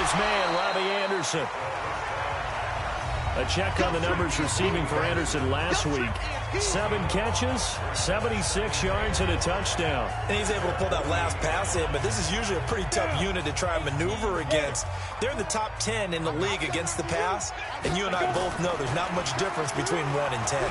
his man, Robbie Anderson. A check on the numbers receiving for Anderson last week. 7 catches, 76 yards, and a touchdown. And he's able to pull that last pass in, but this is usually a pretty tough unit to try and maneuver against. They're in the top 10 in the league against the pass, and you and I both know there's not much difference between 1 and 10.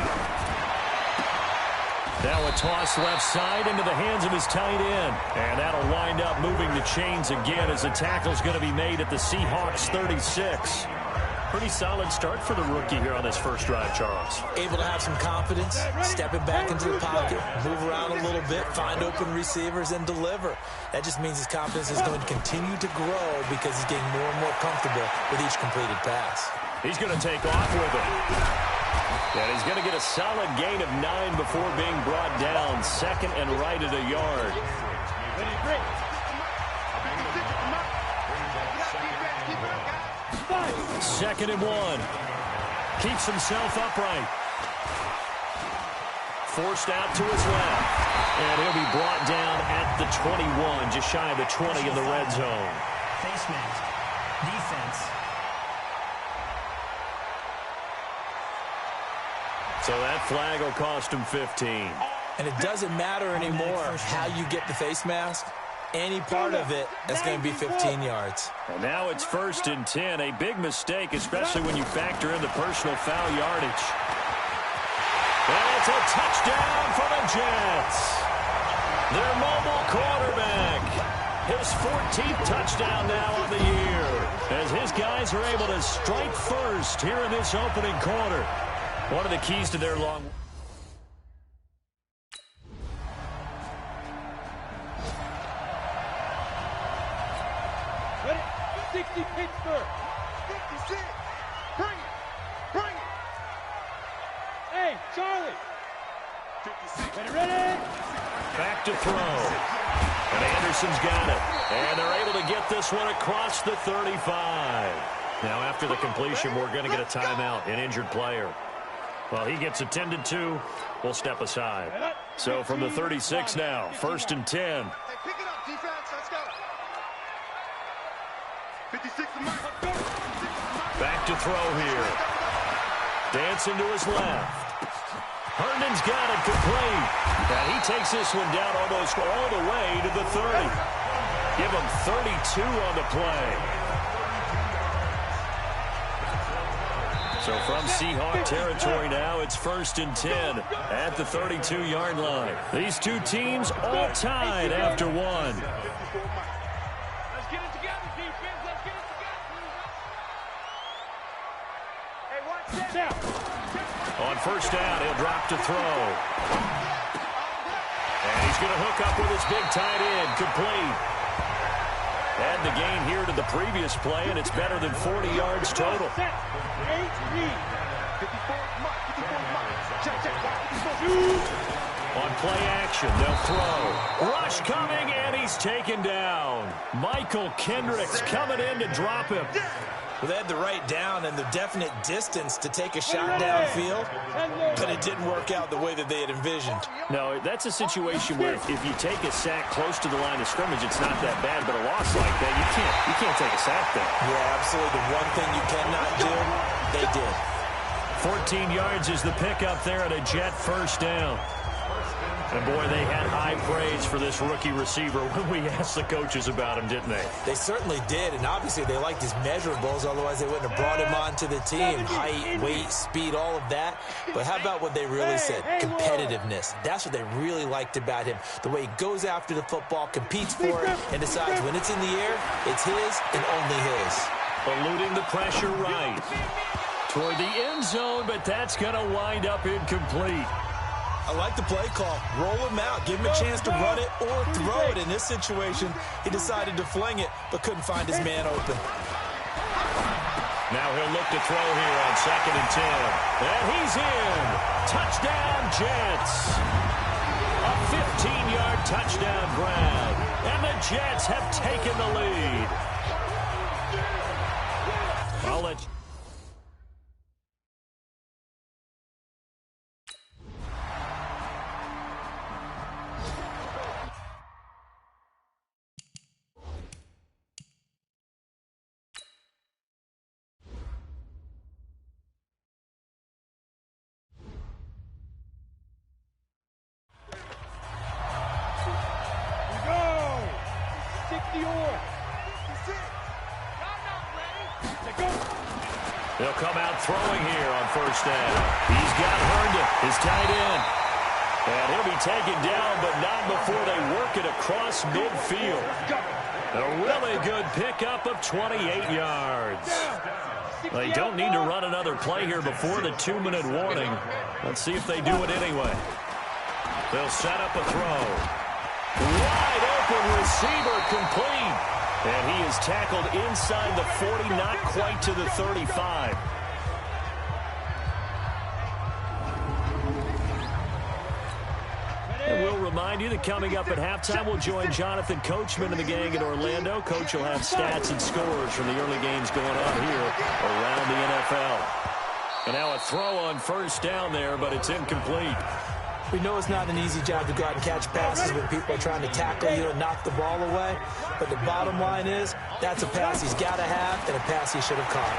Now a toss left side into the hands of his tight end. And that'll wind up moving the chains again as the tackle's going to be made at the Seahawks 36. Pretty solid start for the rookie here on this first drive, Charles. Able to have some confidence, stepping back into the pocket, move around a little bit, find open receivers, and deliver. That just means his confidence is going to continue to grow because he's getting more and more comfortable with each completed pass. He's going to take off with it. And he's going to get a solid gain of 9 before being brought down. Second and right at a yard. Second and 1. Keeps himself upright. Forced out to his left. And he'll be brought down at the 21, just shy of the 20 in the red zone. Face mask. Defense. So that flag will cost him 15. And it doesn't matter anymore how you get the face mask. Any part of it, that's going to be 15 yards. And now it's 1st and 10. A big mistake, especially when you factor in the personal foul yardage. And it's a touchdown for the Jets. Their mobile quarterback. His 14th touchdown now on the year. As his guys are able to strike first here in this opening quarter. One of the keys to their long... Ready? 60 Pittsburgh. 56. Bring it. Bring it. Hey, Charlie. 56. Ready? Back to throw. And Anderson's got it. And they're able to get this one across the 35. Now after the completion, we're going to get a timeout, an injured player. Well, he gets attended to. We'll step aside. So from the 36 now, 1st and 10. Hey, pick it up, defense. Let's go. 56 to Mike. Back to throw here. Dancing to his left. Herndon's got it complete. And he takes this one down almost all the way to the 30. Give him 32 on the play. So from Seahawk territory now, it's 1st and 10 at the 32-yard line. These two teams all tied after 1. Let's get it together, defense. Let's get it together. Hey, watch that. On 1st down, he'll drop to throw. And he's going to hook up with his big tight end, complete. Add the gain here to the previous play, and it's better than 40 yards total. On play action, they'll throw. Rush coming, and he's taken down. Michael Kendricks coming in to drop him. Well, they had the right down and the definite distance to take a shot downfield, but it didn't work out the way that they had envisioned. No, that's a situation where if you take a sack close to the line of scrimmage, it's not that bad, but a loss like that, you can't take a sack there. Yeah, absolutely. The one thing you cannot do, they did. 14 yards is the pickup there at a Jet 1st down. And, boy, they had high praise for this rookie receiver when we asked the coaches about him, didn't they? They certainly did, and obviously they liked his measurables, otherwise they wouldn't have brought him onto the team. Height, weight, speed, all of that. But how about what they really said? Competitiveness. That's what they really liked about him. The way he goes after the football, competes for it, and decides when it's in the air, it's his and only his. Eluding the pressure right. Toward the end zone, but that's going to wind up incomplete. I like the play call. Roll him out. Give him a chance to run it or throw it. In this situation, he decided to fling it, but couldn't find his man open. Now he'll look to throw here on 2nd and 10. And he's in. Touchdown, Jets. A 15-yard touchdown grab. And the Jets have taken the lead. I'll let you. They'll come out throwing here on first down. He's got Herndon, his tight end. And he'll be taken down, but not before they work it across midfield. A really good pickup of 28 yards. They don't need to run another play here before the 2-minute warning. Let's see if they do it anyway. They'll set up a throw. Wide open receiver complete. And he is tackled inside the 40, not quite to the 35. And we'll remind you that coming up at halftime, we'll join Jonathan Coachman and the gang in Orlando. Coach will have stats and scores from the early games going on here around the NFL. And now a throw on first down there, but it's incomplete. We know it's not an easy job to go out and catch passes when people are trying to tackle you and knock the ball away. But the bottom line is, that's a pass he's got to have and a pass he should have caught.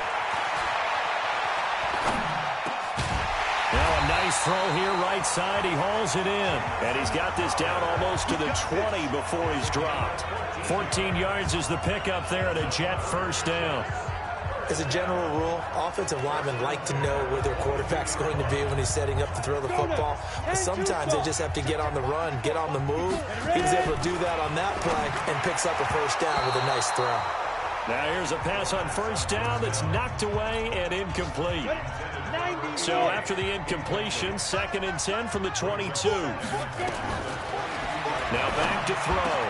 Now a nice throw here right side. He hauls it in. And he's got this down almost to the 20 before he's dropped. 14 yards is the pickup there at a Jet first down. As a general rule, offensive linemen like to know where their quarterback's going to be when he's setting up to throw the football. But sometimes they just have to get on the run, get on the move. He was able to do that on that play and picks up a first down with a nice throw. Now here's a pass on first down that's knocked away and incomplete. So after the incompletion, 2nd and 10 from the 22. Now back to throw.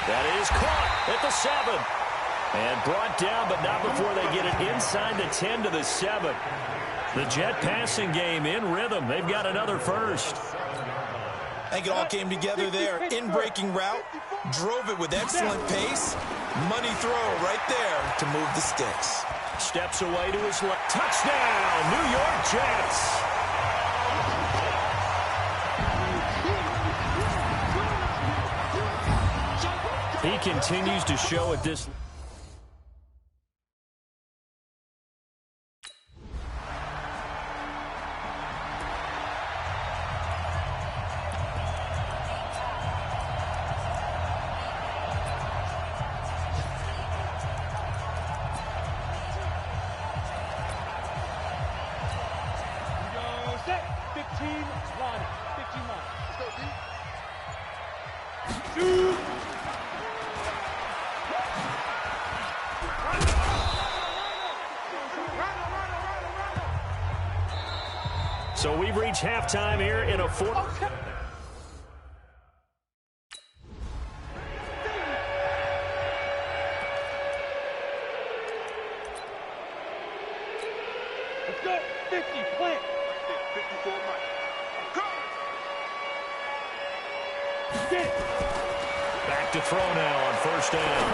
That is caught at the 7. And brought down, but not before they get it inside the 10 to the 7. The Jet passing game in rhythm. They've got another first. I think it all came together there. In-breaking route, drove it with excellent pace. Money throw right there to move the sticks. Steps away to his left. Touchdown, New York Jets. He continues to show at this. So we've reached halftime here in a fourth. Let's go. 50, plant. 54, Mike. Go. Get. Back to throw now on first down.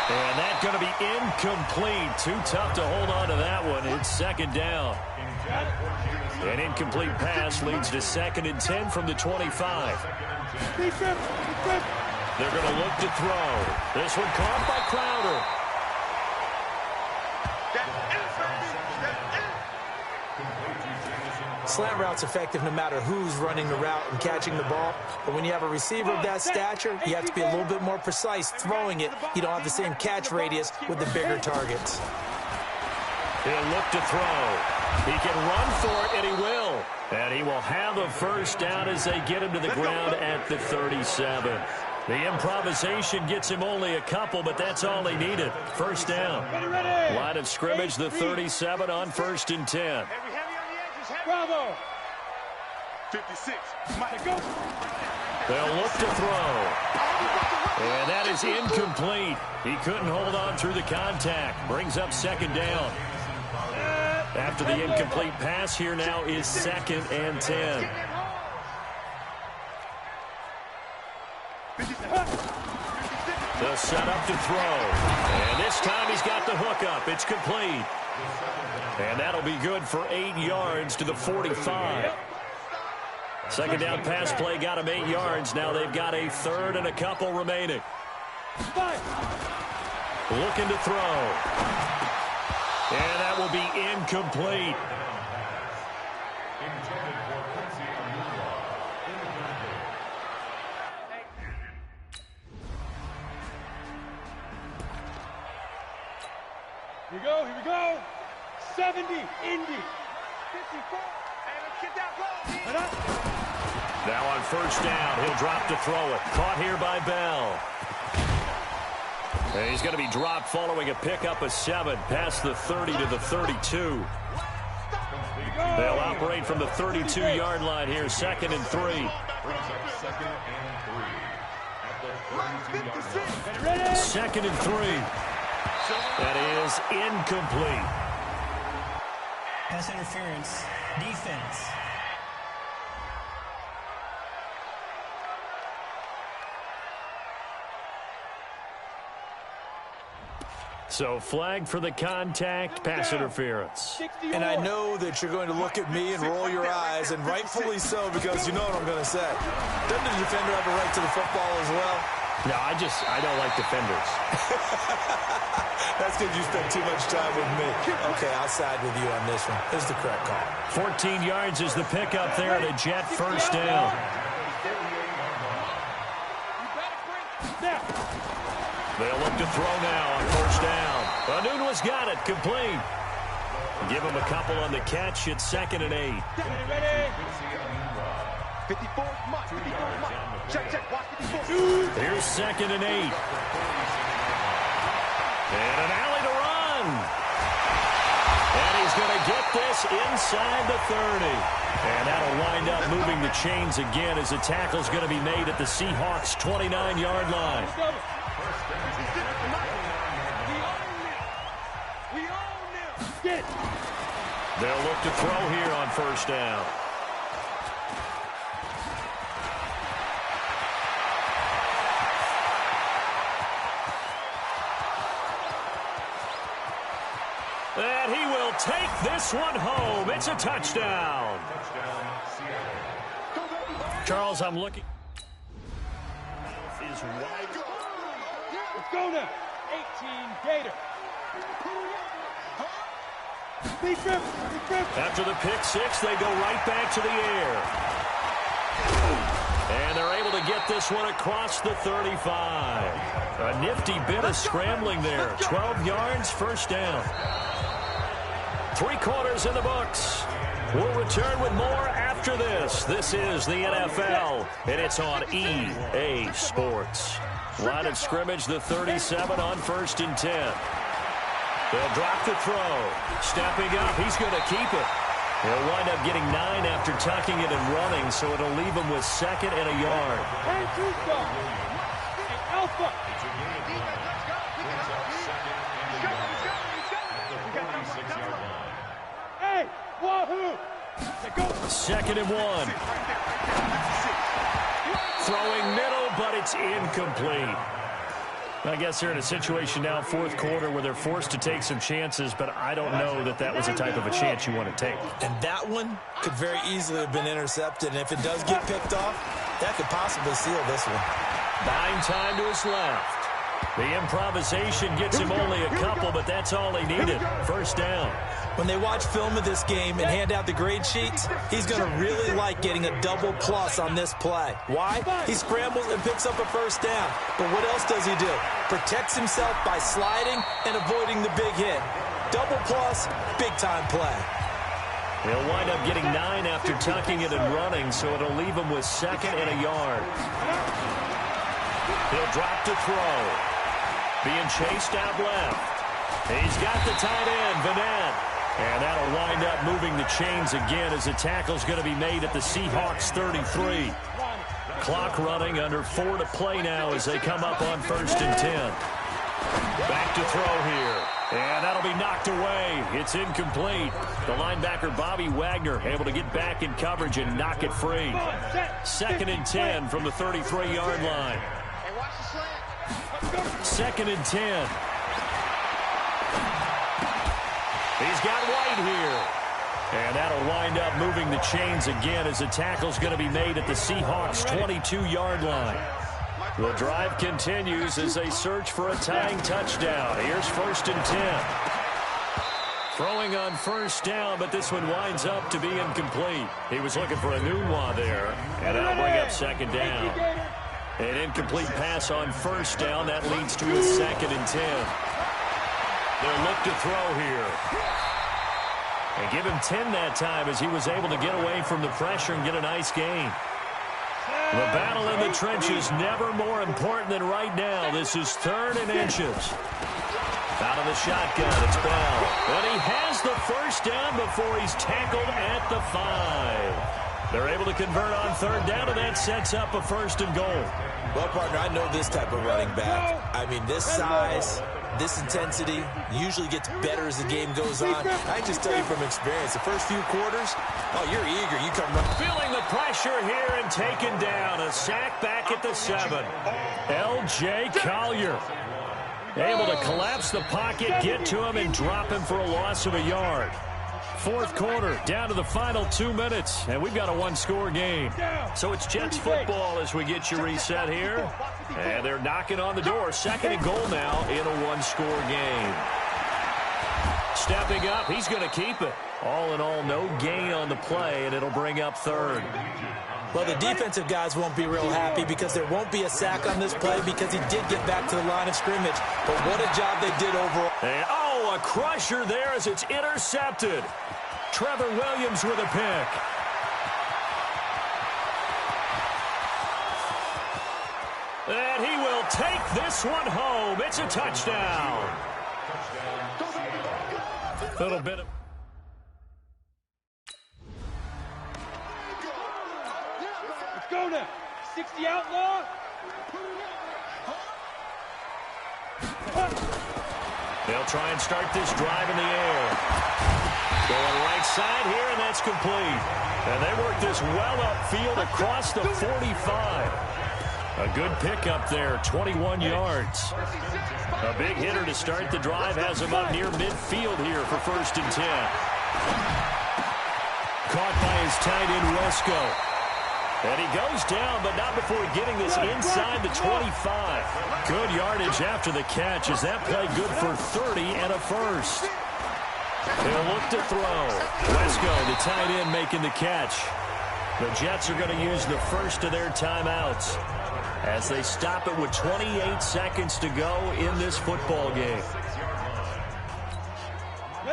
And that's going to be incomplete. Too tough to hold on to that one. It's 2nd down. An incomplete pass leads to 2nd and 10 from the 25. They're going to look to throw. This one caught by Crowder. Slant route's effective no matter who's running the route and catching the ball. But when you have a receiver of that stature, you have to be a little bit more precise throwing it. You don't have the same catch radius with the bigger targets. He'll look to throw. He can run for it, and he will. And he will have a first down as they get him to the ground at the 37. The improvisation gets him only a couple, but that's all he needed. First down. Line of scrimmage, the 37 on 1st and 10. Bravo. 56. Mike, go. They'll look to throw. And that is incomplete. He couldn't hold on through the contact. Brings up 2nd down. After the incomplete pass, here now is 2nd and 10. They'll set up to throw. And this time he's got the hook up. It's complete. And that'll be good for 8 yards to the 45. 2nd down pass play got him 8 yards. Now they've got a 3rd and a couple remaining. Looking to throw. And that will be incomplete. Here we go, here we go. 70, Indy. 54. Hey, let's get that ball. Now on first down, he'll drop to throw it. Caught here by Bell. And he's going to be dropped following a pickup of 7 past the 30 to the 32. They'll operate from the 32-yard line here, 2nd and 3. Second and 3. That is incomplete. Pass interference. Defense. So flag for the contact, pass interference. And I know that you're going to look at me and roll your eyes, and rightfully so, because you know what I'm going to say. Doesn't the defender have a right to the football as well? No, I don't like defenders. That's because you spent too much time with me. Okay, I'll side with you on this one. This is the correct call. 14 yards is the pickup there at a Jet first down. They'll look to throw now on first down. Anunua's got it, complete. Give him a couple on the catch. It's 2nd and 8. Ready? 54, Mike. 54, Mike. Check, watch 54. Here's 2nd and 8. And an alley to run. And he's going to get this inside the 30. And that'll wind up moving the chains again as the tackle's going to be made at the Seahawks' 29-yard line. They'll look to throw here on first down. And he will take this one home. It's a touchdown. Charles, I'm looking. Is wide. Let's go now. 18, Gator. After the pick six, they go right back to the air. And they're able to get this one across the 35. A nifty bit of scrambling there. 12 yards, first down. 3 quarters in the books. We'll return with more after this. This is the NFL, and it's on EA Sports. Line of scrimmage, the 37 on 1st and 10. They'll drop the throw. Stepping up, he's going to keep it. He'll wind up getting 9 after tucking it and running, so it'll leave him with 2nd and a yard. Alpha. Hey, wahoo! 2nd and 1. Throwing middle, but it's incomplete. I guess they're in a situation now, 4th quarter, where they're forced to take some chances, but I don't know that that was the type of a chance you want to take. And that one could very easily have been intercepted, and if it does get picked off, that could possibly seal this one. Buying time to his left. The improvisation gets him only a couple, but that's all he needed. First down. When they watch film of this game and hand out the grade sheets, he's going to really like getting a double plus on this play. Why? He scrambles and picks up a first down. But what else does he do? Protects himself by sliding and avoiding the big hit. Double plus, big-time play. He'll wind up getting 9 after tucking it and running, so it'll leave him with 2nd and a yard. He'll drop to throw. Being chased out left. He's got the tight end, Vanette. And that'll wind up moving the chains again as the tackle's going to be made at the Seahawks 33. Clock running, under 4 to play now as they come up on 1st and 10. Back to throw here. And that'll be knocked away. It's incomplete. The linebacker, Bobby Wagner, able to get back in coverage and knock it free. 2nd and 10 from the 33-yard line. 2nd and 10. He's got White here. And that'll wind up moving the chains again as the tackle's going to be made at the Seahawks' 22-yard line. The drive continues as they search for a tying touchdown. Here's 1st and 10. Throwing on first down, but this one winds up to be incomplete. He was looking for Enunwa there, and that'll bring up 2nd down. An incomplete pass on first down. That leads to a 2nd and 10. They'll look to throw here. And give him 10 that time as he was able to get away from the pressure and get a nice gain. The battle in the trenches never more important than right now. This is 3rd and inches. Out of the shotgun, it's Bell. And he has the first down before he's tackled at the 5. They're able to convert on 3rd down, and that sets up a 1st and goal. Well, partner, I know this type of running back. I mean, this size, this intensity usually gets better as the game goes on. I can just tell you from experience, the first few quarters, oh, you're eager. You come running. Feeling the pressure here and taken down. A sack back at the 7. L.J. Collier able to collapse the pocket, get to him, and drop him for a loss of a yard. 4th quarter, down to the final 2 minutes, and we've got a 1-score game. So it's Jets football as we get you reset here. And they're knocking on the door. 2nd and goal now in a 1-score game. Stepping up, he's going to keep it. All in all, no gain on the play, and it'll bring up 3rd. Well, the defensive guys won't be real happy because there won't be a sack on this play because he did get back to the line of scrimmage. But what a job they did overall. And, oh, a crusher there as it's intercepted. Trevor Williams with a pick. And he will take this one home. It's a touchdown. A little bit of... Let's go now. 60 outlaw. They'll try and start this drive in the air. Going right side here, and that's complete. And they work this well upfield across the 45. A good pickup there, 21 yards. A big hitter to start the drive has him up near midfield here for 1st and 10. Caught by his tight end, Wesco. And he goes down, but not before getting this inside the 25. Good yardage after the catch as that play good for 30 and a 1st. They'll look to throw. Wesco, the tight end, making the catch. The Jets are going to use the first of their timeouts as they stop it with 28 seconds to go in this football game.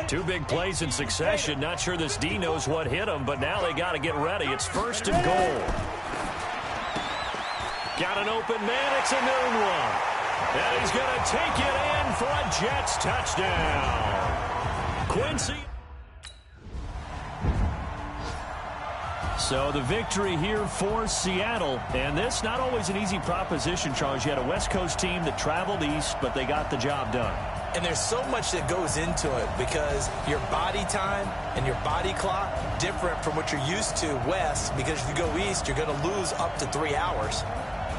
2 big plays in succession. Not sure this D knows what hit him, but now they got to get ready. It's 1st and goal. Got an open man. It's a noon one. And he's going to take it in for a Jets touchdown. Quincy. So the victory here for Seattle. And this not always an easy proposition, Charles. You had a West Coast team that traveled east, but they got the job done. And there's so much that goes into it because your body time and your body clock different from what you're used to west, because if you go east, you're going to lose up to 3 hours,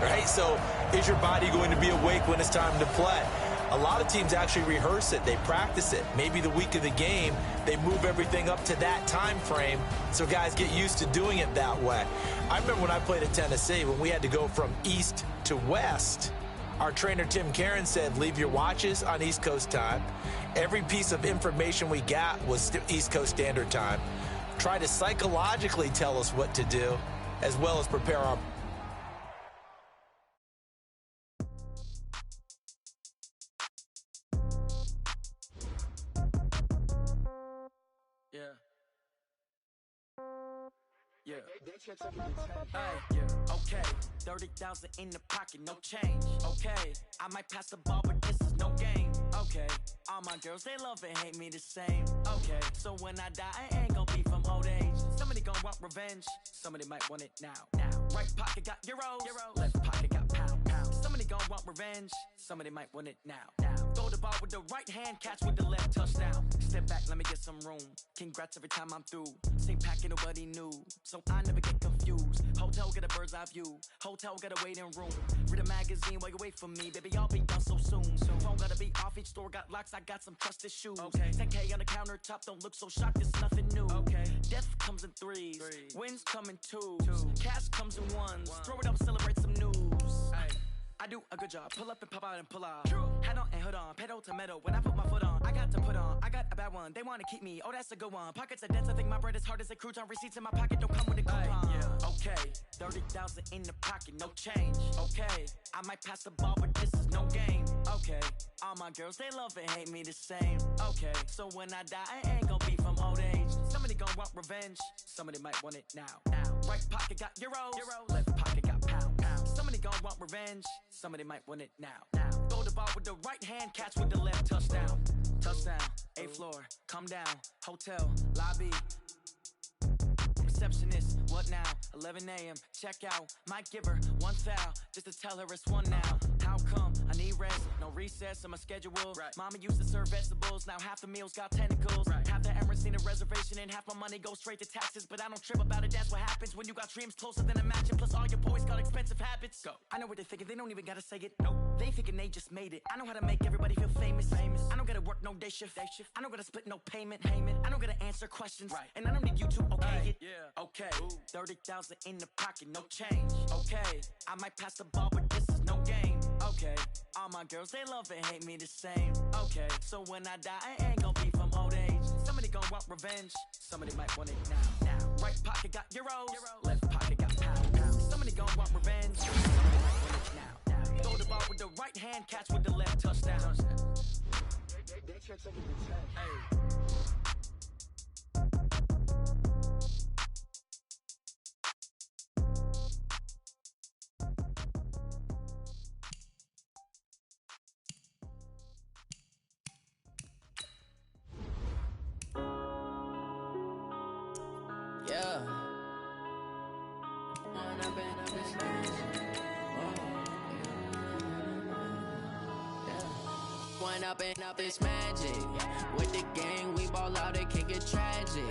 right? So is your body going to be awake when it's time to play? A lot of teams actually rehearse it. They practice it. Maybe the week of the game, they move everything up to that time frame so guys get used to doing it that way. I remember when I played at Tennessee, when we had to go from east to west, our trainer, Tim Karen, said, leave your watches on East Coast time. Every piece of information we got was East Coast Standard Time. Try to psychologically tell us what to do, as well as prepare our... Yeah. Hey, yeah, okay. 30,000 in the pocket, no change. Okay, I might pass the ball, but this is no game. Okay, all my girls, they love and hate me the same. Okay, so when I die, I ain't gonna be from old age. Somebody gonna want revenge, somebody might want it now. Right pocket got euros, left pocket got pounds. Somebody gonna want revenge, somebody might want it now. Throw the ball with the right hand, catch with the left, touchdown. Step back, let me get some room. Congrats every time I'm through. Same packet, nobody knew, so I never get confused. Hotel get a bird's eye view. Hotel get a waiting room. Read a magazine while you wait for me, baby. I'll be done so soon. Phone gotta be off. Each store got locks. I got some trusted shoes. Okay. 10K on the countertop. Don't look so shocked. It's nothing new. Okay. Death comes in threes. Wins come in twos. Cash comes in ones. Throw it up, celebrate some news. Ay. I do a good job. Pull up and pop out and pull out. Hat on and hood on. Pedal to metal. When I put my foot on, I got to put on. I got a bad one. They want to keep me. Oh, that's a good one. Pockets are dense. I think my bread is hard as a crouton. Receipts in my pocket don't come with a coupon. Yeah. Okay. 30,000 in the pocket. No change. Okay. I might pass the ball, but this is no game. Okay. All my girls, they love and hate me the same. Okay, so when I die, I ain't gonna be from old age. Somebody gonna want revenge, somebody might want it now. Right pocket got euros, left pocket got pound. Somebody gonna want revenge, somebody might want it now. Throw the ball with the right hand, catch with the left, touchdown. Touchdown, 8th floor, come down, hotel, lobby. Receptionist, what now? 11 a.m., check out. Might give her one foul, just to tell her it's one now. How come? I need rest, no recess in my schedule. Right. Mama used to serve vegetables, now half the meals got tentacles. Right. Half the Emirates need a reservation and half my money goes straight to taxes. But I don't trip about it, that's what happens when you got dreams closer than a matching. Plus all your boys got expensive habits. Go. I know what they're thinking, they don't even gotta say it. Nope. They thinking they just made it. I know how to make everybody feel famous. I don't gotta work no day shift. I don't gotta split no payment. I don't gotta answer questions. Right. And I don't need you to okay it. Yeah. Okay. 30,000 in the pocket, no change. Okay. I might pass the ball, but this is no game. Okay. All my girls, they love and hate me the same. Okay. So when I die, I ain't gonna be from old age. Somebody gonna want revenge. Somebody might want it now. Right pocket got euros. Left pocket got pound. Somebody gonna want revenge. Somebody might want it now. Throw the ball with the right hand, catch with the left, touchdown. That checks up in the tag. Hey. Yeah. One up and up is magic. With the gang, we ball out, it can get tragic.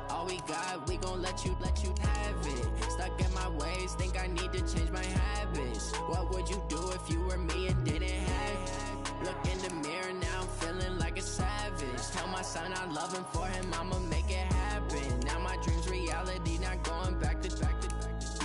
All we got, we gon' let you have it. Stuck in my ways, think I need to change my habits. What would you do if you were me and didn't have it? Look in the mirror, now I'm feeling like a savage. Tell my son I love him, for him I'ma make it happen. Now my dream's reality, not going back to.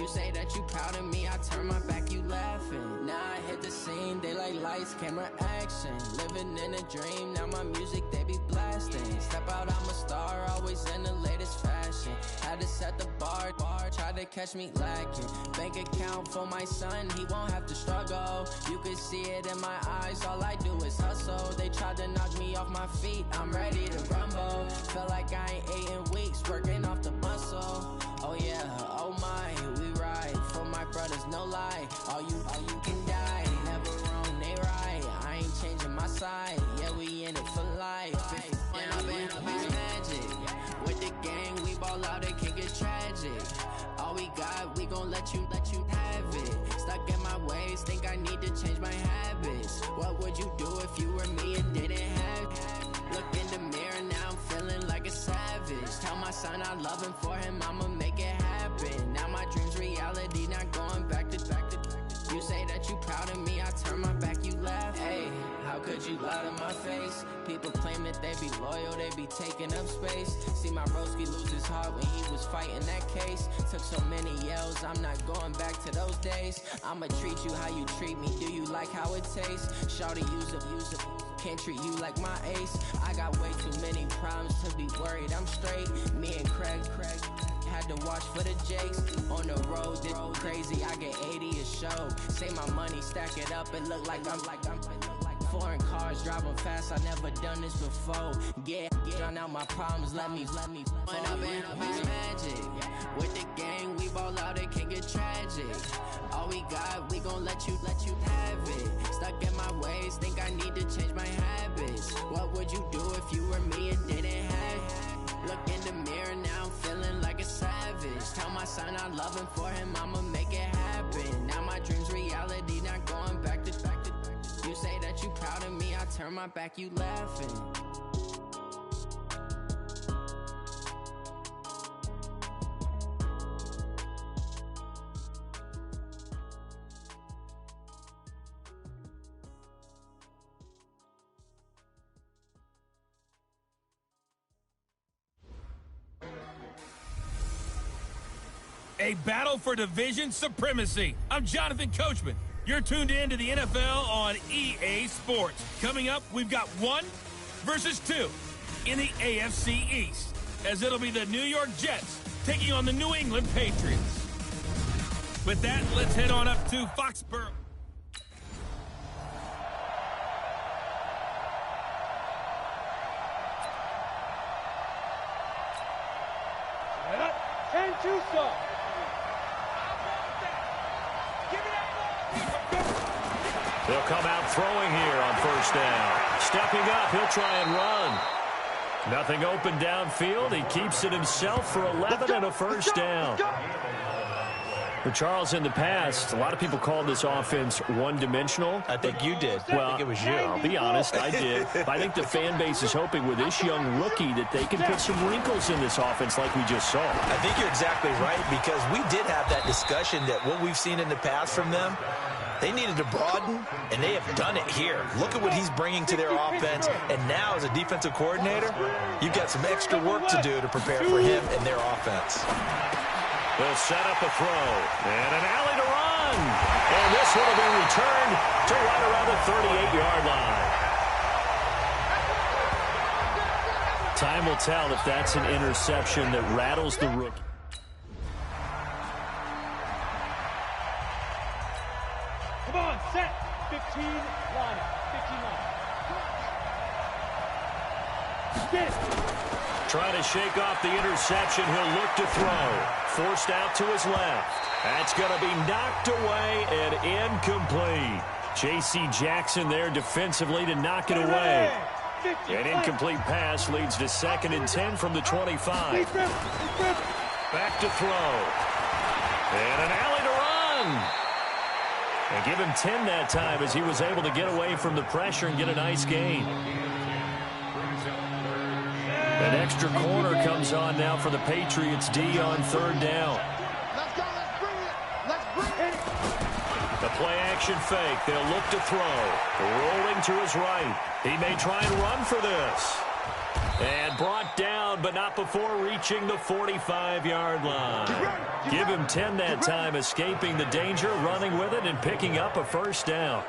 You say that you proud of me, I turn my back, you laughing. Now I hit the scene, they like lights, camera, action. Living in a dream, now my music, they be blasting. Step out, I'm a star, always in the latest fashion. Had to set the bar, try to catch me lacking. Bank account for my son, he won't have to struggle. You can see it in my eyes, all I do is hustle. They tried to knock me off my feet, I'm ready to rumble. Felt like I ain't ate in weeks, working off the muscle. Oh yeah, oh my, we ride for my brothers, no lie. All you can die, never wrong, they right. I ain't changing my side, yeah, we in it for life. When I been up is magic. With the gang, we ball out, it can get tragic. All we got, we gon' let you have it. Stuck in my ways, think I need to change my habits. What would you do if you were me and didn't have it? Look in the mirror, now I'm feeling like a savage. Tell my son I love him, for him I'ma make it happen. Now my dream's reality, not going back to. You say that you proud of me, I turn my back, you laugh. Hey, how could you lie to my face? People claim that they be loyal, they be taking up space. See my broski lose his heart when he was fighting that case. Took so many yells, I'm not going back to those days. I'ma treat you how you treat me, do you like how it tastes? Shawty, use it. Can't treat you like my ace. I got way too many problems to be worried, I'm straight. Me and Craig had to watch for the Jakes. On the road, this crazy, I get 80 a show. Say my money, stack it up, it look like I'm foreign cars, driving fast, I never done this before. Get drown out my problems, let me When up and up is magic. With the gang, we ball out, it can get tragic. All we got, we gon' let you have it. Stuck in my ways, think I need to change my habits. What would you do if you were me and didn't have it? Look in the mirror, now I'm feeling like a savage. Tell my son I love him, for him I'ma make it happen. Now my dream's reality, not going back to. You say that you proud of me, I turn my back, you laughing. A battle for division supremacy. I'm Jonathan Coachman. You're tuned in to the NFL on EA Sports. Coming up, we've got 1 versus 2 in the AFC East, as it'll be the New York Jets taking on the New England Patriots. With that, let's head on up to Foxborough. Can't you, sir? They'll come out throwing here on first down. Stepping up, he'll try and run. Nothing open downfield. He keeps it himself for 11 and a first down. For Charles, in the past, a lot of people called this offense one-dimensional. I think you did. Well, I think it was you. I'll be honest, I did. I think the fan base is hoping with this young rookie that they can put some wrinkles in this offense like we just saw. I think you're exactly right, because we did have that discussion that what we've seen in the past from them, they needed to broaden, and they have done it here. Look at what he's bringing to their offense, and now as a defensive coordinator, you've got some extra work to do to prepare for him and their offense. They'll set up a throw, and an alley to run. And this one will be returned to right around the 38-yard line. Time will tell if that's an interception that rattles the rookie. Come on, set. 15 line. 15 line. Get it. Trying to shake off the interception. He'll look to throw. Forced out to his left. That's going to be knocked away and incomplete. J.C. Jackson there defensively to knock it away. An incomplete pass leads to 2nd and 10 from the 25. Back to throw. And an alley to run. And give him 10 that time as he was able to get away from the pressure and get a nice gain. An extra corner comes on now for the Patriots D on 3rd down. Let's go, let's bring it. Let's bring it. The play action fake. They'll look to throw. Rolling to his right. He may try and run for this. And brought down, but not before reaching the 45-yard line. Give him 10 that time, escaping the danger, running with it, and picking up a first down.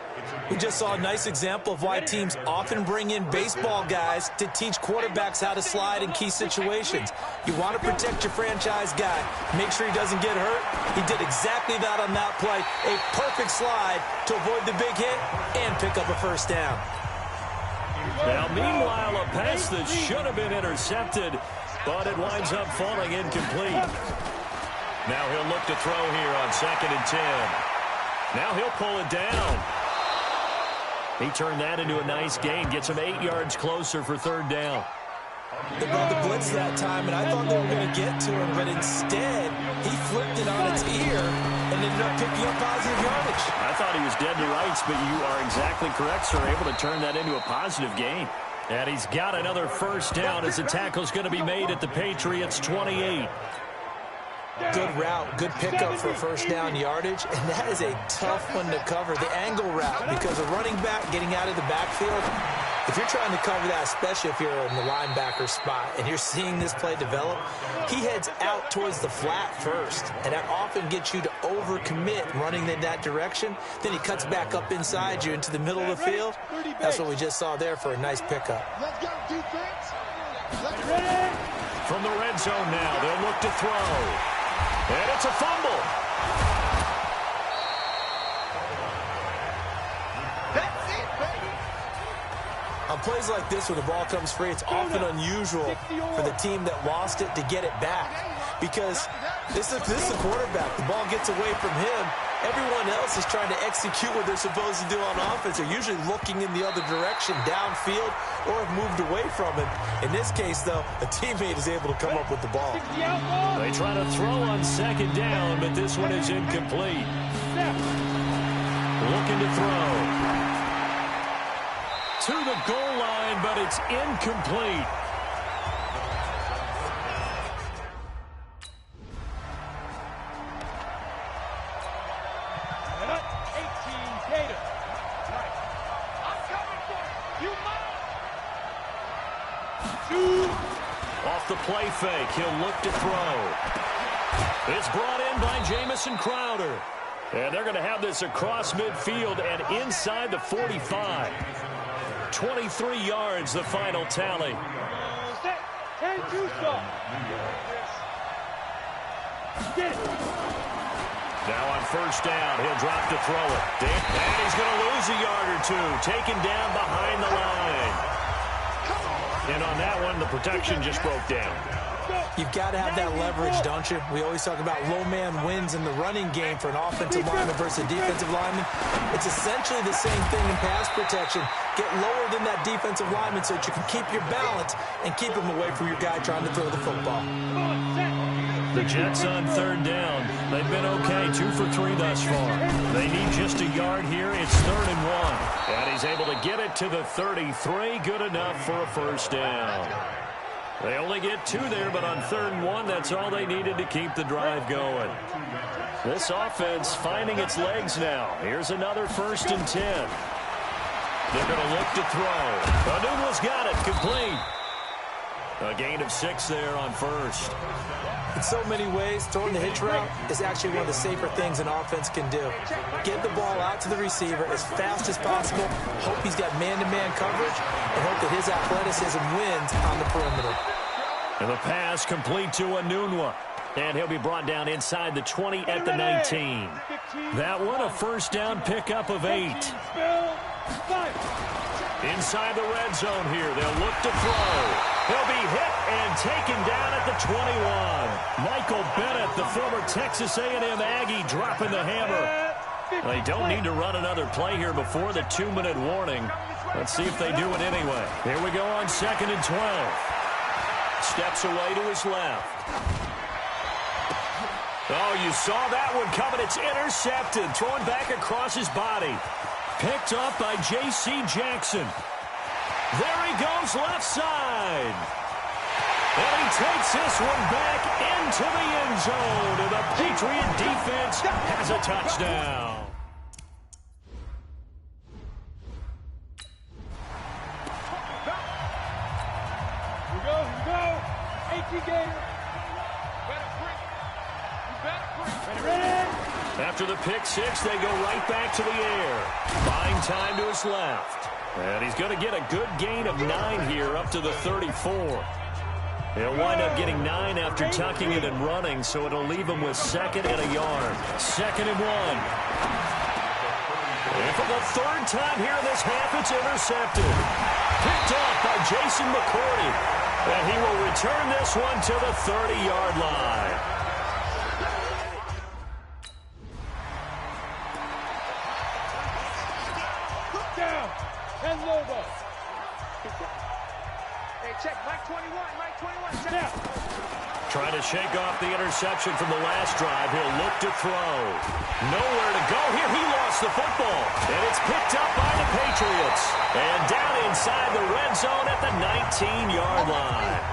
We just saw a nice example of why teams often bring in baseball guys to teach quarterbacks how to slide in key situations. You want to protect your franchise guy. Make sure he doesn't get hurt. He did exactly that on that play. A perfect slide to avoid the big hit and pick up a first down. Now, meanwhile, a pass that should have been intercepted, but it winds up falling incomplete. Now he'll look to throw here on 2nd and 10. Now he'll pull it down. He turned that into a nice gain, gets him 8 yards closer for 3rd down. They brought the blitz that time, and I thought they were going to get to him, but instead, he flipped it on its ear and ended up picking up positive yardage. I thought he was dead to rights, but you are exactly correct, sir. Able to turn that into a positive gain. And he's got another first down as the tackle's going to be made at the Patriots' 28. Good route, good pickup for first down yardage, and that is a tough one to cover, the angle route, because a running back getting out of the backfield, if you're trying to cover that, especially if you're in the linebacker spot and you're seeing this play develop, he heads out towards the flat first, and that often gets you to overcommit running in that direction. Then he cuts back up inside you into the middle of the field. That's what we just saw there for a nice pickup. Let's go, defense. Let's ready. From the red zone now, they'll look to throw. And it's a fumble. That's it, baby. On plays like this where the ball comes free, it's often unusual for the team that lost it to get it back, because this is the quarterback. The ball gets away from him. Everyone else is trying to execute what they're supposed to do on offense. They're usually looking in the other direction, downfield, or have moved away from him. In this case, though, a teammate is able to come up with the ball. They try to throw on 2nd down, but this one is incomplete. Looking to throw. To the goal line, but it's incomplete. Off the play fake, he'll look to throw. It's brought in by Jamison Crowder. And they're going to have this across midfield and inside the 45. 23 yards, the final tally. Now on first down, he'll drop to throw it. And he's going to lose a yard or two. Taken down behind the line. And on that one, the protection just broke down. You've got to have that leverage, don't you? We always talk about low man wins in the running game for an offensive lineman versus a defensive lineman. It's essentially the same thing in pass protection. Get lower than that defensive lineman so that you can keep your balance and keep him away from your guy trying to throw the football. The Jets on third down. They've been okay, 2 for 3 thus far. They need just a yard here. It's 3rd and 1. And he's able to get it to the 33. Good enough for a first down. They only get 2 there, but on 3rd and 1, that's all they needed to keep the drive going. This offense finding its legs now. Here's another 1st and 10. They're going to look to throw. Anunwa's got it, complete. A gain of 6 there on 1st. In so many ways, throwing the hitch route is actually one of the safer things an offense can do. Get the ball out to the receiver as fast as possible, hope he's got man-to-man coverage, and hope that his athleticism wins on the perimeter. And the pass complete to Anunwa. And he'll be brought down inside the 20 at the 19. That one, a first down pickup of 8. Inside the red zone here, they'll look to throw. He'll be hit and taken down at the 21. Michael Bennett, the former Texas A&M Aggie, dropping the hammer. They don't need to run another play here before the 2-minute warning. Let's see if they do it anyway. Here we go on 2nd and 12. Steps away to his left. Oh, you saw that one coming. It's intercepted. Thrown back across his body. Picked up by J.C. Jackson. There he goes left side. And he takes this one back into the end zone. And the Patriot defense has a touchdown. Here we go. 18 Gator. Ready. After the pick 6, they go right back to the air. Buying time to his left. And he's going to get a good gain of 9 here up to the 34. He'll wind up getting 9 after tucking it and running, so it'll leave him with 2nd and a yard. 2nd and 1. And for the 3rd time here in this half, it's intercepted. Picked up by Jason McCourty. And he will return this one to the 30-yard line. And Lobo. Hey, check. Mike 21. Mike 21. Check. Yeah. Trying to shake off the interception from the last drive. He'll look to throw. Nowhere to go here. He lost the football. And it's picked up by the Patriots. And down inside the red zone at the 19-yard line.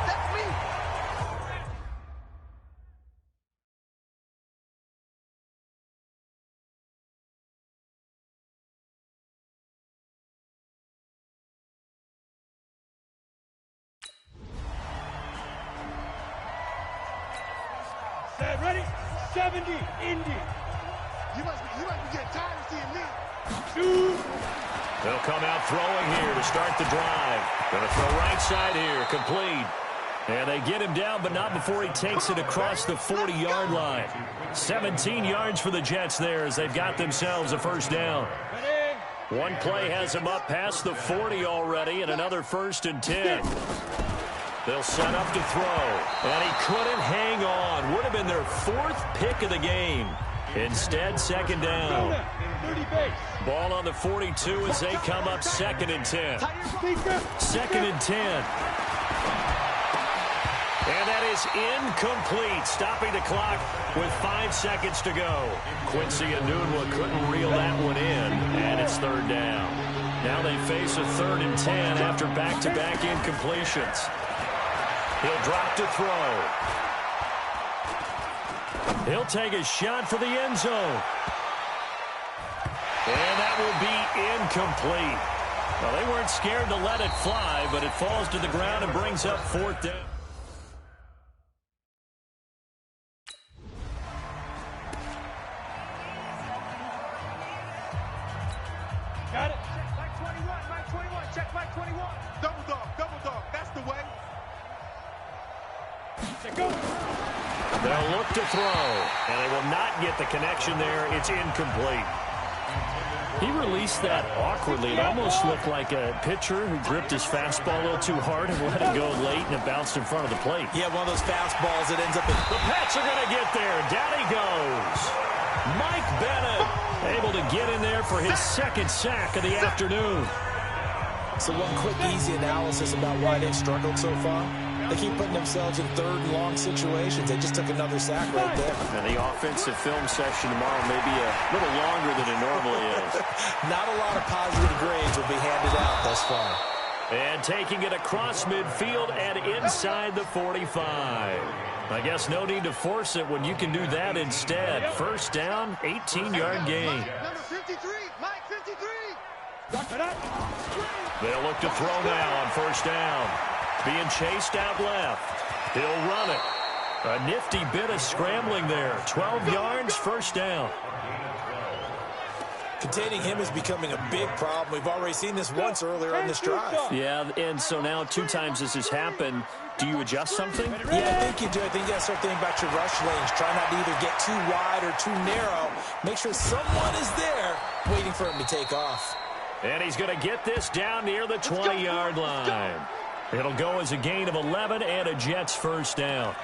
Ready? 70, Indy. You must be getting tired of seeing me. Shoot. They'll come out throwing here to start the drive. Going to throw right side here, complete. And they get him down, but not before he takes it across the 40-yard line. 17 yards for the Jets there as they've got themselves a first down. One play has him up past the 40 already, and another 1st and 10. They'll set up to throw, and he couldn't hang on. Would have been their 4th pick of the game. Instead, 2nd down. Ball on the 42 as they come up 2nd and 10. 2nd and 10. And that is incomplete, stopping the clock with 5 seconds to go. Quincy Anunwa couldn't reel that one in, and it's 3rd down. Now they face a 3rd and 10 after back-to-back incompletions. He'll drop to throw. He'll take a shot for the end zone. And that will be incomplete. Well, they weren't scared to let it fly, but it falls to the ground and brings up 4th down. Got it. Check Mike 21. Mike 21. Check Mike 21. Double dog. That's the way. They'll look to throw, and they will not get the connection there. It's incomplete. He released that awkwardly. It almost looked like a pitcher who gripped his fastball a little too hard and let it go late, and it bounced in front of the plate. Yeah, one of those fastballs that ends up in... The Pats are going to get there. Down he goes. Mike Bennett able to get in there for his second sack of the afternoon. So one quick, easy analysis about why they've struggled so far. They keep putting themselves in third and long situations. They just took another sack right there. And the offensive film session tomorrow may be a little longer than it normally is. Not a lot of positive grades will be handed out thus far. And taking it across midfield and inside the 45. I guess no need to force it when you can do that instead. First down, 18-yard gain. Number 53, Mike 53. They'll look to throw now on first down. Being chased out left. He'll run it. A nifty bit of scrambling there. 12 yards, first down. Containing him is becoming a big problem. We've already seen this once earlier on this drive. Yeah, and so now 2 times this has happened. Do you adjust something? Yeah, I think you do. I think you got to start thinking about your rush lanes. Try not to either get too wide or too narrow. Make sure someone is there waiting for him to take off. And he's going to get this down near the 20-yard line. It'll go as a gain of 11 and a Jets first down.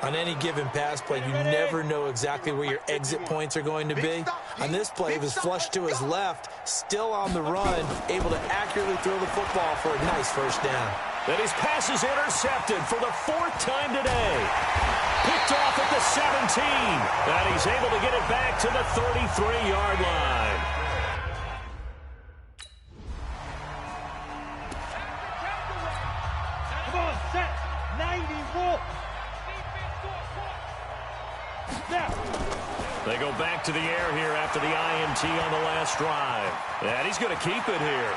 On any given pass play, you never know exactly where your exit points are going to be. On this play, he was flushed to his left, still on the run, able to accurately throw the football for a nice first down. Then his pass is intercepted for the 4th time today. Picked off at the 17. And he's able to get it back to the 33-yard line. Come on, set. 94. They go back to the air here after the INT on the last drive. And he's going to keep it here.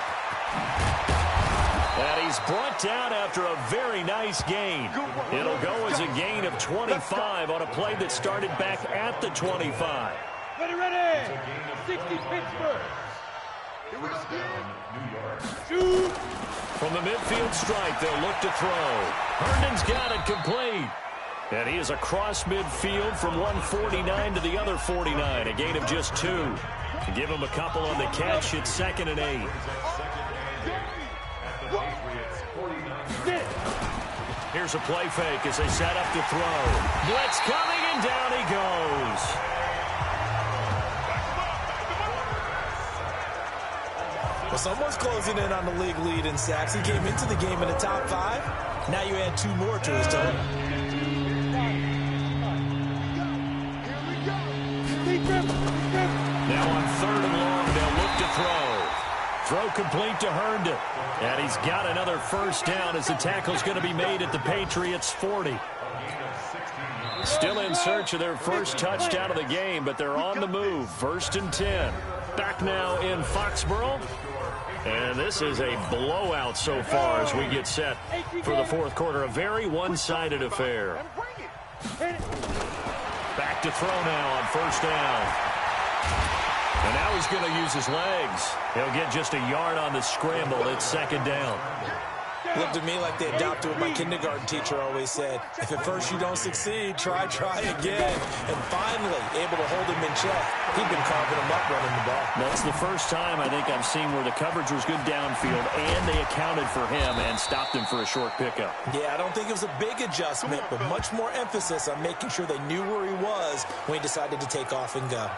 And he's brought down after a very nice gain. It'll go as a gain of 25 on a play that started back at the 25. Ready. 60 Pittsburgh. Here we go. Shoot. From the midfield stripe, they'll look to throw. Herndon's got it complete. And he is across midfield from 149 to the other 49, a gain of just 2. Give him a couple on the catch. It's 2nd and 8. Here's a play fake as they set up to throw. Blitz coming, and down he goes. Well, someone's closing in on the league lead in sacks. He came into the game in the top 5. Now you add 2 more to his total. Now on 3rd and long, they'll look to throw. Throw complete to Herndon. And he's got another first down as the tackle's going to be made at the Patriots' 40. Still in search of their first touchdown of the game, but they're on the move. 1st and 10. Back now in Foxborough. And this is a blowout so far as we get set for the 4th quarter. A very one-sided affair. Back to throw now on first down. And now he's going to use his legs. He'll get just a yard on the scramble. It's 2nd down. Looked to me like they adopted what my kindergarten teacher always said. If at first you don't succeed, try again. And finally, able to hold him in check. He'd been carving him up running the ball. That's the first time I think I've seen where the coverage was good downfield and they accounted for him and stopped him for a short pickup. Yeah, I don't think it was a big adjustment, but much more emphasis on making sure they knew where he was when he decided to take off and go.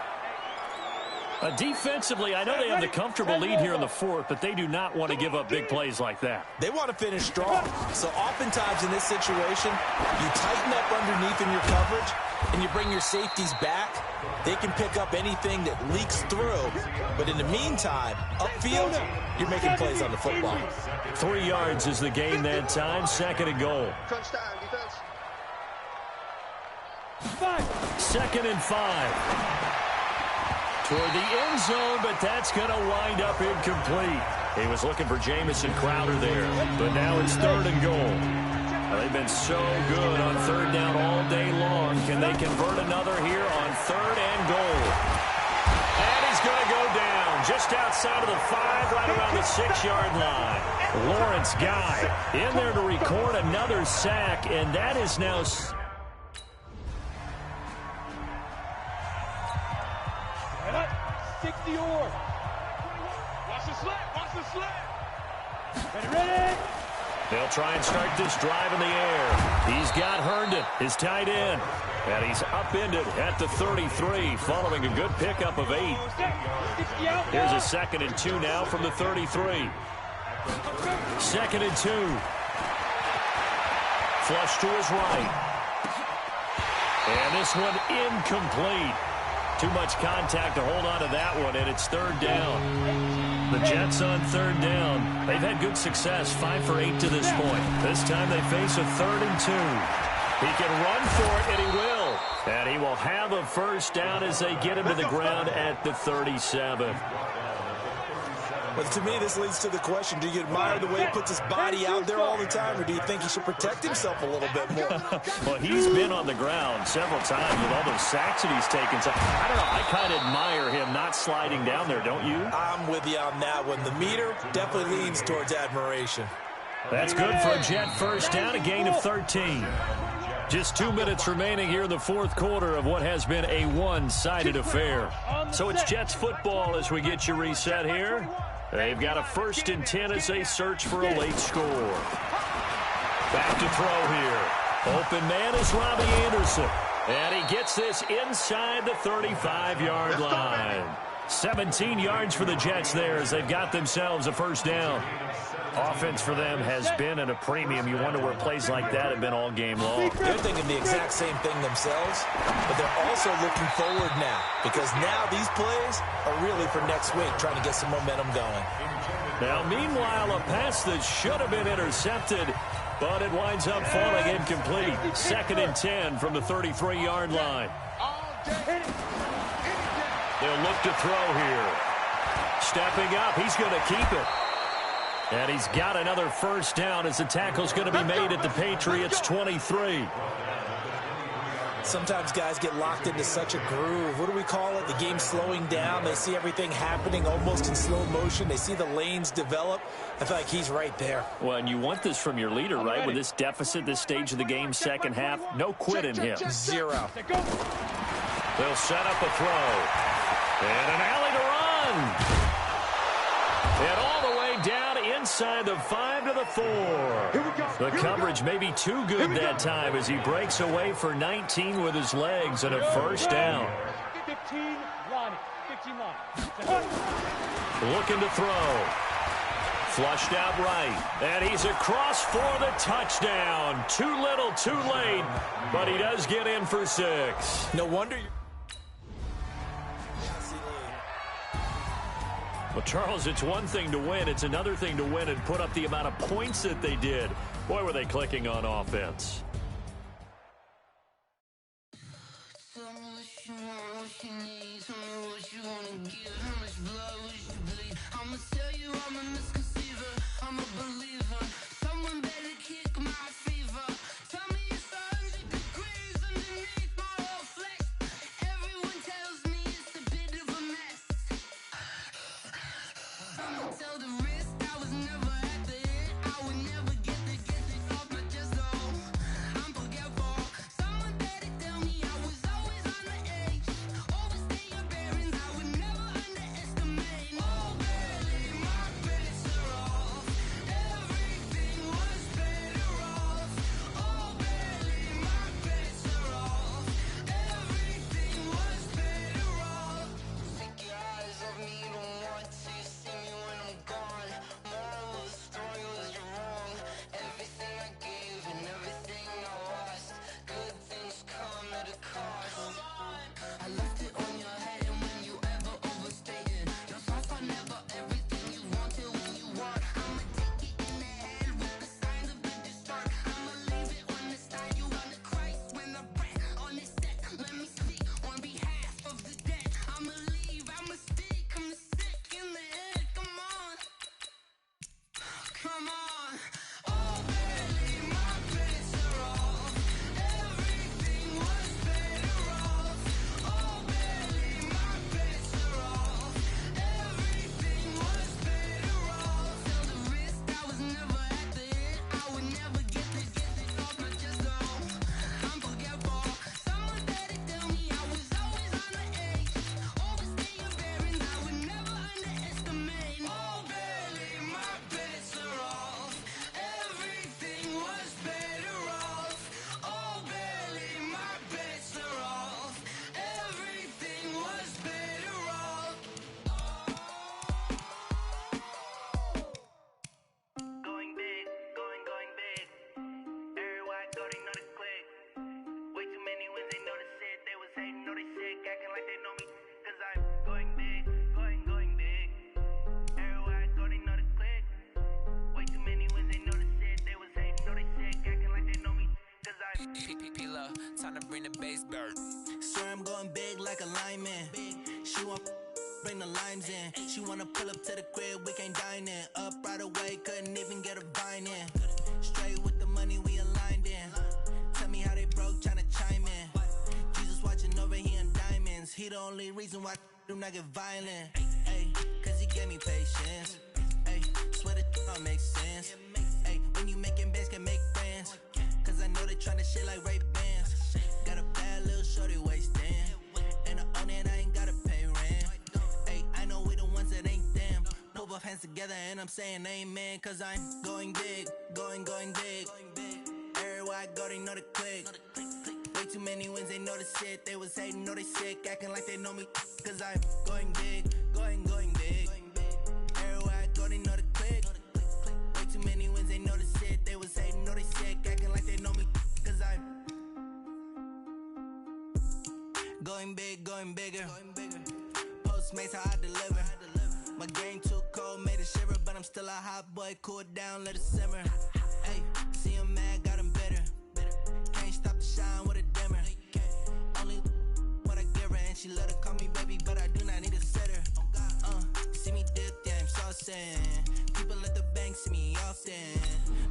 Defensively, I know they have the comfortable lead here in the 4th, but they do not want to give up big plays like that. They want to finish strong. So oftentimes in this situation, you tighten up underneath in your coverage, and you bring your safeties back. They can pick up anything that leaks through. But in the meantime, upfield, you're making plays on the football. 3 yards is the gain that time. 2nd and goal. Crunch time, defense. 2nd and 5. Toward the end zone, but that's going to wind up incomplete. He was looking for Jamison Crowder there, but now it's 3rd and goal. They've been so good on 3rd down all day long. Can they convert another here on 3rd and goal? And he's going to go down just outside of the 5, right around the 6-yard line. Lawrence Guy in there to record another sack, and that is now... 60 or They'll try and start this drive in the air. He's got Herndon, his tight end. And he's upended at the 33, following a good pickup of 8. Here's a 2nd and 2 now from the 33. 2nd and 2. Flush to his right. And this one incomplete. Too much contact to hold on to that one, and it's 3rd down. The Jets on 3rd down. They've had good success, 5 for 8 to this point. This time they face a 3rd and 2. He can run for it, and he will. And he will have a 1st down as they get him to the ground at the 37. But to me, this leads to the question, do you admire the way he puts his body out there all the time, or do you think he should protect himself a little bit more? Well, he's been on the ground several times with all those sacks that he's taken. So, I don't know, I kind of admire him not sliding down there, don't you? I'm with you on that one. The meter definitely leans towards admiration. That's good for a Jet 1st down, a gain of 13. Just 2 minutes remaining here in the 4th quarter of what has been a one-sided affair. So it's Jets football as we get you reset here. They've got a 1st and 10 as they search for a late score. Back to throw here. Open man is Robbie Anderson. And he gets this inside the 35-yard line. 17 yards for the Jets there as they've got themselves a 1st down. Offense for them has been at a premium. You wonder where plays like that have been all game long. They're thinking the exact same thing themselves, but they're also looking forward now because now these plays are really for next week, trying to get some momentum going. Now, meanwhile, a pass that should have been intercepted, but it winds up falling incomplete. 2nd and 10 from the 33-yard line. They'll look to throw here. Stepping up, he's going to keep it. And he's got another 1st down as the tackle's going to be made at the Patriots' 23. Sometimes guys get locked into such a groove. What do we call it? The game's slowing down. They see everything happening almost in slow motion. They see the lanes develop. I feel like he's right there. Well, and you want this from your leader, right? With this deficit, this stage of the game, 2nd half, no quit in him. 0. They'll set up a throw. And an alley to run. And all the way down inside the 5 to the 4. The coverage may be too good that time as he breaks away for 19 with his legs and a 1st down. 15 line. Looking to throw. Flushed out right. And he's across for the touchdown. Too little, too late. But he does get in for 6. No wonder Well, Charles, it's one thing to win. It's another thing to win and put up the amount of points that they did. Boy, were they clicking on offense. Time to bring the bass bird. Swear I'm going big like a lineman. She want bring the limes in. She wanna pull up to the crib, we can't dine in. Up right away, couldn't even get a vine in. Straight with the money we aligned in. Tell me how they broke, tryna chime in. Jesus watching over here in diamonds. He the only reason why I do not get violent. Ay, cause he gave me patience. Ay, swear that don't make sense. Ay, when you making bands, can make friends. Cause I know they tryna shit like Ray-Bans. Got a bad little shorty wasting. And I own it, I ain't gotta pay rent. Ay, I know we the ones that ain't them. Pull both hands together and I'm saying amen. Cause I'm going big, going big. Everywhere I go, they know the click. Way too many wins, they know the shit. They was hating, know they sick, acting like they know me. Cause I'm going big, going big. Everywhere I go, they know the click. Way too many wins, they know the shit. They was hating, know they sick, acting like they know me. Cause I'm going big, going bigger. Postmates, how I deliver. My game too cold, made it shiver. But I'm still a hot boy, cool it down, let it simmer. Hey, see him mad, got him bitter. Can't stop the shine with a dimmer. Only what I give her, and she let her call me baby, but I do not need a sitter. See me dip, yeah, I'm saucing. People at the bank see me often.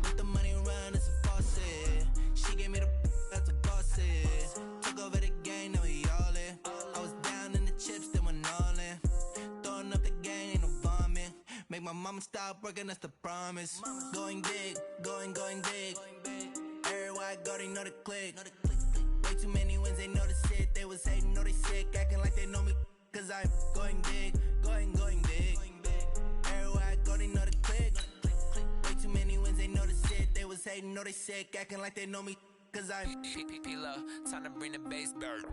Let the money run, it's a faucet. She gave me the that's a boss it. Took over the game, now we all in. I was down in the chips, then went all in. Throwing up the game, ain't no vomit. Make my mama stop working, that's the promise. Going big, going big. Everywhere I go, they know the click. Way too many wins, they know the shit. They was hating, know they sick, acting like they know me. Cause I'm going big, going big. Everywhere I go, they know the click. Way too many wins, they know the shit. They was hating, know they sick, acting like they know me. Cause I'm time to bring the bass bird.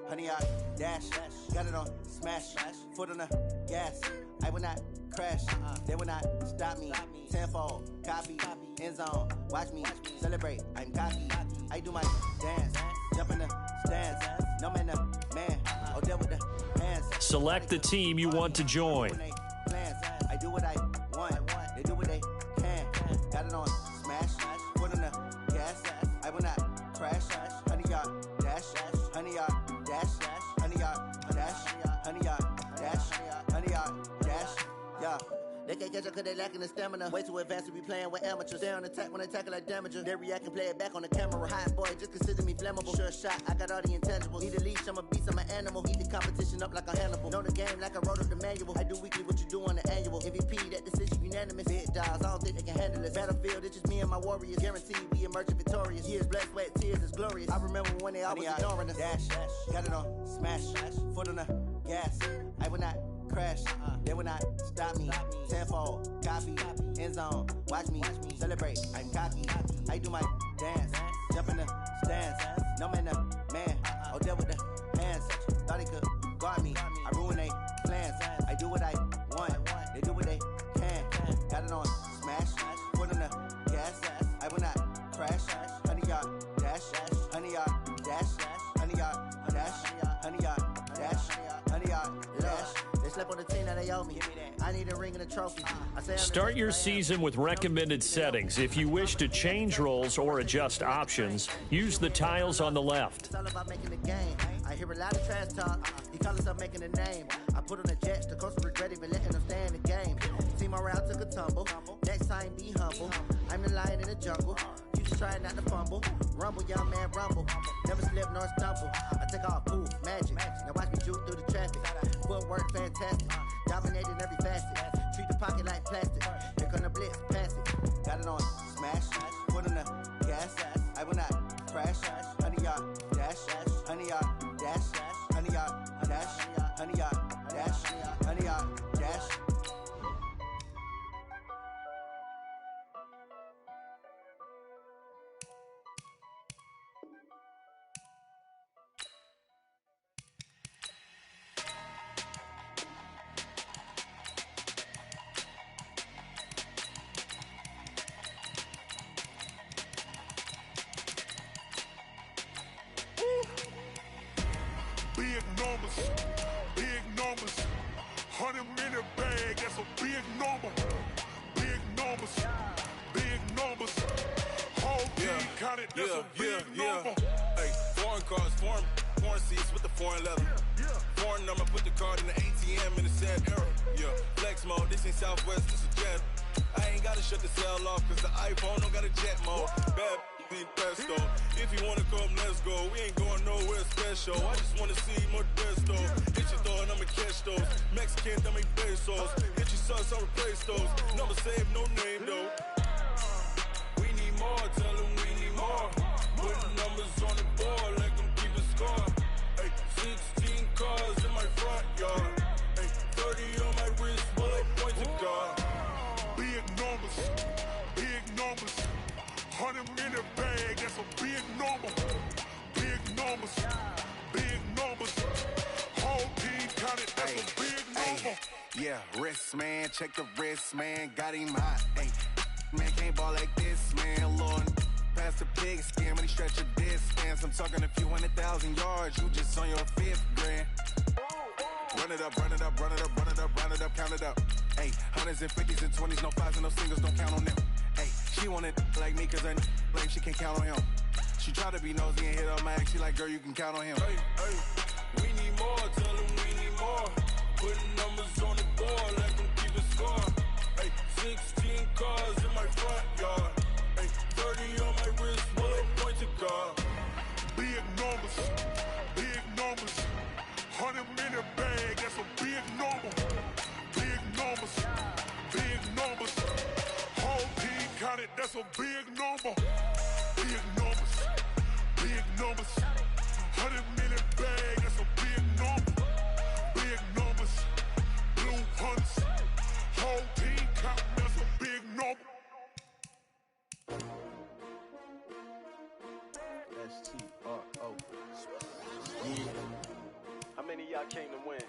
Honey, I dash, got it on smash, foot on the gas. I will not crash, they will not stop me. Tenfold, copy, end zone, watch me celebrate. I'm cocky, I do my dance, jump in the stands. No man, the man, oh, there with the hands. Select the team you want to join. I do what I want, they do what they can. Got it on smash, foot on the gas. I will not crash, honey, y'all dash, honey, y'all dash, honey, y'all dash, honey, y'all dash, honey, y'all dash, yeah. They can't catch up cause they lacking the stamina. Way too advanced to be playing with amateurs. Stay on attack when they tackle like damager. They react and play it back on the camera. Hot boy, just consider me flammable. Sure shot, I got all the intangibles. Need a leash, I'm a beast, I'm an animal. Heat the competition up like a Hannibal. Know the game like I wrote up the manual. I do weekly what you do on the annual. MVP, that decision unanimous. Big dogs, I don't think they can handle it. Battlefield, it's just me and my warriors. Guaranteed we emerging victorious. Years, blood, sweat, tears, it's glorious. I remember when they always ignoring us. Dash, got it on smash, foot on the gas. I will not crash, they will not stop me. Tenfold, copy, end zone, watch me celebrate. I'm cocky, I do my dance, jump in the stands. No man, the man, oh, there with the hands. Thought he could guard me, I ruin they plans. I do what I want, they do what they can. Got it on smash, foot on the gas. I will not crash, honey, y'all dash, honey, y'all dash, honey, y'all dash, honey, y'all dash, honey, y'all dash. Slip on the team that they owe me. I need a ring and a trophy. Start your season with recommended settings. If you wish to change roles or adjust options, use the tiles on the left. It's all about making the game. I hear a lot of trash talk. He call himself making a name. I put on the Jets. The coach regret even letting them stay in the game. Team around took a tumble. Next time be humble. I'm the lion in the jungle. You just try not to fumble. Rumble, young man, rumble. Never slip nor stumble. I take off poof, magic. Now watch me juke through the traffic. Footwork fantastic. Dominating every facet. Treat the pocket like plastic. Here come the blitz, pass it. Got it on smash. Foot on the gas. I will not crash. Honey, y'all 100 yard dash, 100 yard dash. Big numbers, 100-minute bag, that's a big number. Big numbers, whole team counted, that's a big number. Hey, foreign cars, foreign seats with the foreign leather. Foreign number, put the card in the ATM in the sad era. Yeah, flex mode, this ain't Southwest, this is Jet. I ain't gotta shut the cell off, cause the iPhone don't got a jet mode. Bad need pesto. If you wanna come, let's go. We ain't going nowhere special. I just wanna see Modesto. Hit your thought, I'ma catch those. Mexican, I make pesos. Hit your sauce, I'll replace those. Number saved, no name though. We need more, tell them we need more. Putting numbers on the board like I'm keeping score. Hey, 16 cars in my front yard. Hey, 30 on my wrist, while I point to God. Big numbers, 100-minute bag, that's a big number. Big numbers, whole team counted, that's a big number. Yeah, wrist man, check the wrist man, got him hot. Ay, man can't ball like this, man. Lord, past the pig skin when he stretch a distance. I'm talking a few 100,000 yards, you just on your 5th grand. Run it up, count it up. Ay, hundreds and 50s and 20s, no 5s and no singles, don't count on them. Ay, she want it like me, cause her blame she can't count on him. She try to be nosy and hit up my ex, she like, girl, you can count on him. Hey, we need more, tell them we need more. Putting numbers on the board like I'm keeping score. Hey, 16 cars in my front yard. Hey, 30 on my wrist, while I point to God. Big numbers, 100-minute bag, that's a big number. Big numbers, whole team counted, that's a big number. Big numbers, 100-minute bag, that's a big number. Big numbers, blue hunts, whole team counting, that's a big number. STRO. Yeah. How many of y'all came to win?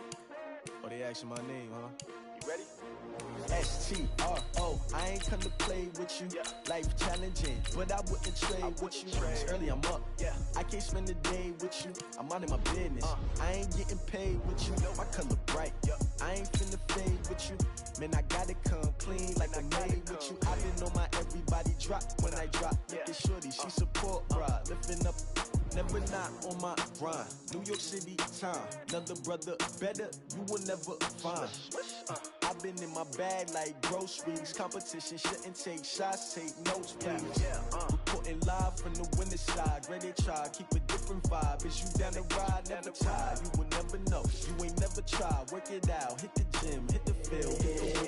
Oh, they asking my name, huh? You ready? STRO. I ain't come to play with you. Life challenging, but I wouldn't trade with you. It's early, I'm up. I can't spend the day with you. I'm minding my business. I ain't getting paid with you. My color bright. I ain't finna fade with you. Man, I gotta come clean like I made with you. I been on my everybody drop when I drop. Look at shorty, she support ride. Lifting up, never not on my grind. New York City time. Another brother better, you will never find. I've been in my bag like groceries. Competition shouldn't take shots, take notes, please. Reporting live from the winter side. Ready to try, keep a different vibe. Is you down the ride, never tired. You will never know, you ain't never tried. Work it out, hit the gym, hit the field.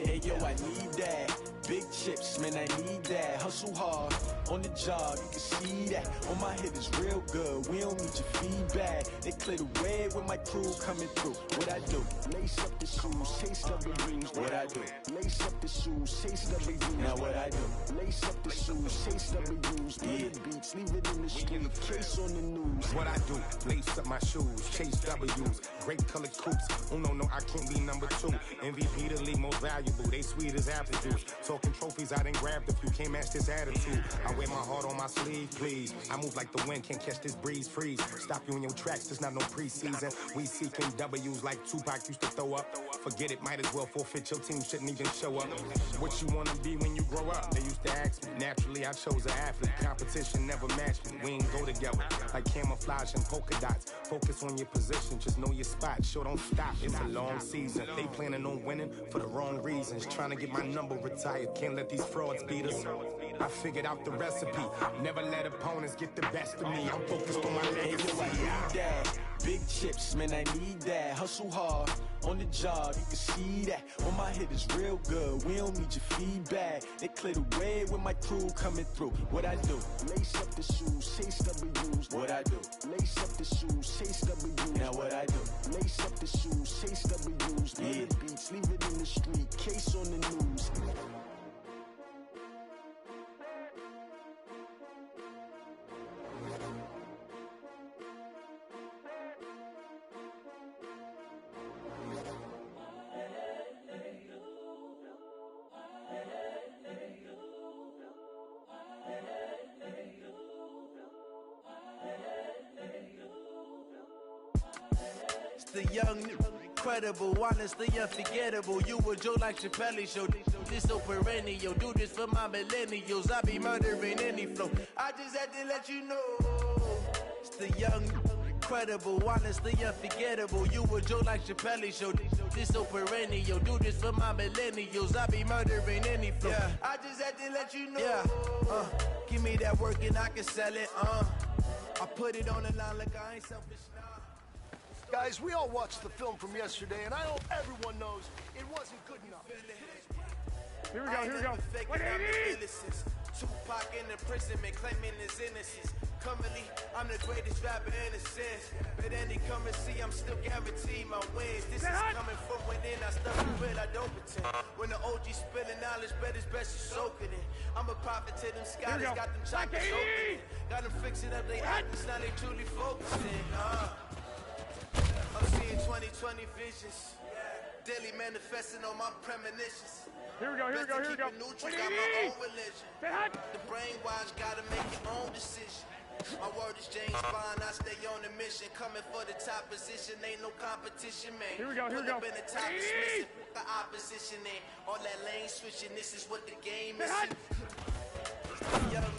Hey yo, I need that. Big chips, man, I need that. Hustle hard, on the job, you can see that. On my head is real good, we don't need your feedback. They clear the way with my crew coming through. What I do? Lace up the shoes, chase W's. What I do? Lace up the shoes, chase W's. Now what I do? Lace up the shoes, chase W's. Play the beats, leave it in the street, case on the news. What I do? Lace up my shoes, chase W's. Great colored coops. Uno, no, I can't be number 2. MVP, the league most valuable. They sweet as apple juice. Talking trophies, I done grabbed a few. Can't match this attitude. I wear my heart on my sleeve, please. I move like the wind, can't catch this breeze, freeze. Stop you in your tracks, there's not no preseason. We seeking W's like Tupac used to throw up. Forget it, might as well forfeit. Your team shouldn't even show up. What you wanna be when you grow up? They used to ask me. Naturally, I chose an athlete. Competition never matched me. We ain't go together like camouflage and polka dots. Focus on your position, just know your spot. Sure, don't stop. It's a long season. They planning on winning for the wrong reasons. Trying to get my number retired. Can't let these frauds beat us. I figured out the recipe. Never let opponents get the best of me. I'm focused on my legacy. Big chips, man, I need that. Hustle hard, on the job, you can see that. On my hit is real good, we don't need your feedback. They clear the way with my crew coming through. What I do? Lace up the shoes, chase W's. What I do? Lace up the shoes, chase W's. Now what I do? Lace up the shoes, chase W's. Yeah. Beats, leave it in the street, case on the news. The young, incredible, honestly unforgettable. You a joke like Chappelle show. This so perennial. Do this for my millennials. I be murdering any flow. I just had to let you know. It's the young, incredible, honestly unforgettable. You a joke like Chappelle show. This so perennial. Do this for my millennials. I be murdering any flow. Yeah. I just had to let you know. Yeah. Give me that work and I can sell it. I put it on the line like I ain't selfish now. Guys, we all watched the film from yesterday, and I hope everyone knows it wasn't good enough. Here we go, here we go. 180! Tupac in imprisonment, claiming his innocence. Currently, I'm the greatest rapper in a sense. But any come and see, I'm still guaranteed my wins. This is coming from within, I stuff it real, I don't pretend. When the OG spilling knowledge, but it's best you soak it in. I'm a prophet to them skies, got them choppers open. Got them fixing up they actors, now they truly focusing. I'm seeing 2020 visions. Daily manifesting on my premonitions. Here we go, here we go, here we go. Neutral, got my own religion. The brainwash, gotta make your own decision. My word is James Bond, I stay on a mission. Coming for the top position, ain't no competition, man. Here we go, here we go. Pull up in the top dismissing, the opposition ain't. All that lane switching, this is what the game is. Young,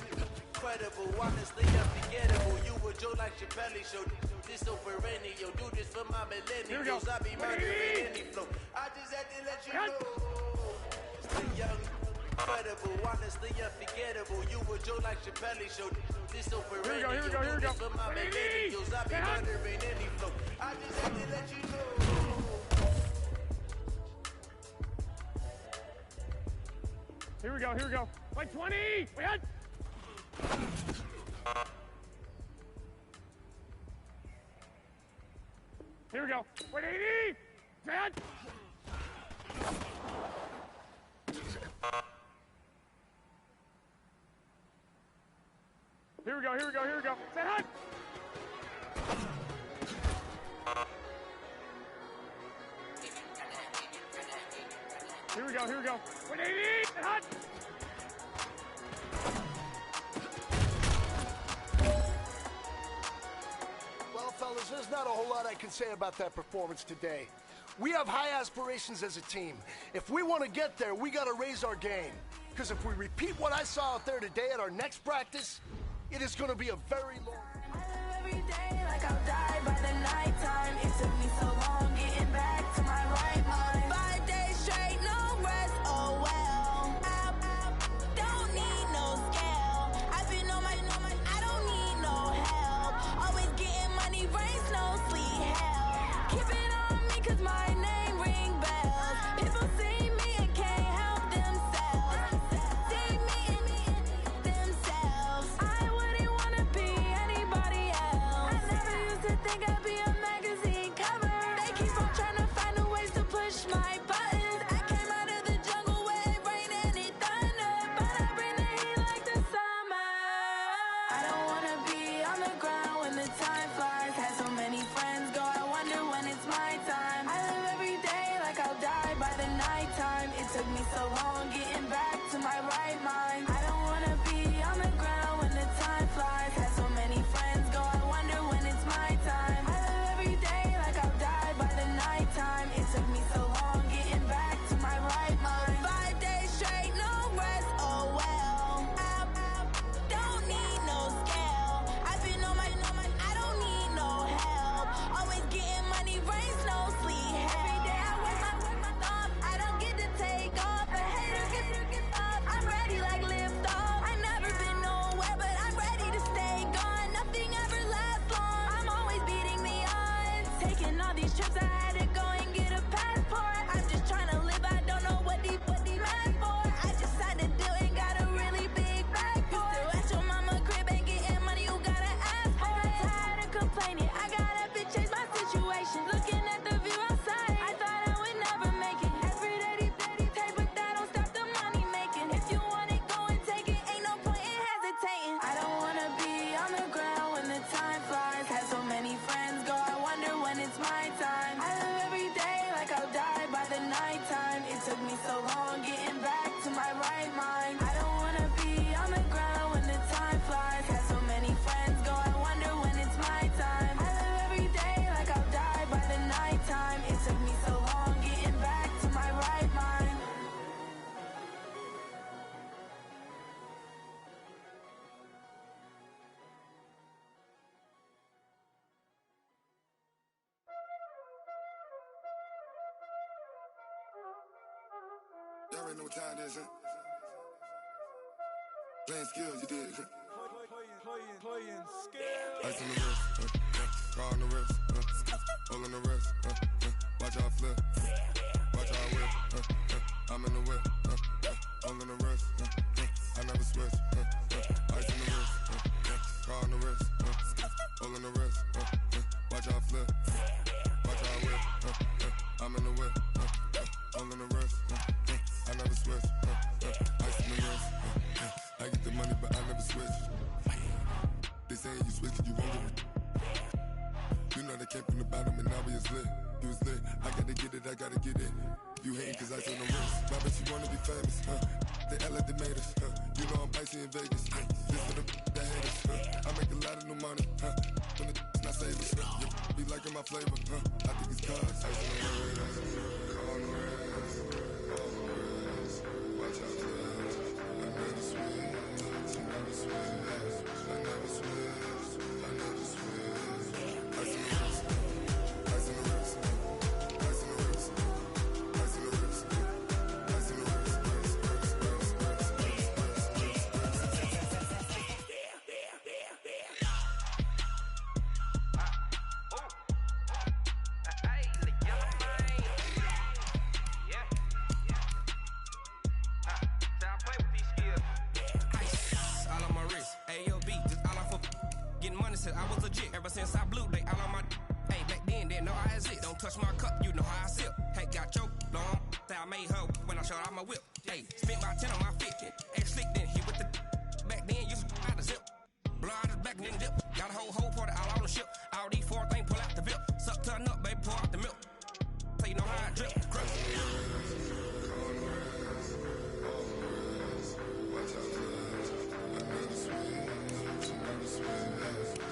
incredible, honestly unforgettable. You a Joe like Chappelle show. This so perennial, do this for my millennials. I be murdering any flow. I just had to let you know. It's the young, incredible, honestly unforgettable. You a Joe like Chappelle show. This so perennial, do this for my millennials. I be murdering any flow. I just had to let you know. Here we go, here we go. Like 20! We had... Here we go. 180! Dad! Here we go, here we go, here we go. Set hot! Here we go, here we go. 180! Set hot! Well, fellas, there's not a whole lot I can say about that performance today. We have high aspirations as a team. If we want to get there, we got to raise our game. Because if we repeat what I saw out there today at our next practice, it is going to be a very long... I live every day like I'll die by the nighttime. It took me so long getting back to my right mind. 5 days straight, no rest, oh well. I don't need no scale. I've been on my, I don't need no help. Always getting money, rains, no sleep, hell. Keep it on me cause my name ring bells. People see me and can't help themselves. See me and themselves. I wouldn't wanna be anybody else. I never used to think I'd be a magazine cover. They keep on trying to find a ways to push my buttons. I came out of the jungle where it rained and it thundered, but I bring the heat like the summer. I don't wanna be on the ground when the time flies. Had so many friends go, I wonder when it's my time. I live every day like I'll die by the nighttime. It took me so long getting back to my right mind. I don't wanna be on the ground when the time flies. Had so many friends go, I wonder when it's my time. I live every day like I'll die by the nighttime. It took me so long getting back to my right mind. 5 days straight, no rest, oh well. I don't need no scale. I've been on my, I don't need no help. Always getting money, rains, no sleep. Every day I work my thumb. I don't get to take off. A hater get off. I'm ready like lift off. I never been nowhere, but I'm ready to stay gone. Nothing ever lasts long. I'm always beating the odds. Taking all these trips, I had to go and get a pass. already know what time it is, huh? Playing skills, you did. Playing skills. Ice on the wrist, car on the wrist, hole in the wrist, watch out flip, watch out whip, I'm in the whip, hole in the wrist, I never switch, ice on the wrist, car on the wrist, hole in the wrist, watch out flip, watch out whip, I'm in the whip, hole in the wrist, I never switch, ice on the wrist, I get the money but I never switch. They saying you switch, you won't get it. You know they came from the bottom and now we is lit. You was lit, I gotta get it, I gotta get it. You hating cause I on the wrist. My bitch, you wanna be famous, They act like they made us, You know I'm icy in Vegas, This for the that haters, I make a lot of new money, When the not savers, Be liking my flavor, I think it's cause ice on the wrist, on the wrist, on the wrist. Watch out, cuz I never switch, I never switch. I never switch, I never switch. Ice in the wrist, ice in the wrist, ice in the wrist, ice in the wrist, ice in the wrist, I was legit ever since I blew they all on my hey back then didn't know I had it. Don't touch my cup, you know how I sip. Hey, got your long I made her when I showed out my whip. Hey, spent about 10 on my fit. Ex slick then hit with the back then used to out the zip. Blow out his back and then dip. Got a whole party all on the ship. All these four things pull out the VIP. Suck turn up, baby, pour out the milk. So you know how I drip. Crush. watch out, cuz I never switch, I never switch.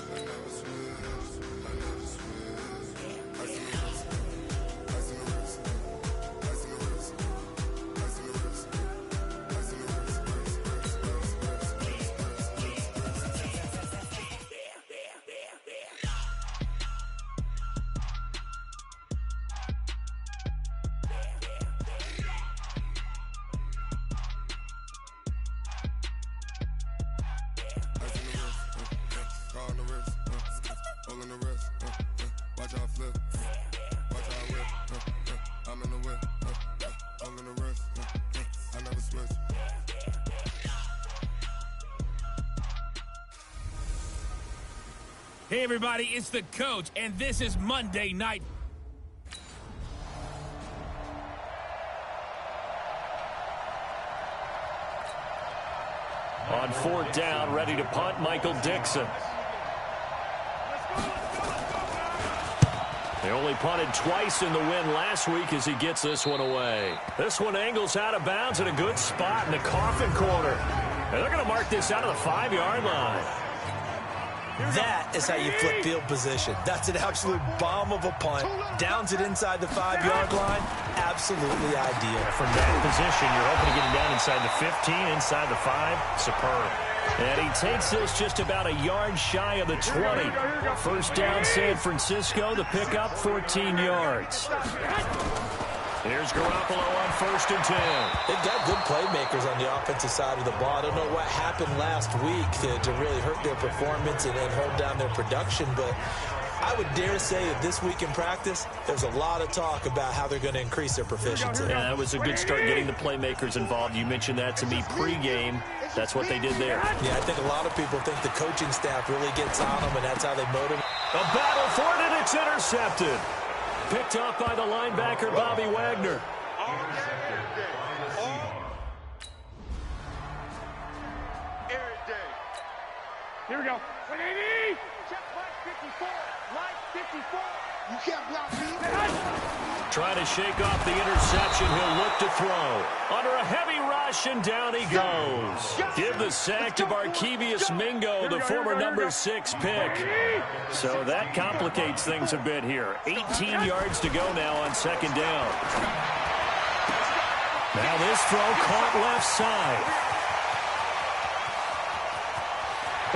I never switch, I never switch. Ice in the wrist, ice in the wrist, ice in the wrist, ice in the wrist, ice in the wrist, car on the wrist, hole in the wrist, watch out flip, watch out whip, I'm in the whip, hole in the wrist, I never switch. Hey, everybody, it's the coach, and this is Monday Night. On fourth down, ready to punt, Michael Dixon. They only punted twice in the win last week as he gets this one away. This one angles out of bounds at a good spot in the coffin corner. And they're going to mark this out of the 5-yard line. That is how you flip field position. That's an absolute bomb of a punt. Downs it inside the 5-yard line. Absolutely ideal. From that position, you're hoping to get him down inside the 15, inside the 5. Superb. And he takes this just about a yard shy of the 20. First down, San Francisco. The pickup, 14 yards. Here's Garoppolo on 1st and 10. They've got good playmakers on the offensive side of the ball. I don't know what happened last week to really hurt their performance and hold down their production, but I would dare say that this week in practice, there's a lot of talk about how they're going to increase their proficiency. Yeah, that was a good start getting the playmakers involved. You mentioned that to me pregame. That's what they did there. Yeah, I think a lot of people think the coaching staff really gets on them, and that's how they motivate. A battle for it, and it's intercepted. Picked up by the linebacker, Bobby Wagner. Here we go. Check line 54. Line 54. You can't block me. Trying to shake off the interception. He'll look to throw. Under a heavy rush, and down he goes. Give the sack to Barkevious Mingo, the former number 6 pick. So that complicates things a bit here. 18 yards to go now on 2nd down. Now this throw caught left side.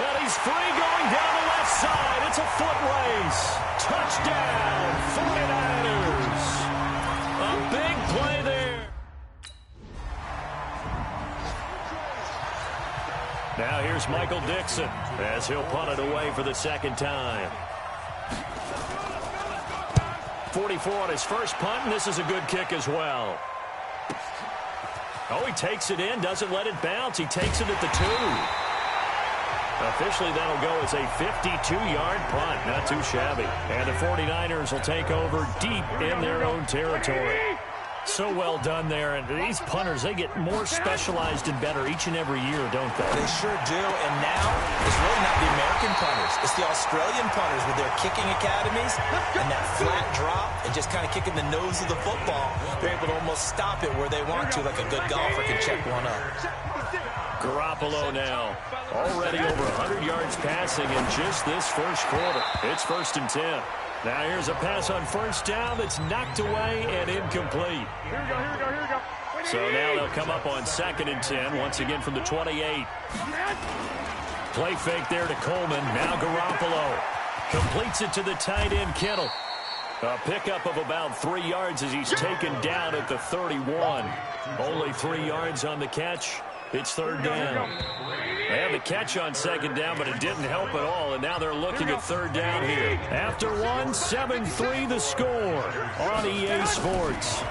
And he's free going down the left side. It's a foot race. Touchdown, 49ers. A big play there. Now here's Michael Dixon as he'll punt it away for the second time. 44 on his first punt, and this is a good kick as well. Oh, he takes it in, doesn't let it bounce. He takes it at the 2. Officially, that'll go as a 52-yard punt. Not too shabby. And the 49ers will take over deep in their own territory. So well done there. And these punters, they get more specialized and better each and every year, don't they? They sure do. And now, it's really not the American punters. It's the Australian punters with their kicking academies and that flat drop and just kind of kicking the nose of the football. They're able to almost stop it where they want to, like a good golfer can check one up. Garoppolo now. Already over 100 yards passing in just this first quarter. It's 1st and 10. Now here's a pass on first down that's knocked away and incomplete. Here we go. So now they'll come up on 2nd and 10, once again from the 28. Play fake there to Coleman. Now Garoppolo completes it to the tight end, Kittle. A pickup of about 3 yards as he's taken down at the 31. Only 3 yards on the catch. It's 3rd down. They had the catch on 2nd down, but it didn't help at all, and now they're looking at 3rd down here. After 1, 7-3 the score on EA Sports.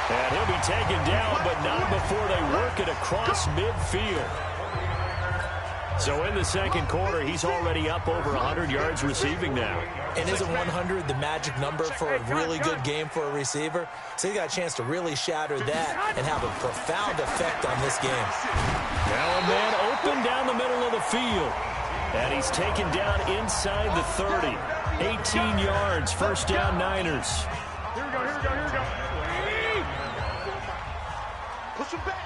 And he'll be taken down, but not before they work it across midfield. So in the second quarter, he's already up over 100 yards receiving now. And isn't 100 the magic number for a really good game for a receiver? So he's got a chance to really shatter that and have a profound effect on this game. Now a man open down the middle of the field. And he's taken down inside the 30. 18 yards, 1st down Niners. Here we go. Push him back.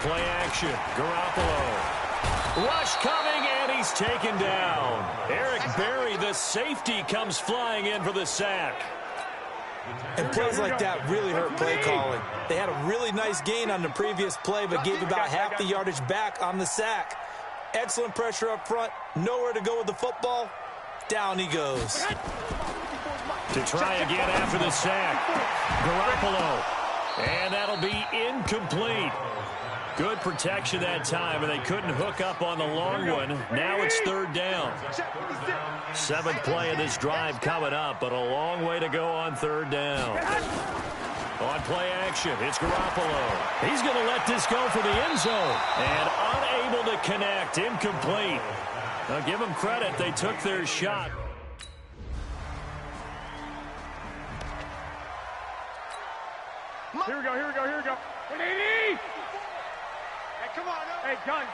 Play action. Garoppolo. Rush coming, and he's taken down. Eric Berry, the safety, comes flying in for the sack. And plays like that really hurt play calling. They had a really nice gain on the previous play, but gave about half the yardage back on the sack. Excellent pressure up front. Nowhere to go with the football. Down he goes. To try again after the sack. Garoppolo. And that'll be incomplete. Good protection that time, and they couldn't hook up on the long one. Now it's 3rd down. 7th play of this drive coming up, but a long way to go on 3rd down. On play action, it's Garoppolo. He's going to let this go for the end zone. And unable to connect, incomplete. Now give them credit, they took their shot. Here we go. 180! Come on, hey, gun.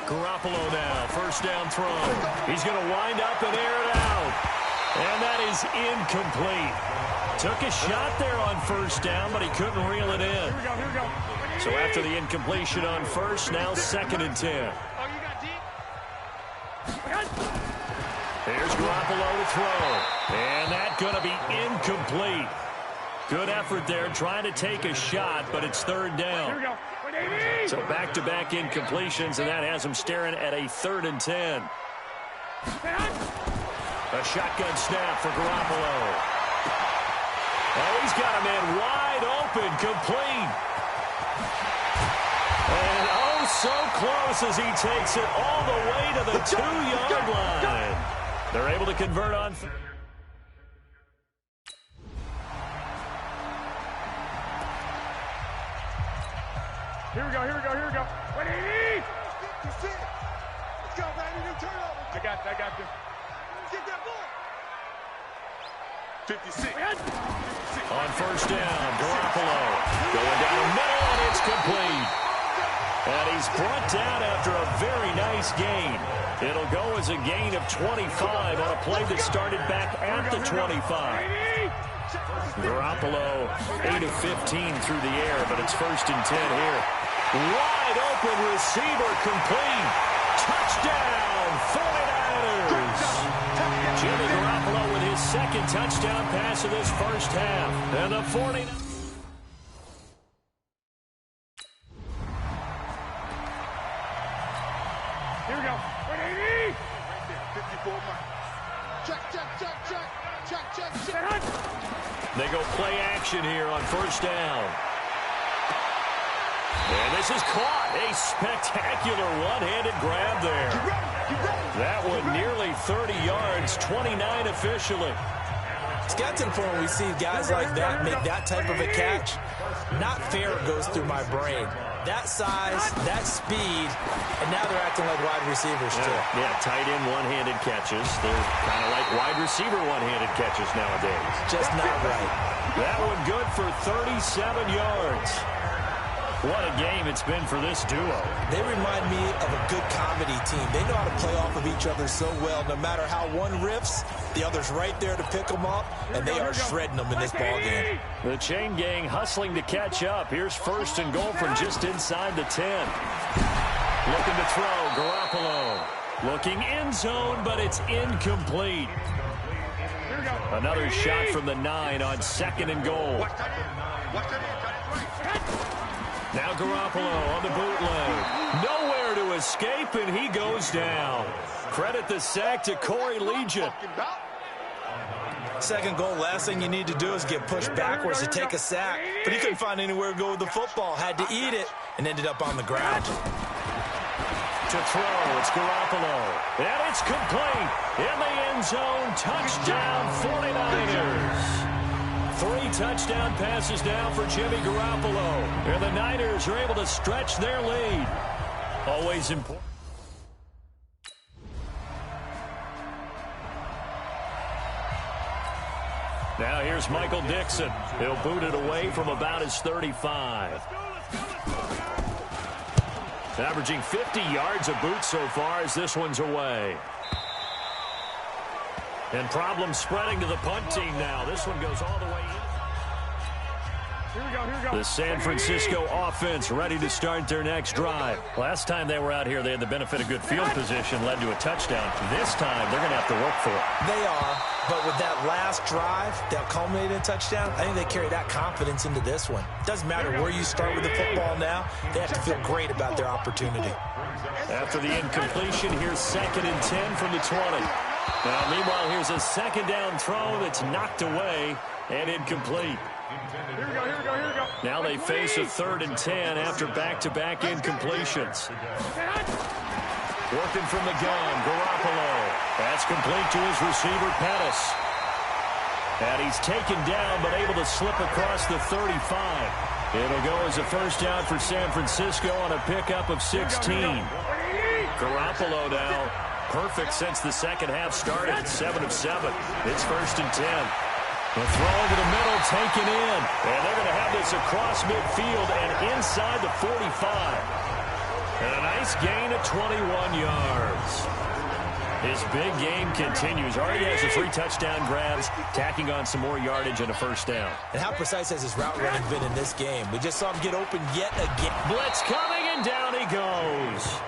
Garoppolo now, 1st down throw. He's going to wind up and air it out. And that is incomplete. Took a shot there on 1st down, but he couldn't reel it in. Here we go. So after the incompletion on 1st, now 2nd and 10. Oh, you got deep. Here's Garoppolo to throw. And that's going to be incomplete. Good effort there, trying to take a shot, but it's 3rd down. Here we go. 180! So back-to-back incompletions, and that has him staring at a 3rd and 10. A shotgun snap for Garoppolo. Oh, he's got a man wide open, complete. And oh, so close as he takes it all the way to the 2-yard line. They're able to convert on. Here we go. 180! Let's go, baby. New turnover. I got this. Get that ball. 56. On 1st down, Garoppolo going down the middle, and it's complete. And he's brought down after a very nice gain. It'll go as a gain of 25 on a play that started back at the 25. Garoppolo, 8 of 15 through the air, but it's 1st and 10 here. Wide open receiver, complete. Touchdown, 49ers. Jimmy Garoppolo with his 2nd touchdown pass of this first half. And the 49ers. Here we go. 180! Right there, 54 miles. Check. play action here on first down. And this is caught. A spectacular one-handed grab there. That one nearly 30 yards, 29 officially. It's got to the point when we see guys like that make that type of a catch. Not fair goes through my brain. That size, that speed, and now they're acting like wide receivers too. Yeah, tight end one-handed catches. They're kind of like wide receiver one-handed catches nowadays. Just not right. That one good for 37 yards. What a game it's been for this duo. They remind me of a good comedy team. They know how to play off of each other so well. No matter how one riffs, the other's right there to pick them up, and they are shredding them in this ballgame. The chain gang hustling to catch up. Here's first and goal from just inside the 10. Looking to throw, Garoppolo. Looking end zone, but it's incomplete. Another shot from the 9 on second and goal. Now Garoppolo on the bootleg. Nowhere to escape, and he goes down. Credit the sack to Corey Legion. Second goal, last thing you need to do is get pushed backwards to take a sack. But he couldn't find anywhere to go with the football. Had to eat it and ended up on the ground. To throw, it's Garoppolo. And it's complete. In the end zone, touchdown 49ers. 3 touchdown passes now for Jimmy Garoppolo. And the Niners are able to stretch their lead. Always important. Now here's Michael Dixon. He'll boot it away from about his 35. Averaging 50 yards a boot so far as this one's away. And problems spreading to the punt team now. This one goes all the way in. The San Francisco offense ready to start their next drive. Last time they were out here, they had the benefit of good field position, led to a touchdown. This time, they're going to have to work for it. They are, but with that last drive that culminated in a touchdown, I think they carry that confidence into this one. Doesn't matter where you start with the football now, they have to feel great about their opportunity. After the incompletion, here's 2nd and 10 from the 20. Now, meanwhile, here's a second down throw that's knocked away and incomplete. Here we go. Now they face a 3rd and 10 after back-to-back incompletions. Working from the gun, Garoppolo. That's complete to his receiver, Pettis. And he's taken down but able to slip across the 35. It'll go as a first down for San Francisco on a pickup of 16. Garoppolo now. Perfect since the second half started. 7 of 7. It's 1st and 10. The throw over the middle taken in. And they're going to have this across midfield and inside the 45. And a nice gain of 21 yards. His big game continues. Already has the 3 touchdown grabs, tacking on some more yardage and a first down. And how precise has his route running been in this game? We just saw him get open yet again. Blitz coming, and down he goes.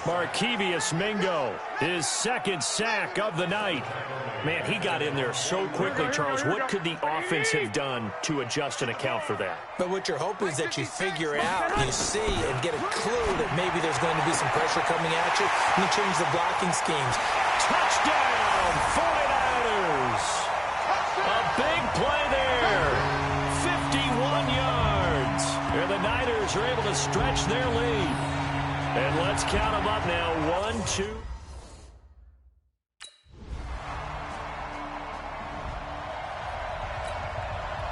Markevius Mingo, his 2nd sack of the night. Man, he got in there so quickly, Charles. What could the offense have done to adjust and account for that? But what you're hoping is that you figure out, you see, and get a clue that maybe there's going to be some pressure coming at you, and you change the blocking schemes. Touchdown, 49ers! A big play there. 51 yards. And the Niners are able to stretch their lead. And let's count them up now. 1, 2.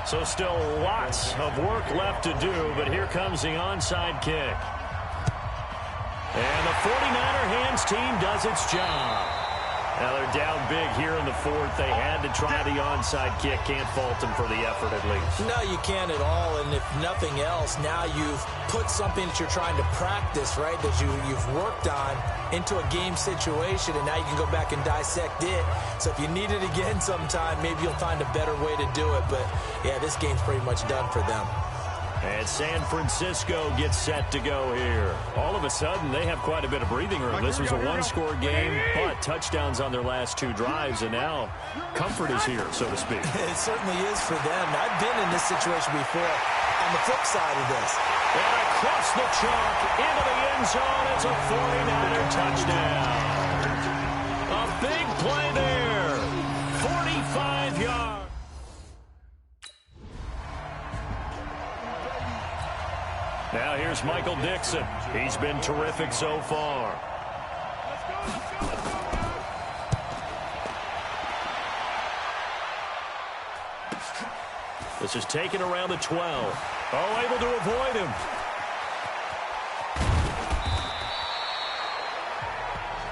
So still lots of work left to do, but here comes the onside kick. And the 49er hands team does its job. Now they're down big here in the 4th. They had to try the onside kick. Can't fault them for the effort at least. No, you can't at all. And if nothing else, now you've put something that you're trying to practice, right, that you've worked on into a game situation, and now you can go back and dissect it. So if you need it again sometime, maybe you'll find a better way to do it. But, yeah, this game's pretty much done for them. And San Francisco gets set to go here. All of a sudden, they have quite a bit of breathing room. This was a 1-score game, but touchdowns on their last 2 drives, and now comfort is here, so to speak. It certainly is for them. I've been in this situation before on the flip side of this. And across the chalk, into the end zone, it's a 49er touchdown. A big play there. 45 yards. Now here's Michael Dixon. He's been terrific so far. This is taken around the 12. Oh, able to avoid him.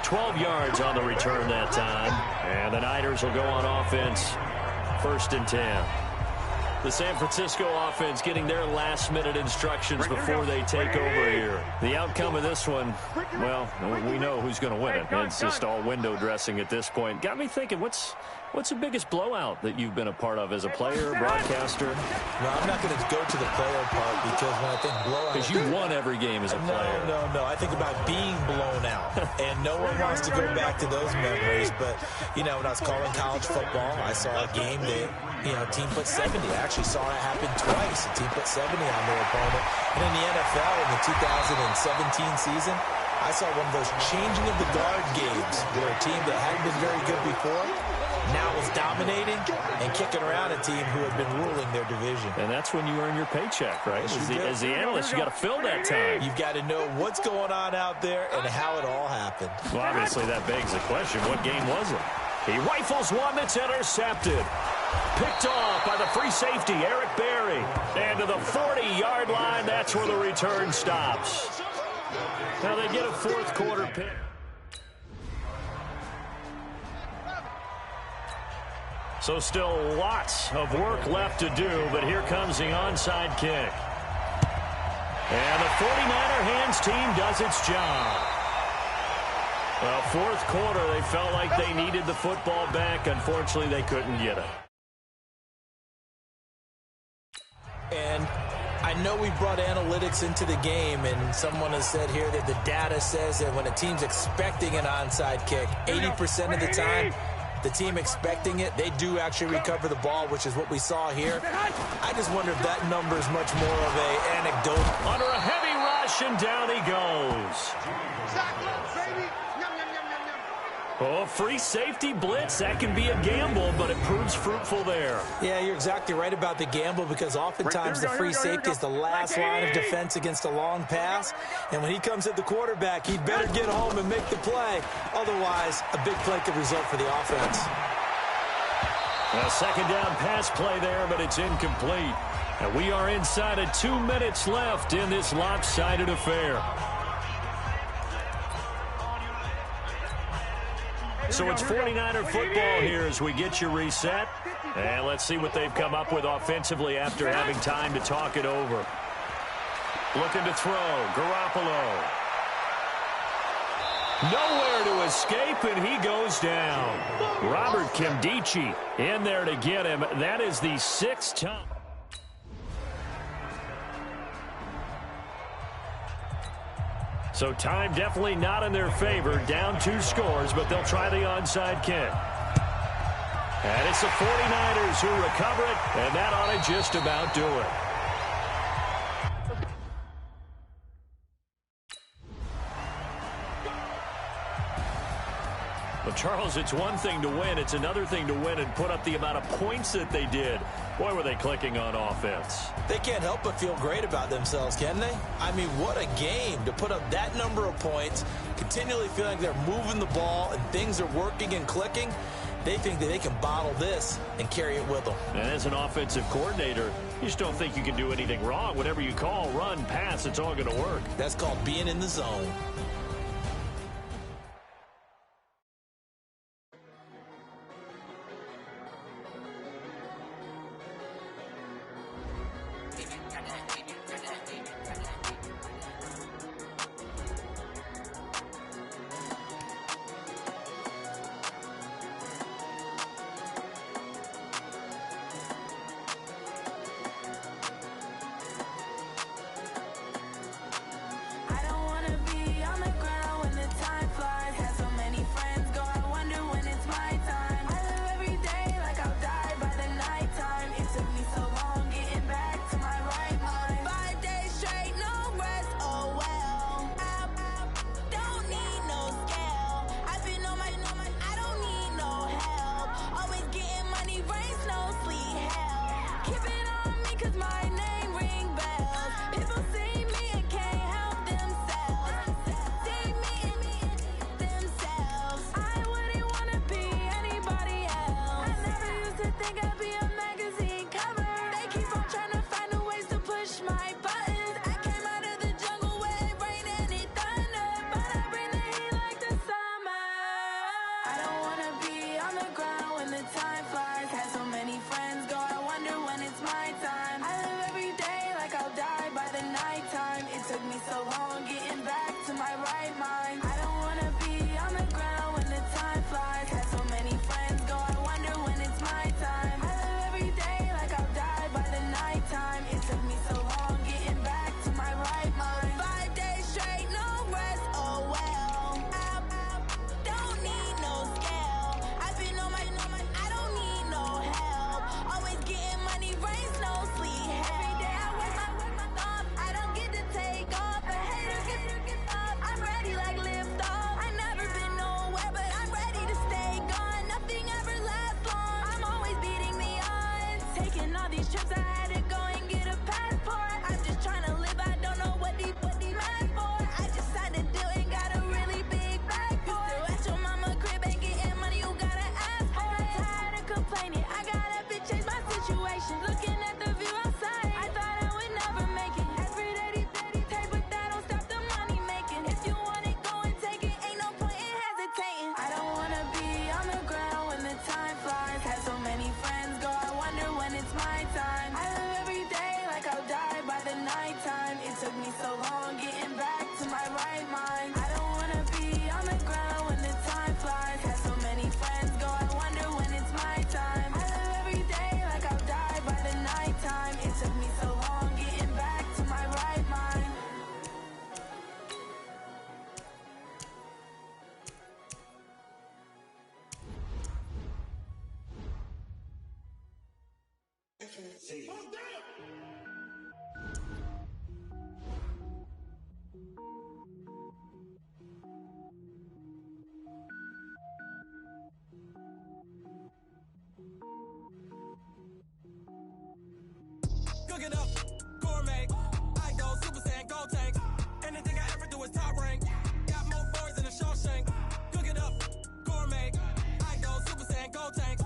12 yards on the return that time. And the Niners will go on offense. 1st and 10. The San Francisco offense getting their last-minute instructions before they take over here. The outcome of this one, well, we know who's going to win it. It's just all window dressing at this point. Got me thinking, what's the biggest blowout that you've been a part of as a player, broadcaster? No, I'm not going to go to the player part because when I think blowout... Because you won every game as a player. No. I think about being blown out. And no one wants to go back to those memories. But, when I was calling college football, I saw a game that, team put 70. I actually saw it happen twice. A team put 70 on their opponent. And in the NFL in the 2017 season, I saw one of those changing of the guard games where a team that hadn't been very good before now was dominating and kicking around a team who had been ruling their division. And that's when you earn your paycheck, right? As the analyst, you got to fill that time. You've got to know what's going on out there and how it all happened. Well, obviously that begs the question, what game was it? He rifles one that's intercepted. Picked off by the free safety, Eric Berry. And to the 40-yard line, that's where the return stops. Now they get a 4th quarter pick. So still lots of work left to do, but here comes the onside kick. And the 49er hands team does its job. Well, 4th quarter, they felt like they needed the football back. Unfortunately, they couldn't get it. And I know we brought analytics into the game, and someone has said here that the data says that when a team's expecting an onside kick, 80% of the time, the team expecting it, they do actually recover the ball, which is what we saw here. I just wonder if that number is much more of an anecdote. Under a heavy rush, and down he goes. Oh, free safety blitz, that can be a gamble, but it proves fruitful there. Yeah, you're exactly right about the gamble because oftentimes the free safety is the last line of defense against a long pass. And when he comes at the quarterback, he'd better get home and make the play. Otherwise, a big play could result for the offense. A 2nd down pass play there, but it's incomplete. And we are inside of 2 minutes left in this lopsided affair. So it's 49er football here as we get you reset. And let's see what they've come up with offensively after having time to talk it over. Looking to throw. Garoppolo. Nowhere to escape, and he goes down. Robert Kimdichie in there to get him. That is the 6th time. So time definitely not in their favor. Down 2 scores, but they'll try the onside kick. And it's the 49ers who recover it, and that ought to just about do it. Well, Charles, it's one thing to win. It's another thing to win and put up the amount of points that they did. Boy, were they clicking on offense. They can't help but feel great about themselves, can they? I mean, what a game to put up that number of points, continually feeling like they're moving the ball and things are working and clicking. They think that they can bottle this and carry it with them. And as an offensive coordinator, you just don't think you can do anything wrong. Whatever you call, run, pass, it's all going to work. That's called being in the zone. I don't wanna be on the Cook it up, gourmet. I go Super Saiyan, gold tank. Anything I ever do is top rank. Got more boys than a Shawshank. Cook it up, gourmet. I go Super Saiyan, gold tank.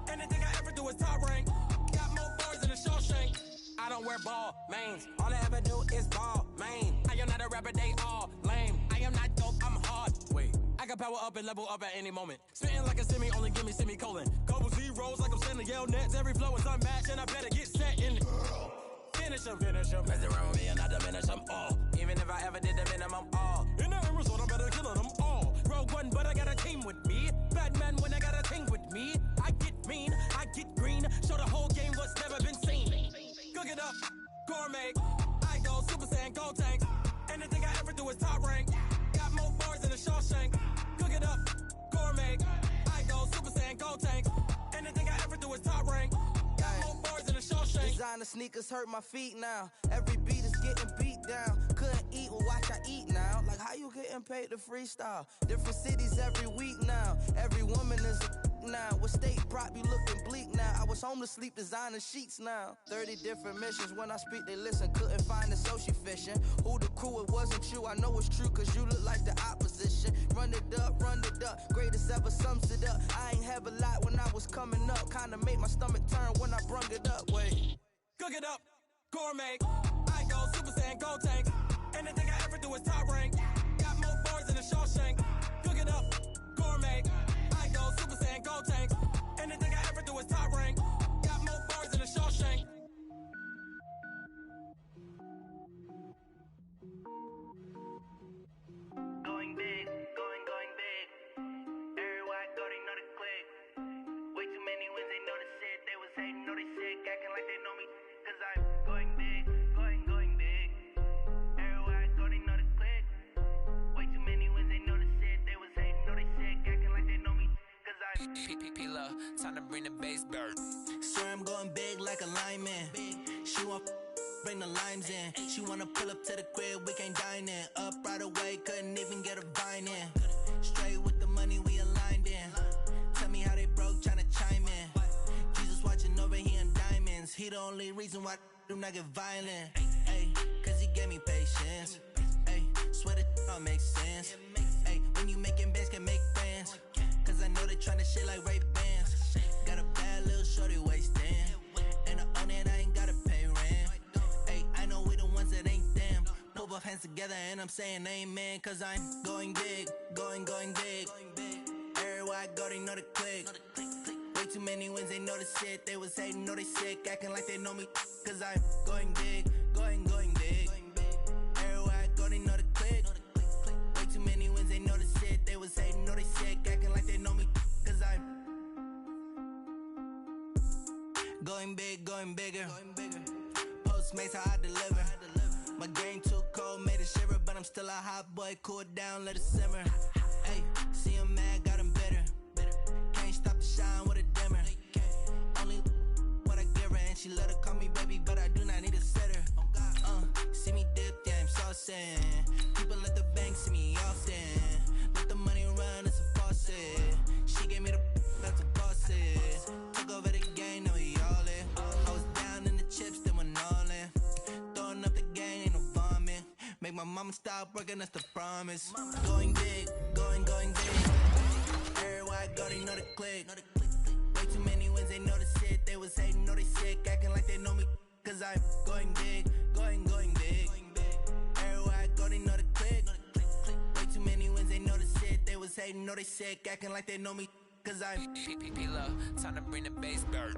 Anything I ever do is top rank. Got more boys than a Shawshank. I don't wear ball mains. All I ever do is ball main. I am not a rapper, they all lame. I am not dope, I'm hard. Wait, I can power up and level up at any moment. Spitting like a semi, only give me semicolon. Couple zeros like I'm sending yell nets. Every flow is unmatched and I better get set in. Finish them. Mess around with me and I diminish them all. Even if I ever did the minimum, all. In the end result, I'm better killing them all. Rogue One, but I got a team with me. Batman when I got a team with me. I get mean, I get green. Show the whole game what's never been seen. Cook it up, gourmet. I go Super Saiyan, gold tank. Anything I ever do is top rank. Got more bars than a Shawshank. Cook it up, gourmet. I go Super Saiyan, gold tank. Anything I ever do is top rank. Got more bars than a Shawshank. Designer sneakers hurt my feet now. Every beat is getting beat down. Couldn't eat, well watch I eat now. Like how you getting paid to freestyle? Different cities every week now. Every woman is a now. With state prop, you looking bleak now. I was home to sleep designing sheets now. 30 different missions. When I speak, they listen. Couldn't find it, so she fishing. Who the crew? It wasn't you. I know it's true, cause you look like the opposition. Run it up. Greatest ever sums it up. I ain't have a lot when I was coming up. Kinda made my stomach turn when I brung it up. Wait. Cook it up, gourmet. I go Super Saiyan, gold tank. Anything I ever do is top rank. Got more bars than a Shawshank. Cook it up, gourmet. I go Super Saiyan, gold tank. Anything I ever do is top rank. Got more bars than a Shawshank. Going big, going big. Everywhere I go, they know the click. Way too many wins, they know the shit. They was hating, know they sick, acting like they know me. Cause I'm going big, going big. Everywhere I go, they know the click. Way too many wins, they know the shit. They was hating, know they sick, acting like they know me. Cause I'm P-P-P-Love, time to bring the bass bird. swear I'm going big like a lineman. She want bring the limes in. She wanna pull up to the crib, we can't dine in. Up right away, couldn't even get a vine in. Straight with the money we aligned in. Tell me how they broke, tryna chime in. Jesus watching over here in diamonds. He the only reason why I do not get violent. Ay, cause he gave me patience. Ay, swear that all makes sense. Ay, when you making bands, can make friends. Cause I know they tryna shit like Ray-Bans. Got a bad little shorty wasting. And I own it, I ain't gotta pay rent. Ay, I know we the ones that ain't them. Put both hands together and I'm saying amen. Cause I'm going big, going big. Everywhere I go, they know the click. Way too many wins, they know the shit. They was hating, know they sick, acting like they know me. Cause I'm going big, going big. Everywhere I go, they know the click. Way too many wins, they know the shit. They was hating, know they sick, acting like they know me. Cause I'm going big, going bigger. Postmates, how I deliver. My game too cold, made it shiver. But I'm still a hot boy, cool it down, let it simmer. Hey, see him mad, got him bitter. Can't stop the shine with a dimmer. Only what I give her, and she let her call me baby, but I do not need a sitter. See me dip, yeah, I'm saucing. People at the bank see me often. Let the money run, it's a faucet. She gave me the that's a faucet. Took over the game, now we all in. I was down in the chips, then went all in. Throwing up the game, ain't no vomit. Make my mama stop working, that's the promise. Going big, going big. Everywhere I go, they know the click. Way too many wins, they know the shit. They was hating, know they sick, acting like they know me. Cause I'm going big, going big. Everywhere I go, they know the click. Way too many wins, they know the shit. They was hating, know they sick, acting like they know me. Cause I'm P-P-P-Love, time to bring the bass bird.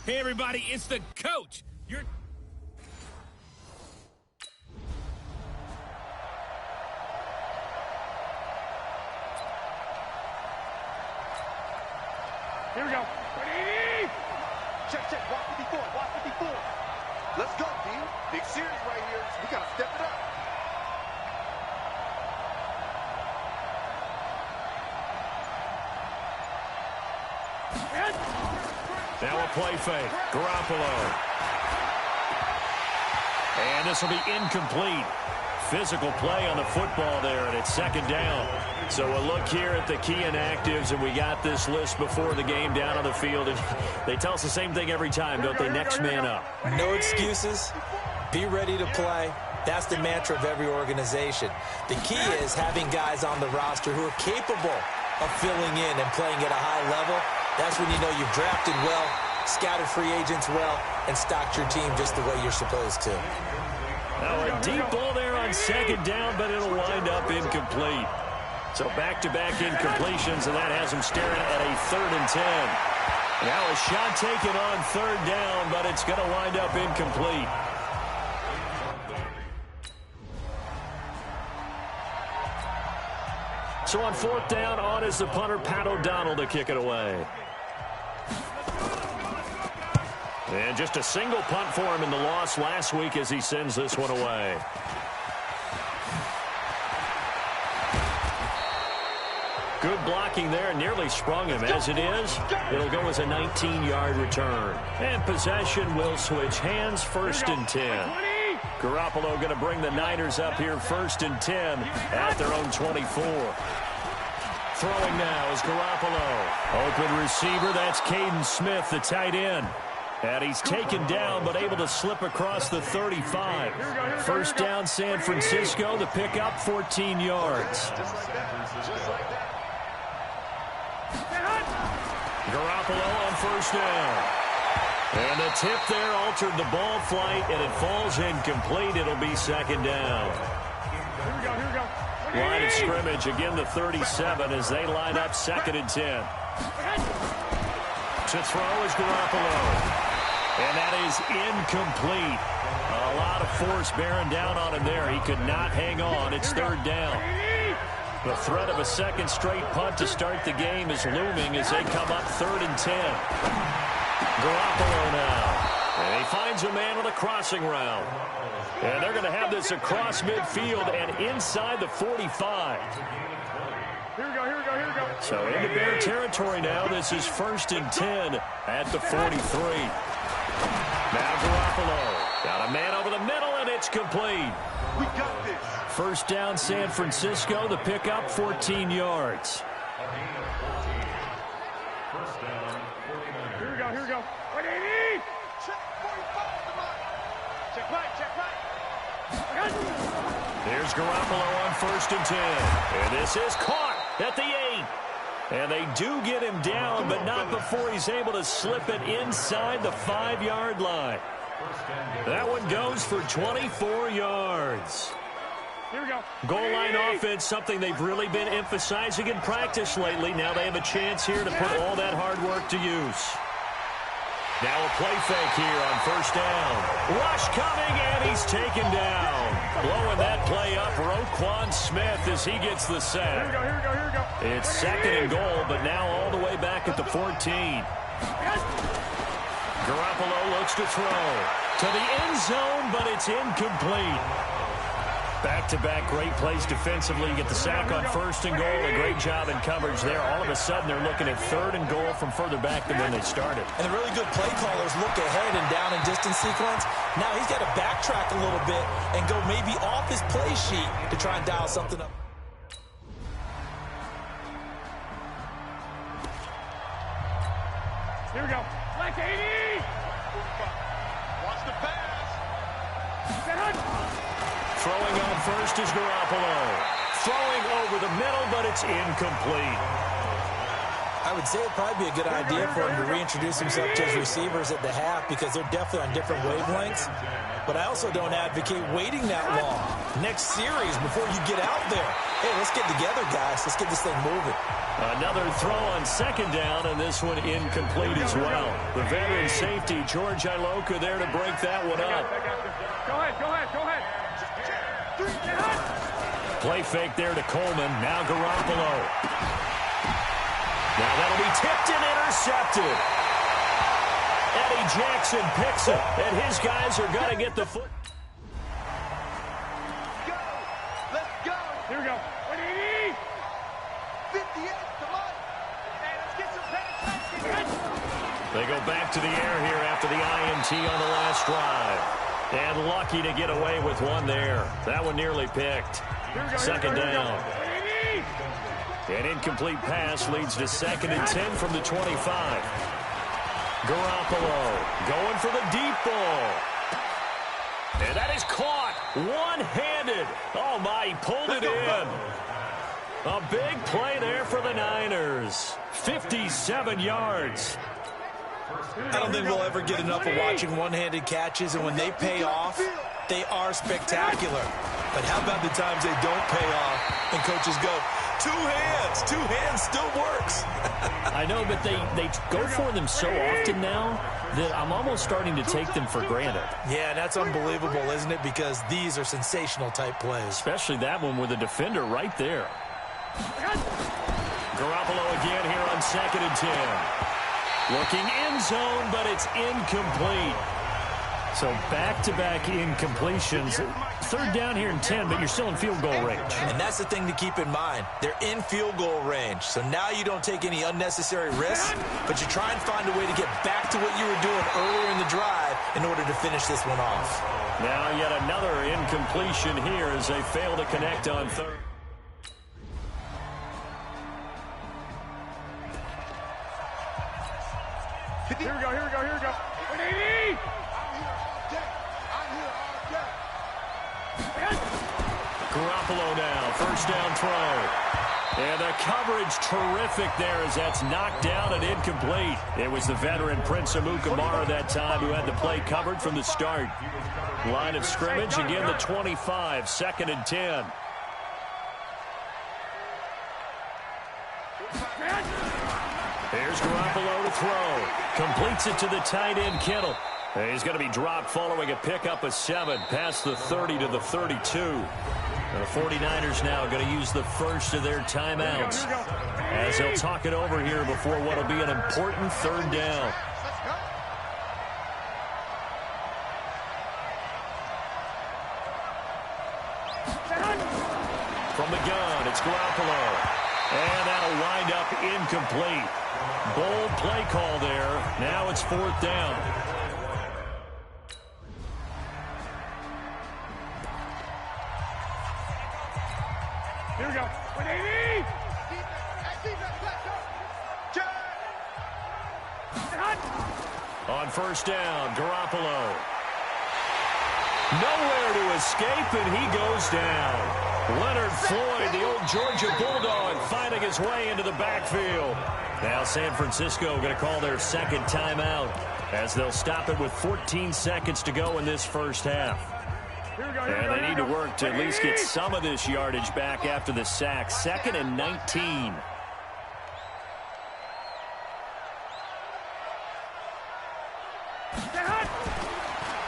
Hey, everybody, it's the coach. You're... Here we go. Check, check. Watch 54. Watch 54. Let's go, D. Big series right here. We got to step it up. Now a play fake. Garoppolo. And this will be incomplete. Physical play on the football there, and it's second down. So we'll look here at the key inactives, and we got this list before the game down on the field. And they tell us the same thing every time, don't they? Next man up. No excuses. Be ready to play. That's the mantra of every organization. The key is having guys on the roster who are capable of filling in and playing at a high level. That's when you know you've drafted well, scouted free agents well, and stocked your team just the way you're supposed to. Now a deep ball there on second down, but it'll wind up incomplete. So back-to-back incompletions, and that has him staring at a 3rd and 10. Now a shot taken on 3rd down, but it's going to wind up incomplete. So on 4th down, on is the punter, Pat O'Donnell, to kick it away. And just a single punt for him in the loss last week as he sends this one away. Good blocking there, nearly sprung him. As it is, it'll go as a 19-yard return. And possession will switch hands, 1st and 10. Garoppolo going to bring the Niners up here 1st and 10 at their own 24. Throwing now is Garoppolo. Open receiver, that's Caden Smith, the tight end. And he's taken down, but able to slip across the 35. 1st down, San Francisco. The pickup, 14 yards. Garoppolo on 1st down. And the tip there altered the ball flight, and it falls incomplete. It'll be 2nd down. Line of scrimmage, again the 37 as they line up 2nd and 10. To throw is Garoppolo. And that is incomplete. A lot of force bearing down on him there. He could not hang on. It's 3rd down. The threat of a 2nd straight punt to start the game is looming as they come up 3rd and 10. Garoppolo now. And he finds a man with a crossing route. And they're going to have this across midfield and inside the 45. Here we go, here we go, here we go. So into Bear territory now. This is 1st and 10 at the 43. Now Garoppolo. Got a man over the middle, and it's complete. We got this. 1st down, San Francisco. The pickup, 14 yards. Here we go, here we go. 180. Check 45. Check right, check right. There's Garoppolo on 1st and 10. And this is caught at the 8. And they do get him down, but not before he's able to slip it inside the 5-yard line. That one goes for 24 yards. Here we go. Goal line offense, something they've really been emphasizing in practice lately. Now they have a chance here to put all that hard work to use. Now a play fake here on 1st down. Rush coming, and he's taken down. Blowing that play up, Roquan Smith as he gets the sack. Here we go, here we go, here we go. It's 2nd and goal, but now all the way back at the 14. Garoppolo looks to throw. To the end zone, but it's incomplete. Back-to-back great plays defensively. You get the sack on 1st and goal. A great job in coverage there. All of a sudden, they're looking at 3rd and goal from further back than when they started. And the really good play callers look ahead and down and distance sequence. Now he's got to backtrack a little bit and go maybe off his play sheet to try and dial something up. Here we go. Flex 80. Watch the pass. Throwing on 1st is Garoppolo. Throwing over the middle, but it's incomplete. I would say it'd probably be a good idea for him to reintroduce himself to his receivers at the half because they're definitely on different wavelengths. But I also don't advocate waiting that long. Next series before you get out there. Hey, let's get together, guys. Let's get this thing moving. Another throw on second down, and this one incomplete as well. The veteran safety, George Iloka, there to break that one up. Go ahead. Play fake there to Coleman. Now Garoppolo. Now that'll be tipped and intercepted. Eddie Jackson picks it, and his guys are going to get the foot. Let's go. Here we go. 58, come on. Hey, let's get some pass. They go back to the air here after the INT on the last drive. And lucky to get away with one there. That one nearly picked. Second down. An incomplete pass leads to 2nd and 10 from the 25. Garoppolo going for the deep ball. And that is caught one-handed. Oh, my, he pulled it in. A big play there for the Niners. 57 yards. I don't think we'll ever get enough of watching one-handed catches, and when they pay off, they are spectacular. But how about the times they don't pay off and coaches go, two hands still works. I know, but they go for them so often now that I'm almost starting to take them for granted. Yeah, that's unbelievable, isn't it? Because these are sensational type plays. Especially that one with a defender right there. Garoppolo again here on 2nd and 10. Looking end zone, but it's incomplete. So back-to-back incompletions. 3rd down here and 10, but you're still in field goal range. And that's the thing to keep in mind. They're in field goal range. So now you don't take any unnecessary risks, but you try and find a way to get back to what you were doing earlier in the drive in order to finish this one off. Now yet another incompletion here as they fail to connect on 3rd. Here we go. 180! Garoppolo now, 1st down throw. And the coverage terrific there as that's knocked down and incomplete. It was the veteran Prince Amukamara that time who had the play covered from the start. Line of scrimmage, again the 25, 2nd and 10. Here's Garoppolo to throw. Completes it to the tight end, Kittle. He's going to be dropped following a pickup of 7 past the 30 to the 32. The 49ers now going to use the first of their timeouts as they'll talk it over here before what will be an important 3rd down. From the gun, it's Garoppolo. And that'll wind up incomplete. Bold play call there. Now it's 4th down. Here we go. 180! On 1st down, Garoppolo. Nowhere to escape, and he goes down. Leonard Floyd, the old Georgia Bulldog, finding his way into the backfield. Now San Francisco going to call their 2nd timeout as they'll stop it with 14 seconds to go in this first half. And they need to work to at least get some of this yardage back after the sack. 2nd and 19.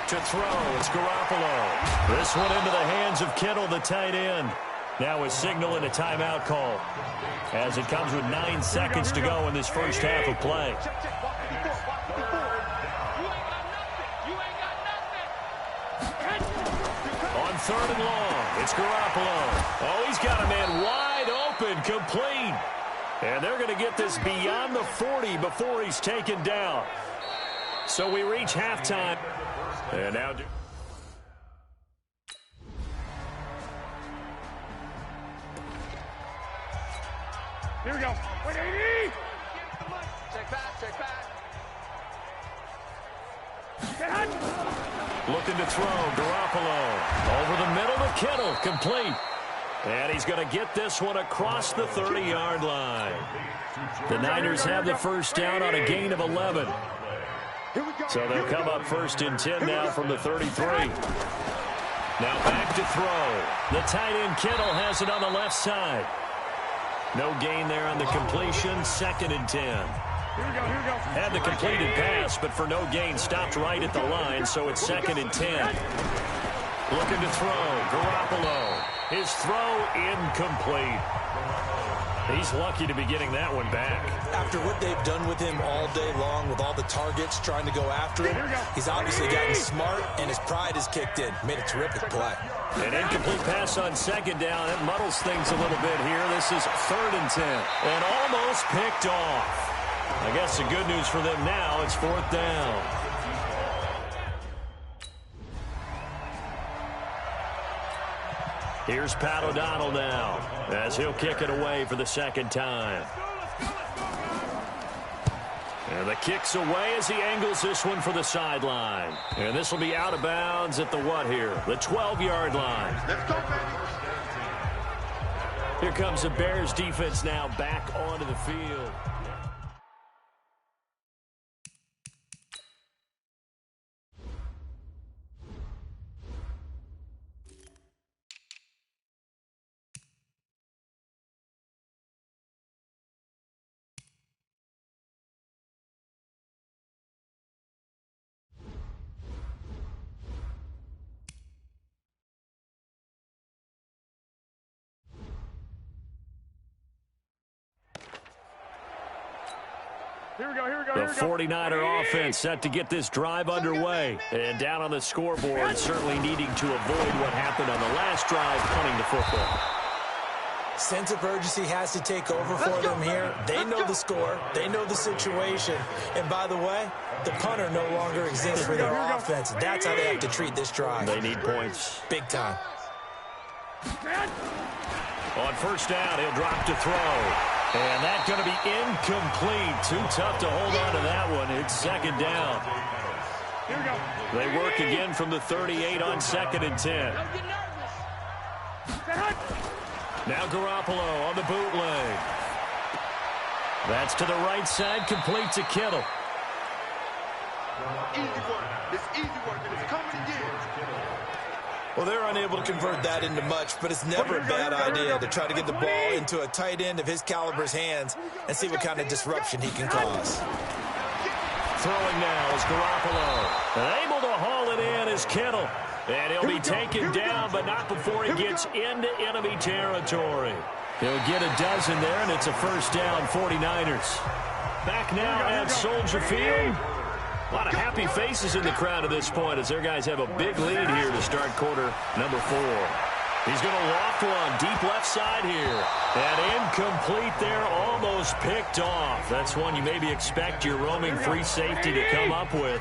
To throw, it's Garoppolo. This one into the hands of Kittle, the tight end. Now a signal and a timeout call as it comes with 9 seconds to go in this first half of play. On 3rd and long, it's Garoppolo. Oh, he's got a man wide open, complete. And they're going to get this beyond the 40 before he's taken down. So we reach halftime. And now... Here we go. 180! Check back. Looking to throw, Garoppolo. Over the middle to Kittle, complete. And he's going to get this one across the 30-yard line. The Niners have the first down on a gain of 11. So they'll come up first and 10 now from the 33. Now back to throw. The tight end Kittle has it on the left side. No gain there on the completion. Second and 10. Had the completed pass, but for no gain, stopped right at the line, so it's second and 10. Looking to throw. Garoppolo. His throw incomplete. He's lucky to be getting that one back. After what they've done with him all day long, with all the targets trying to go after him, he's obviously gotten smart, and his pride has kicked in. Made a terrific play. An incomplete pass on second down. It muddles things a little bit here. This is third and 10. And almost picked off. I guess the good news for them now, it's fourth down. Here's Pat O'Donnell now, as he'll kick it away for the second time. And the kick's away as he angles this one for the sideline. And this will be out of bounds at the what here? The 12-yard line. Let's go, baby. Here comes the Bears defense now back onto the field. The 49er offense set to get this drive underway. And down on the scoreboard, certainly needing to avoid what happened on the last drive, punting the football. Sense of urgency has to take over for them here. They know the score. They know the situation. And by the way, the punter no longer exists for their offense. That's how they have to treat this drive. They need points. Big time. On first down, he'll drop to throw. And that's going to be incomplete. Too tough to hold on to that one. It's second down. They work again from the 38 on second and 10. Now Garoppolo on the bootleg. That's to the right side, complete to Kittle. Easy work. It's easy work, and it's coming again. Well, they're unable to convert that into much, but it's never a bad idea to try to get the ball into a tight end of his caliber's hands and see what kind of disruption he can cause. Throwing now is Garoppolo. And able to haul it in is Kittle. And he'll be taken down, but not before he gets into enemy territory. He'll get a dozen there, and it's a first down, 49ers. Back now at Soldier Field. A lot of happy faces in the crowd at this point as their guys have a big lead here to start quarter number 4. He's going to loft one deep left side here. And incomplete there, almost picked off. That's one you maybe expect your roaming free safety to come up with.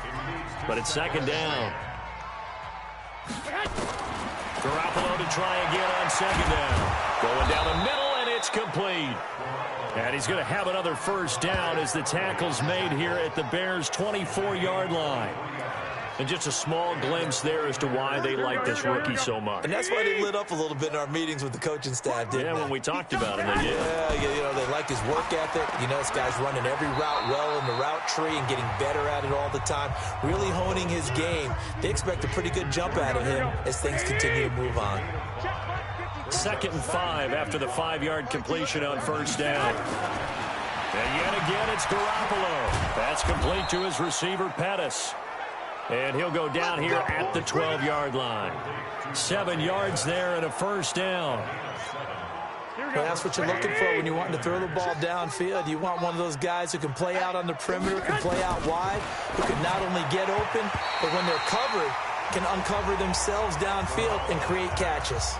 But it's second down. Garoppolo to try again on second down. Going down the middle, and it's complete. And he's going to have another first down as the tackle's made here at the Bears' 24-yard line. And just a small glimpse there as to why they like this rookie so much. And that's why they lit up a little bit in our meetings with the coaching staff, didn't they? When we talked about him, they did. Yeah, they like his work ethic. You know, this guy's running every route well in the route tree and getting better at it all the time, really honing his game. They expect a pretty good jump out of him as things continue to move on. Second and 5 after the 5-yard completion on first down. And yet again, it's Garoppolo. That's complete to his receiver, Pettis. And he'll go down here at the 12-yard line. 7 yards there and a first down. Well, that's what you're looking for when you're wanting to throw the ball downfield. You want one of those guys who can play out on the perimeter, can play out wide, who can not only get open, but when they're covered, can uncover themselves downfield and create catches.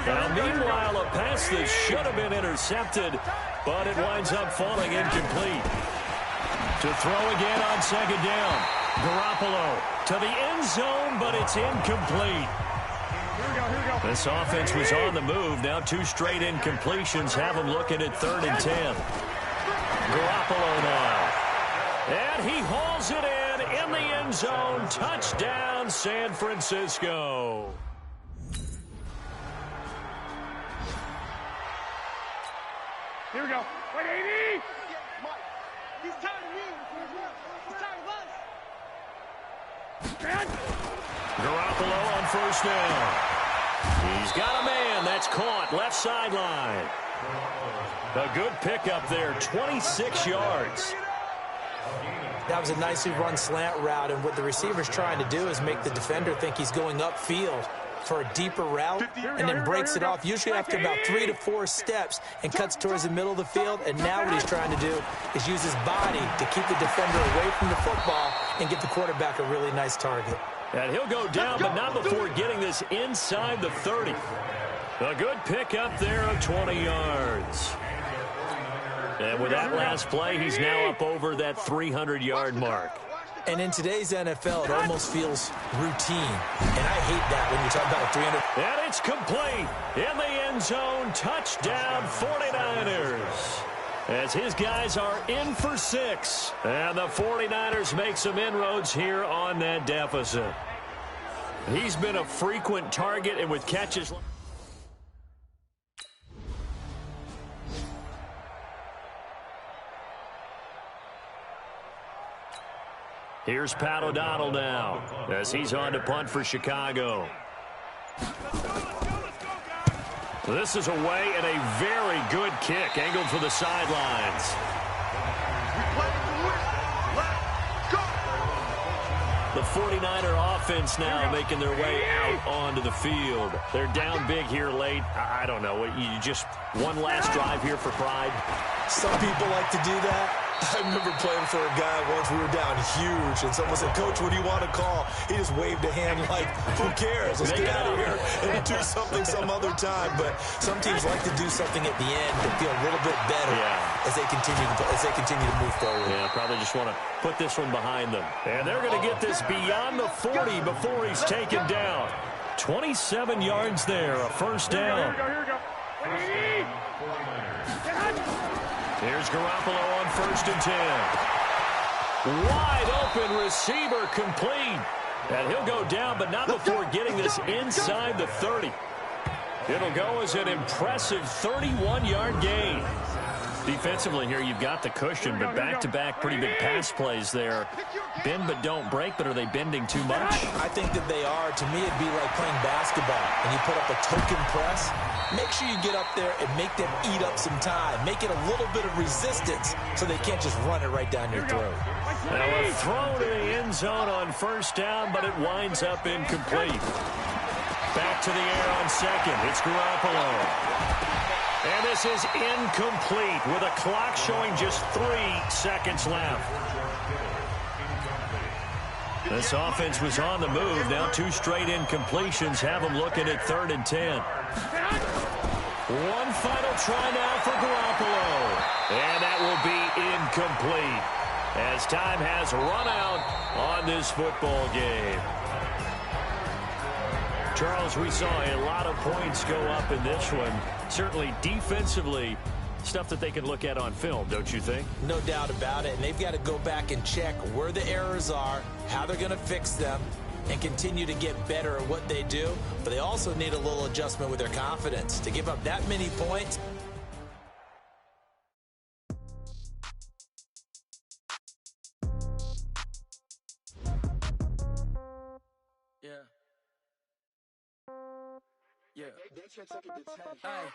Now, meanwhile, a pass that should have been intercepted, but it winds up falling incomplete. To throw again on second down. Garoppolo to the end zone, but it's incomplete. This offense was on the move. Now 2 straight incompletions have them looking at 3rd and 10. Garoppolo now. And he hauls it in the end zone. Touchdown, San Francisco. Garoppolo on first down. He's got a man. That's caught. Left sideline. A good pickup there. 26 yards. That was a nicely run slant route, and what the receiver's trying to do is make the defender think he's going upfield for a deeper route, and then breaks it off, usually after about 3 to 4 steps, and cuts towards the middle of the field. And now what he's trying to do is use his body to keep the defender away from the football and get the quarterback a really nice target. And he'll go down, but not before getting this inside the 30. A good pickup there of 20 yards. And with that last play, he's now up over that 300-yard mark. And in today's NFL, it almost feels routine. And I hate that when you talk about a 300. And it's complete. In the end zone, touchdown 49ers. As his guys are in for 6. And the 49ers make some inroads here on that deficit. He's been a frequent target, and with catches. Here's Pat O'Donnell now as he's on to punt for Chicago. This is away and a very good kick angled for the sidelines. The 49er offense now making their way out onto the field. They're down big here late. I don't know. You just one last drive here for pride? Some people like to do that. I remember playing for a guy once. We were down huge, and someone said, "Coach, what do you want to call?" He just waved a hand like, "Who cares? Let's get out of here and do something some other time." But some teams like to do something at the end to feel a little bit better as they continue to move forward. Yeah, probably just want to put this one behind them. And they're going to get this beyond the 40 before he's taken down. 27 yards there, a first down. Here we go. Here's Garoppolo on first and 10. Wide open receiver complete. And he'll go down, but not before getting this inside the 30. It'll go as an impressive 31-yard gain. Defensively here, you've got the cushion, but back-to-back pretty big pass plays there. Bend but don't break, but are they bending too much? I think that they are. To me, it'd be like playing basketball, and you put up a token press. Make sure you get up there and make them eat up some time. Make it a little bit of resistance so they can't just run it right down your throat. Now a throw to the end zone on first down, but it winds up incomplete. Back to the air on second. It's Garoppolo. And this is incomplete with a clock showing just 3 seconds left. This offense was on the move. Now 2 straight incompletions have them looking at 3rd and 10. One final try now for Garoppolo. And that will be incomplete as time has run out on this football game. Charles, we saw a lot of points go up in this one. Certainly defensively, stuff that they can look at on film, don't you think? No doubt about it. And they've got to go back and check where the errors are, how they're going to fix them, and continue to get better at what they do. But they also need a little adjustment with their confidence. To give up that many points. Yeah. Hey,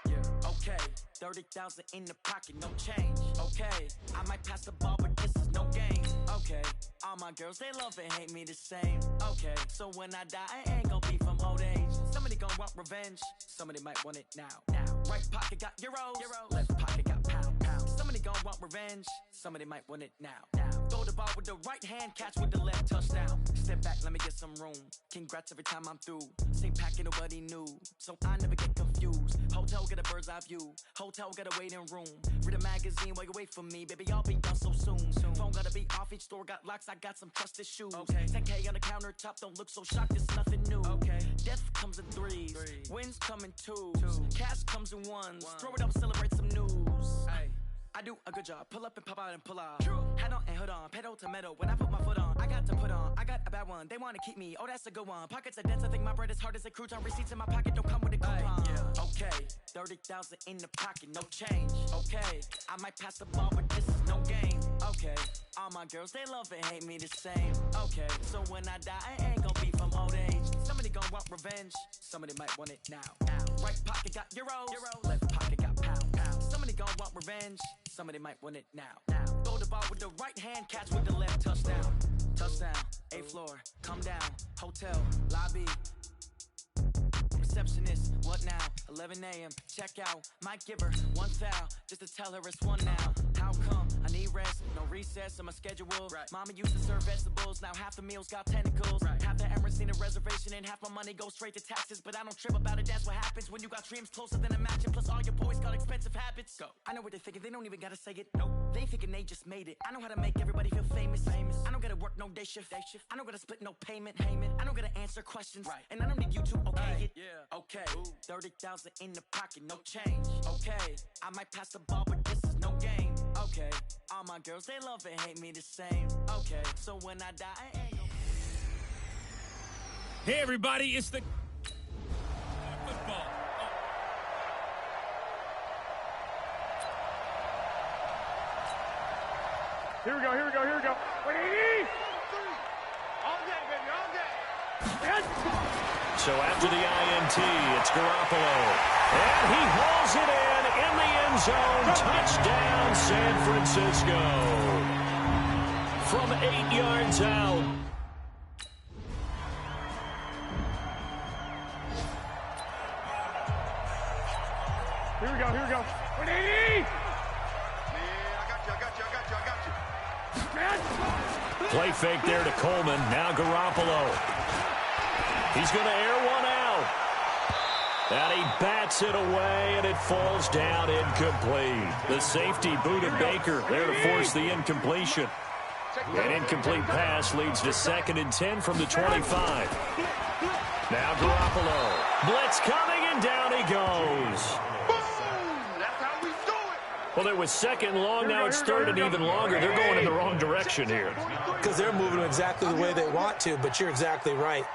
okay. 30,000 in the pocket, no change. Okay, I might pass the ball, but this is no game. Okay, all my girls, they love and hate me the same. Okay, so when I die, I ain't gonna be from old age. Somebody gonna want revenge. Somebody might want it now. Right pocket got euros. Left pocket got pounds. Somebody gonna want revenge. Somebody might want it now. Throw the ball with the right hand, catch with the left, touchdown. Step back, let me get some room. Congrats every time I'm through. Same packet, nobody knew. So I never get confused. Hotel get a bird's eye view. Hotel get a waiting room. Read a magazine while you wait for me. Baby, I'll be done so soon. Phone gotta be off, each store got locks. I got some trusted shoes. 10K on the countertop, don't look so shocked, it's nothing new. Death comes in threes. Wins come in twos. Cash comes in ones. Throw it up, celebrate some news. I do a good job. Pull up and pop out and pull out. Head on and hood on. Pedal to metal. When I put my foot on, I got to put on. I got a bad one. They want to keep me. Oh, that's a good one. Pockets are dense. I think my bread is hard as a crouton. Receipts in my pocket don't come with a coupon. Okay. 30,000 in the pocket. No change. Okay. I might pass the ball, but this is no game. Okay, all my girls, they love and hate me the same. Okay, so when I die, I ain't gonna be from old age. Somebody gonna want revenge, somebody might want it now. Right pocket got euros, left pocket got pound. Somebody gonna want revenge, somebody might want it now. Throw the ball with the right hand, catch with the left, touchdown. Touchdown, 8th floor, come down, hotel, lobby. Receptionist, what now? 11 a.m. Check out. Might give her one foul just to tell her it's one now. How come? I need rest, no recess in my schedule. Right. Mama used to serve vegetables, now half the meals got tentacles. Right. Half the Emirates need a reservation and half my money goes straight to taxes. But I don't trip about it, that's what happens when you got dreams closer than a match. And plus all your boys got expensive habits. Go. I know what they're thinking, they don't even gotta say it. Nope. They thinking they just made it. I know how to make everybody feel famous. I don't gotta work no day shift. I don't gotta split no payment. I don't gotta answer questions. Right. And I don't need you to okay it. Yeah. Okay. 30,000 in the pocket, no change. Okay. I might pass the ball, but this is no game. Okay. All my girls, they love and hate me the same. Okay. So when I die, I ain't gonna... Hey, everybody, it's the football. Here we go. What do you need? All day, baby, all day. So after the INT, it's Garoppolo. And he hauls it in the end zone. Touchdown, San Francisco. From 8 yards out. Here we go. What do you need? Play fake there to Coleman. Now Garoppolo. He's going to air one out. And he bats it away, and it falls down incomplete. The safety booted Baker there to force the incompletion. An incomplete pass leads to 2nd and 10 from the 25. Now Garoppolo. Blitz coming, and down he goes. Well, it was 2nd and long. Now it's 3rd and even longer. They're going in the wrong direction here. Because they're moving exactly the way they want to, but you're exactly right.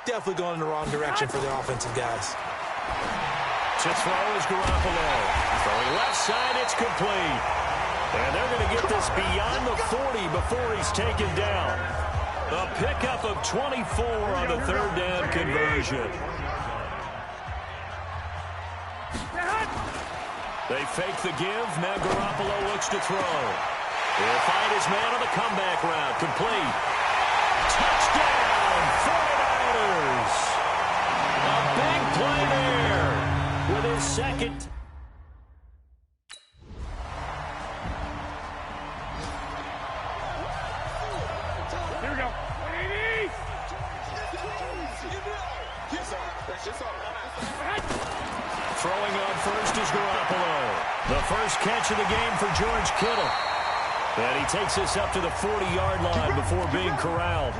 Definitely going in the wrong direction for the offensive guys. To throw is Garoppolo. Throwing left side, it's complete. And they're going to get this beyond the 40 before he's taken down. A pickup of 24 on the 3rd down conversion. They fake the give. Now Garoppolo looks to throw. He'll find his man on the comeback route. Complete. Touchdown, 49ers. A big play there with his 2nd. Here we go. What do you need? Throwing on first is Garoppolo. The first catch of the game for George Kittle. And he takes us up to the 40-yard line before being corralled.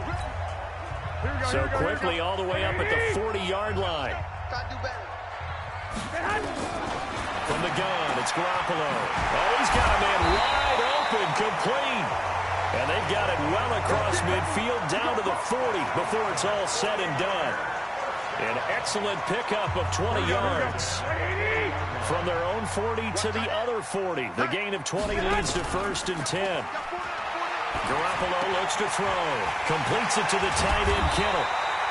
So quickly all the way up at the 40-yard line. From the gun, it's Garoppolo. Oh, he's got a man wide open, complete. And they've got it well across midfield down to the 40 before it's all said and done. An excellent pickup of 20 yards. From their own 40 to the other 40. The gain of 20 leads to 1st and 10. Garoppolo looks to throw. Completes it to the tight end, Kittle.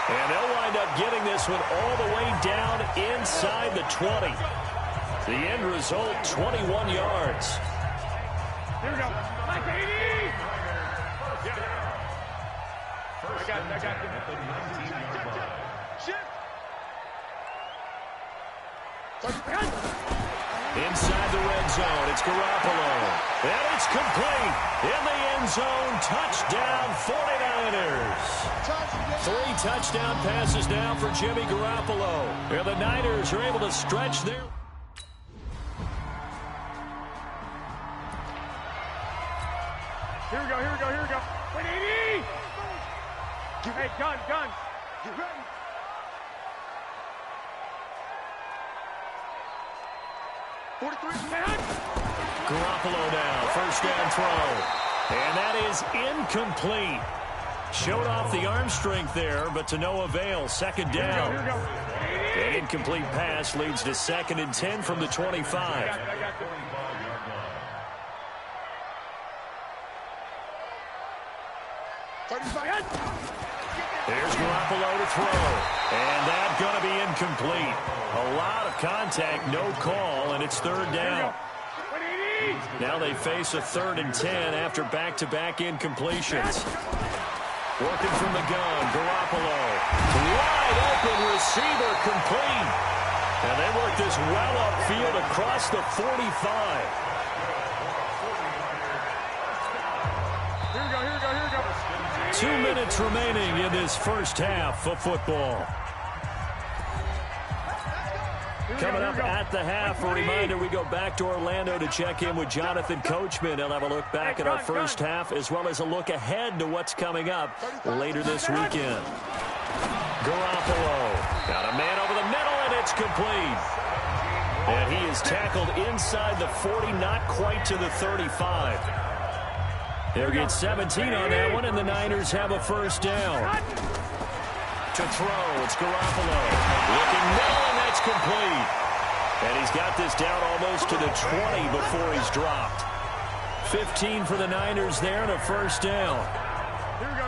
And they'll wind up getting this one all the way down inside the 20. The end result, 21 yards. Here we go. I got Inside the red zone, it's Garoppolo. And it's complete. In the end zone, touchdown 49ers. 3 touchdown passes now for Jimmy Garoppolo. And the Niners are able to stretch their... Here we go. What do you need? Hey, gun. Get ready. Garoppolo now, first down throw. And that is incomplete. Showed off the arm strength there, but to no avail. 2nd down. An incomplete pass leads to 2nd and 10 from the 25. Garoppolo to throw. And that's going to be incomplete. A lot of contact, no call, and it's third down. Now they face a 3rd and 10 after back-to-back incompletions. Working from the gun, Garoppolo. Wide open receiver, complete. And they work this well upfield across the 45. Here we go. 2 minutes remaining in this first half of football. Coming up at the half, a reminder, we go back to Orlando to check in with Jonathan Coachman. He'll have a look back at our first half as well as a look ahead to what's coming up later this weekend. Garoppolo got a man over the middle, and it's complete. And he is tackled inside the 40, not quite to the 35. They'll get 17 on that one, and the Niners have a first down. To throw, it's Garoppolo. Looking middle, and that's complete. And he's got this down almost to the 20 before he's dropped. 15 for the Niners there, and a first down. Here we go.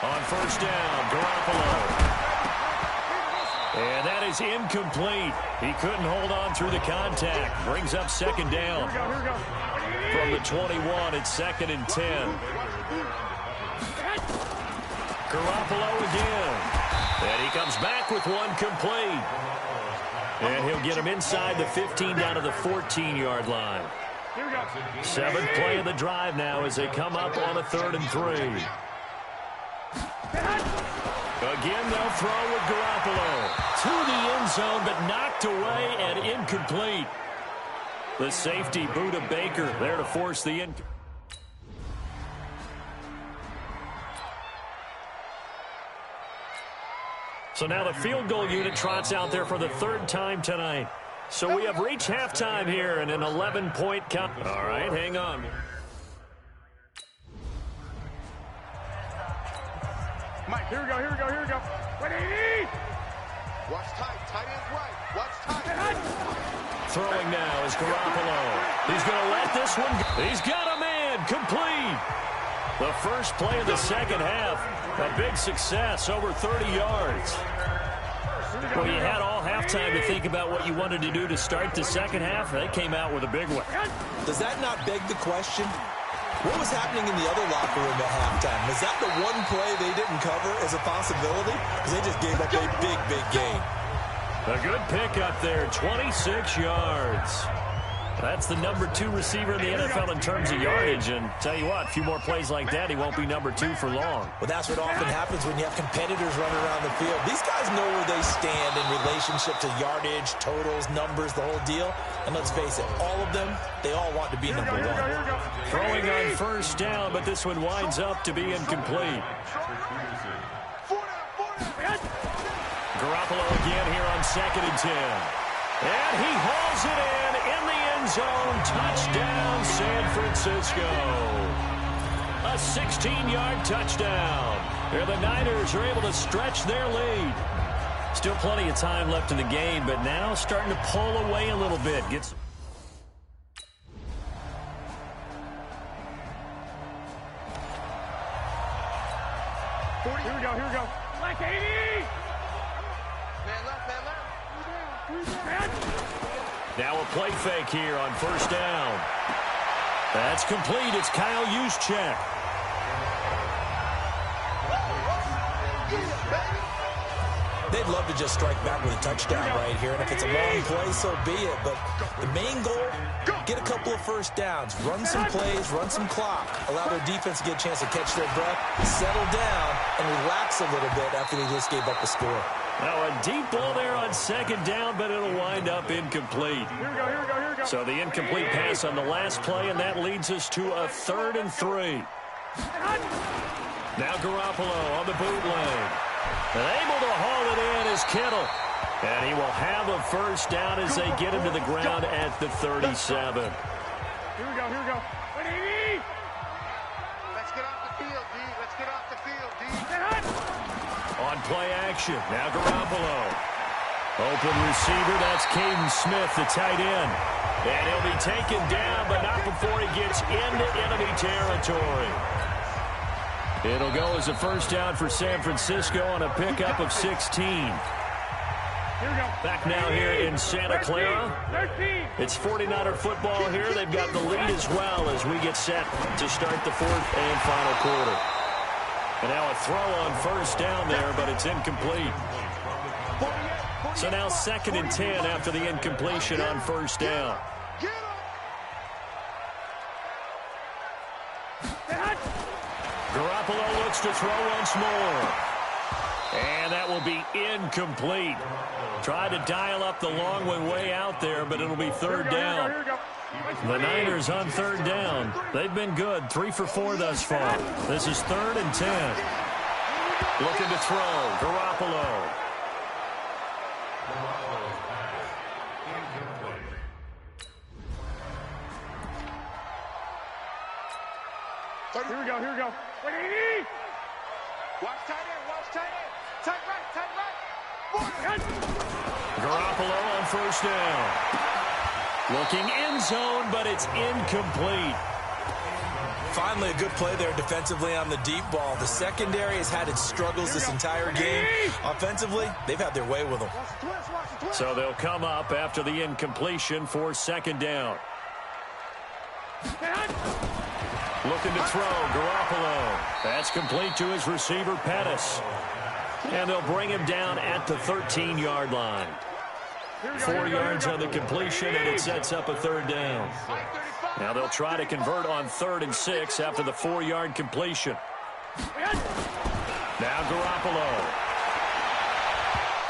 On first down, Garoppolo. And that is incomplete. He couldn't hold on through the contact. Brings up second down. From the 21, it's 2nd and 10. Garoppolo again. And he comes back with one complete. And he'll get him inside the 15 down to the 14-yard line. 7th play of the drive now as they come up on a 3rd and 3. Again, they'll throw with Garoppolo. To the end zone, but knocked away and incomplete. The safety, Buda Baker, there to force the in. So now the field goal unit trots out there for the 3rd time tonight. So we have reached halftime here in an 11-point count. All right, hang on. Mike, here we go. What do you need? Watch tight end's right. Watch tight. Throwing now is Garoppolo. He's going to let this one go. He's got a man, complete. The first play of the second half, a big success, over 30 yards. Well, you had all halftime to think about what you wanted to do to start the second half. They came out with a big one. Does that not beg the question? What was happening in the other locker room at halftime? Was that the one play they didn't cover as a possibility? Because they just gave up a big gain. A good pickup there, 26 yards. That's the number 2 receiver in the NFL in terms of yardage. And tell you what, a few more plays like that, he won't be number 2 for long. Well, that's what often happens when you have competitors running around the field. These guys know where they stand in relationship to yardage, totals, numbers, the whole deal. And let's face it, all of them, they all want to be number 1. Throwing on first down, but this one winds up to be incomplete. Garoppolo again here on 2nd and 10. And he hauls it in the end zone. Touchdown, San Francisco. A 16-yard touchdown. Here the Niners are able to stretch their lead. Still plenty of time left in the game, but now starting to pull away a little bit. Gets. Here we go. Like 80. Now a play fake here on first down. That's complete. It's Kyle Juszczyk. They'd love to just strike back with a touchdown right here, and if it's a long play, so be it. But the main goal, get a couple of first downs, run some plays, run some clock, allow their defense to get a chance to catch their breath, settle down, and relax a little bit after they just gave up the score. Now a deep ball there on second down, but it'll wind up incomplete. Here we go. So the incomplete pass on the last play, and that leads us to a 3rd and 3. Now Garoppolo on the bootleg. And able to haul it in is Kittle. And he will have a first down as they get him to the ground at the 37. Here we go. What do you need? Let's get off the field, D. Let's get off the field, D. On play action, now Garoppolo. Open receiver, that's Caden Smith, the tight end. And he'll be taken down, but not before he gets into enemy territory. It'll go as a first down for San Francisco on a pickup of 16. Back now here in Santa Clara. It's 49er football here. They've got the lead as well as we get set to start the fourth and final quarter. And now a throw on first down there, but it's incomplete. So now 2nd and 10 after the incompletion on first down. Garoppolo looks to throw once more. And that will be incomplete. Tried to dial up the long one way out there, but it'll be third down. The Niners on third down. They've been good, 3 for 4 thus far. This is 3rd and 10. Looking to throw, Garoppolo. Here we go, here we go. Wait, watch tight end, watch tight end. Tight right. Garoppolo on first down. Looking end zone, but it's incomplete. Finally, a good play there defensively on the deep ball. The secondary has had its struggles this entire game. Offensively, they've had their way with them. So they'll come up after the incompletion for 2nd down. Looking to throw, Garoppolo. That's complete to his receiver, Pettis. And they'll bring him down at the 13-yard line. 4 yards on the completion, and it sets up a third down. Now they'll try to convert on 3rd and 6 after the 4-yard completion. Now Garoppolo.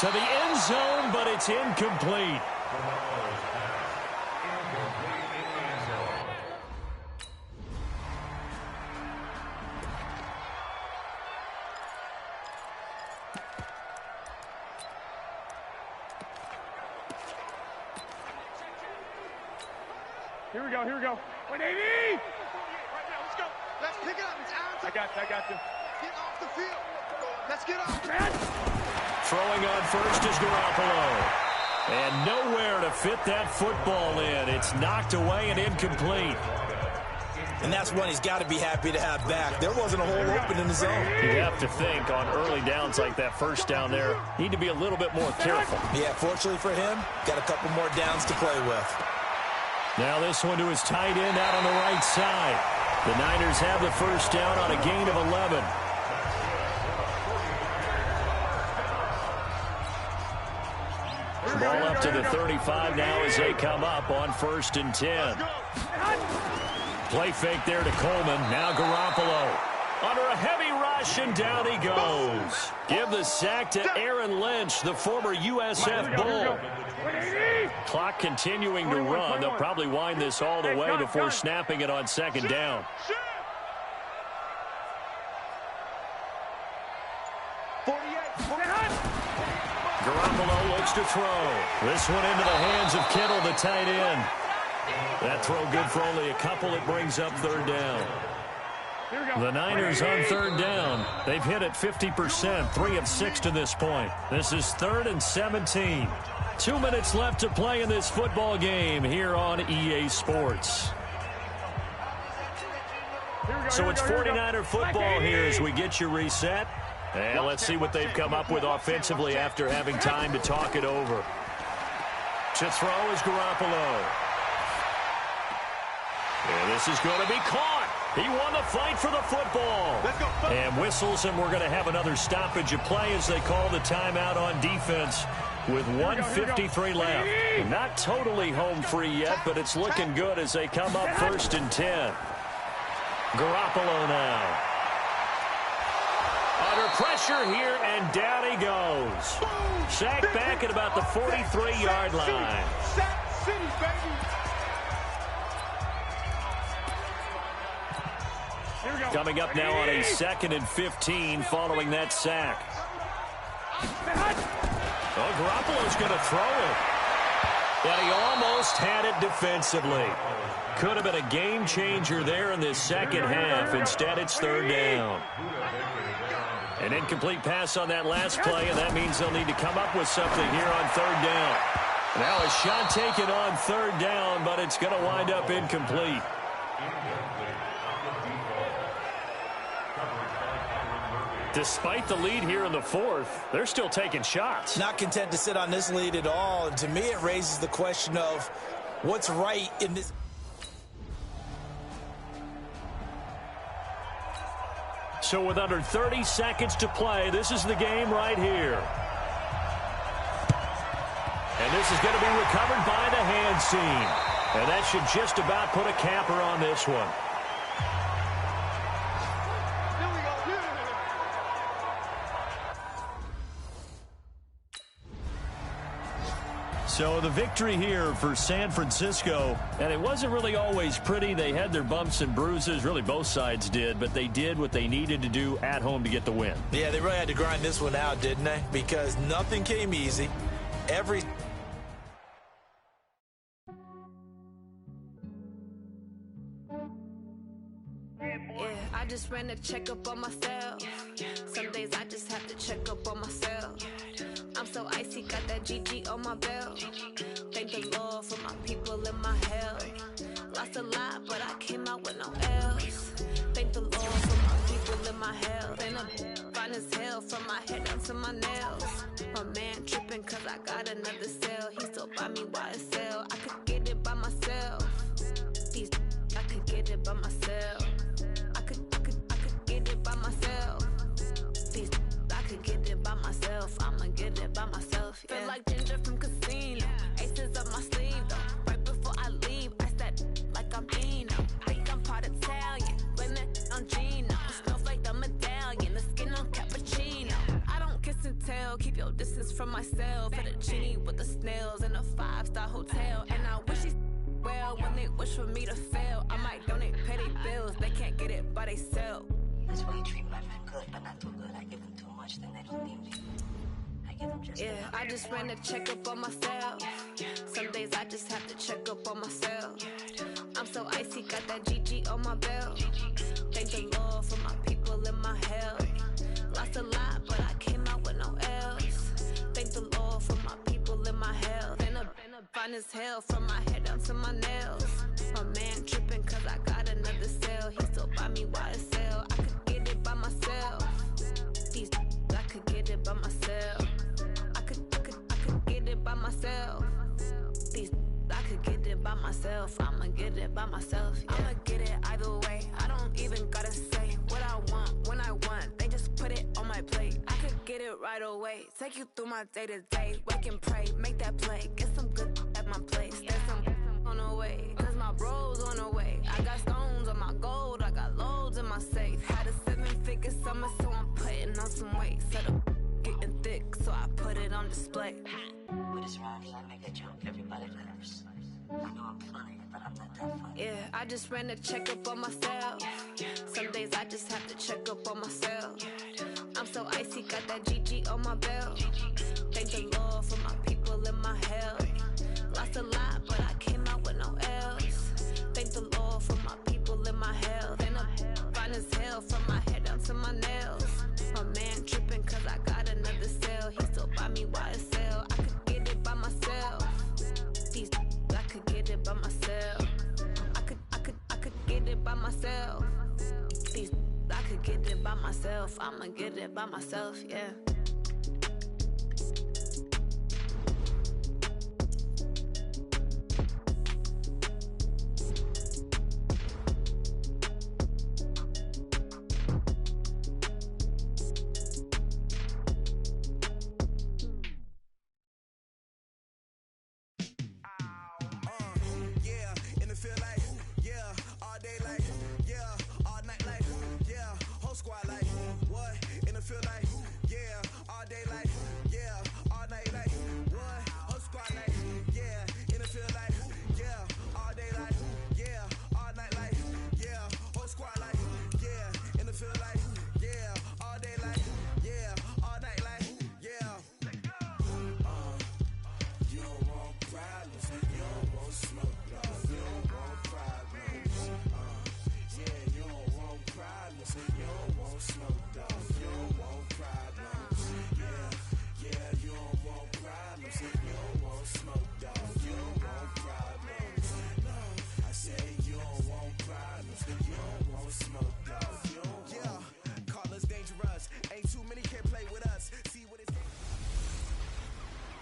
To the end zone, but it's incomplete. Here we go, here we go. 180! Right now, let's go. Let's pick it up. It's out. I got you. Get off the field. Let's get off. Throwing on first is Garoppolo. And nowhere to fit that football in. It's knocked away and incomplete. And that's one he's got to be happy to have back. There wasn't a hole open in the zone. You have to think on early downs like that first down there, need to be a little bit more careful. Yeah, fortunately for him, got a couple more downs to play with. Now this one to his tight end out on the right side. The Niners have the first down on a gain of 11. Ball up to the 35 now as they come up on 1st and 10. Play fake there to Coleman. Now Garoppolo. Under a heavy rush, and down he goes. Give the sack to Aaron Lynch, the former USF Bull. Clock continuing to run. They'll probably wind this all the way before snapping it on 2nd down. Garoppolo looks to throw. This one into the hands of Kittle, the tight end. That throw good for only a couple. It brings up 3rd down. The Niners on 3rd down. They've hit it 50%, 3 of 6 to this point. This is 3rd and 17. 2 minutes left to play in this football game here on EA Sports. So it's 49er football here as we get you reset. And let's see what they've come up with offensively after having time to talk it over. To throw is Garoppolo. And this is going to be caught. He won the fight for the football. And whistles, and we're going to have another stoppage of play as they call the timeout on defense with 1:53 left. Not totally home free yet, but it's looking good as they come up 1st and 10. Garoppolo now. Under pressure here, and down he goes. Sacked back at about the 43-yard line. Coming up now on a 2nd and 15 following that sack. Oh, Garoppolo's going to throw it. But he almost had it defensively. Could have been a game changer there in this second half. Instead, it's 3rd down. An incomplete pass on that last play, and that means they'll need to come up with something here on 3rd down. Now a shot taken on third down, but it's going to wind up incomplete. Despite the lead here in the fourth, they're still taking shots. Not content to sit on this lead at all. And to me, it raises the question of what's right in this. So with under 30 seconds to play, this is the game right here. And this is going to be recovered by the hand seam. And that should just about put a capper on this one. So the victory here for San Francisco, and it wasn't really always pretty. They had their bumps and bruises, really both sides did, but they did what they needed to do at home to get the win. Yeah, they really had to grind this one out, didn't they? Because nothing came easy. I just ran a checkup on myself. Some days I just have to check up on myself. I'm so icy, got that GG on my belt. Thank the Lord for my people in my health. Lost a lot, but I came out with no else. Thank the Lord for my people in my health. And I'm fine as hell from my head down to my nails. My man tripping cause I got another cell. He still buy me YSL. I could get it by myself. I could get it by myself. I could get it by myself. I could get it by myself. I'ma get it by myself. Yeah. Feel like Ginger from Casino. Aces up my sleeve though. Right before I leave, I said like I'm Dino. Think I'm part Italian. Blame that on Gino. Smells like the medallion. The skin on cappuccino. I don't kiss and tell. Keep your distance from myself. Fettuccine with the snails in a 5-star hotel. And I wish he's well when they wish for me to fail. I might donate petty bills. They can't get it by they self. That's why you treat my friend good, but not too good. I give them too much, then they don't need me. I give them just enough. I just ran a checkup on myself. Some days I just have to check up on myself. I'm so icy, got that GG on my belt. Thank the Lord for my people in my health. Lost a lot, but I came out with no else. Thank the Lord for my people in my health. And I'm fine as hell from my head down to my nails. My man tripping cause I got another cell. He still buy me YSL. I could get it by myself. I could get it by myself. I could get it by myself. I could get it by myself. I'ma get it by myself. Yeah. I'ma get it either way. I don't even gotta say what I want when I want. They just put it on my plate. I could get it right away. Take you through my day to day. Wake and pray, make that play. Get some good at my place. There's some on the way. Cause my bro's on the way. I got stones on my gold. I got loads in my safe. Had a 7-figure summer, so I'm putting on some weight. Set up getting thick, so I put it on display. With this rhymes, I make a joke. Everybody laughs. I know I'm funny, but I'm not that funny. Yeah, I just ran a checkup on myself. Some days I just have to check up on myself. I'm so icy, got that GG on my belt. Thank the Lord for my people in my health. Lost a lot, but I came out with no else. Thank the Lord for my people in my health. And I'm fine as hell from my head down to my nails. My man tripping cause I got another cell. He still buy me YSL. I could get it by myself. I could get it by myself. I could get it by myself. I could get it by myself. I'ma get it by myself, yeah. Squad like, what? In the field like, yeah.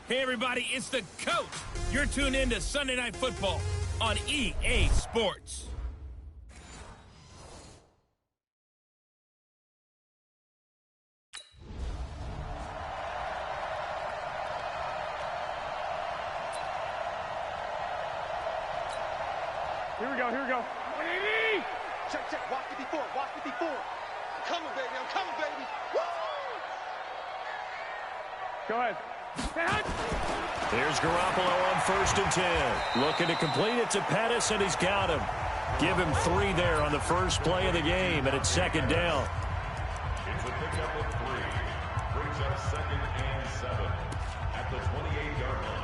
Hey, everybody, it's the coach. You're tuned in to Sunday Night Football on EA Sports. Here we go, here we go. 180! Check, check. Watch 54, watch 54. I'm coming, baby, I'm coming, baby. Woo! Go ahead. Here's Garoppolo on 1st and 10. Looking to complete it to Pettis, and he's got him. Give him 3 there on the first play of the game, and it's 2nd down. It's a pickup of 3. Brings up 2nd and 7 at the 28-yard line.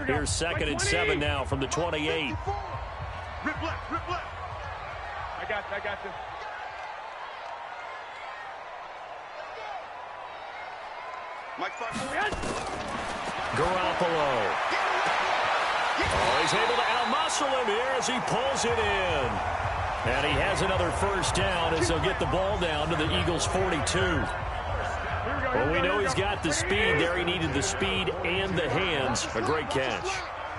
Here's 2nd and 7 now from the 28. Rip left, rip left. I got you. Mike 5. Garoppolo. Oh, he's able to outmuscle him here as he pulls it in. And he has another first down as they'll get the ball down to the Eagles' 42. Well, we know he's got the speed there. He needed the speed and the hands. A great catch.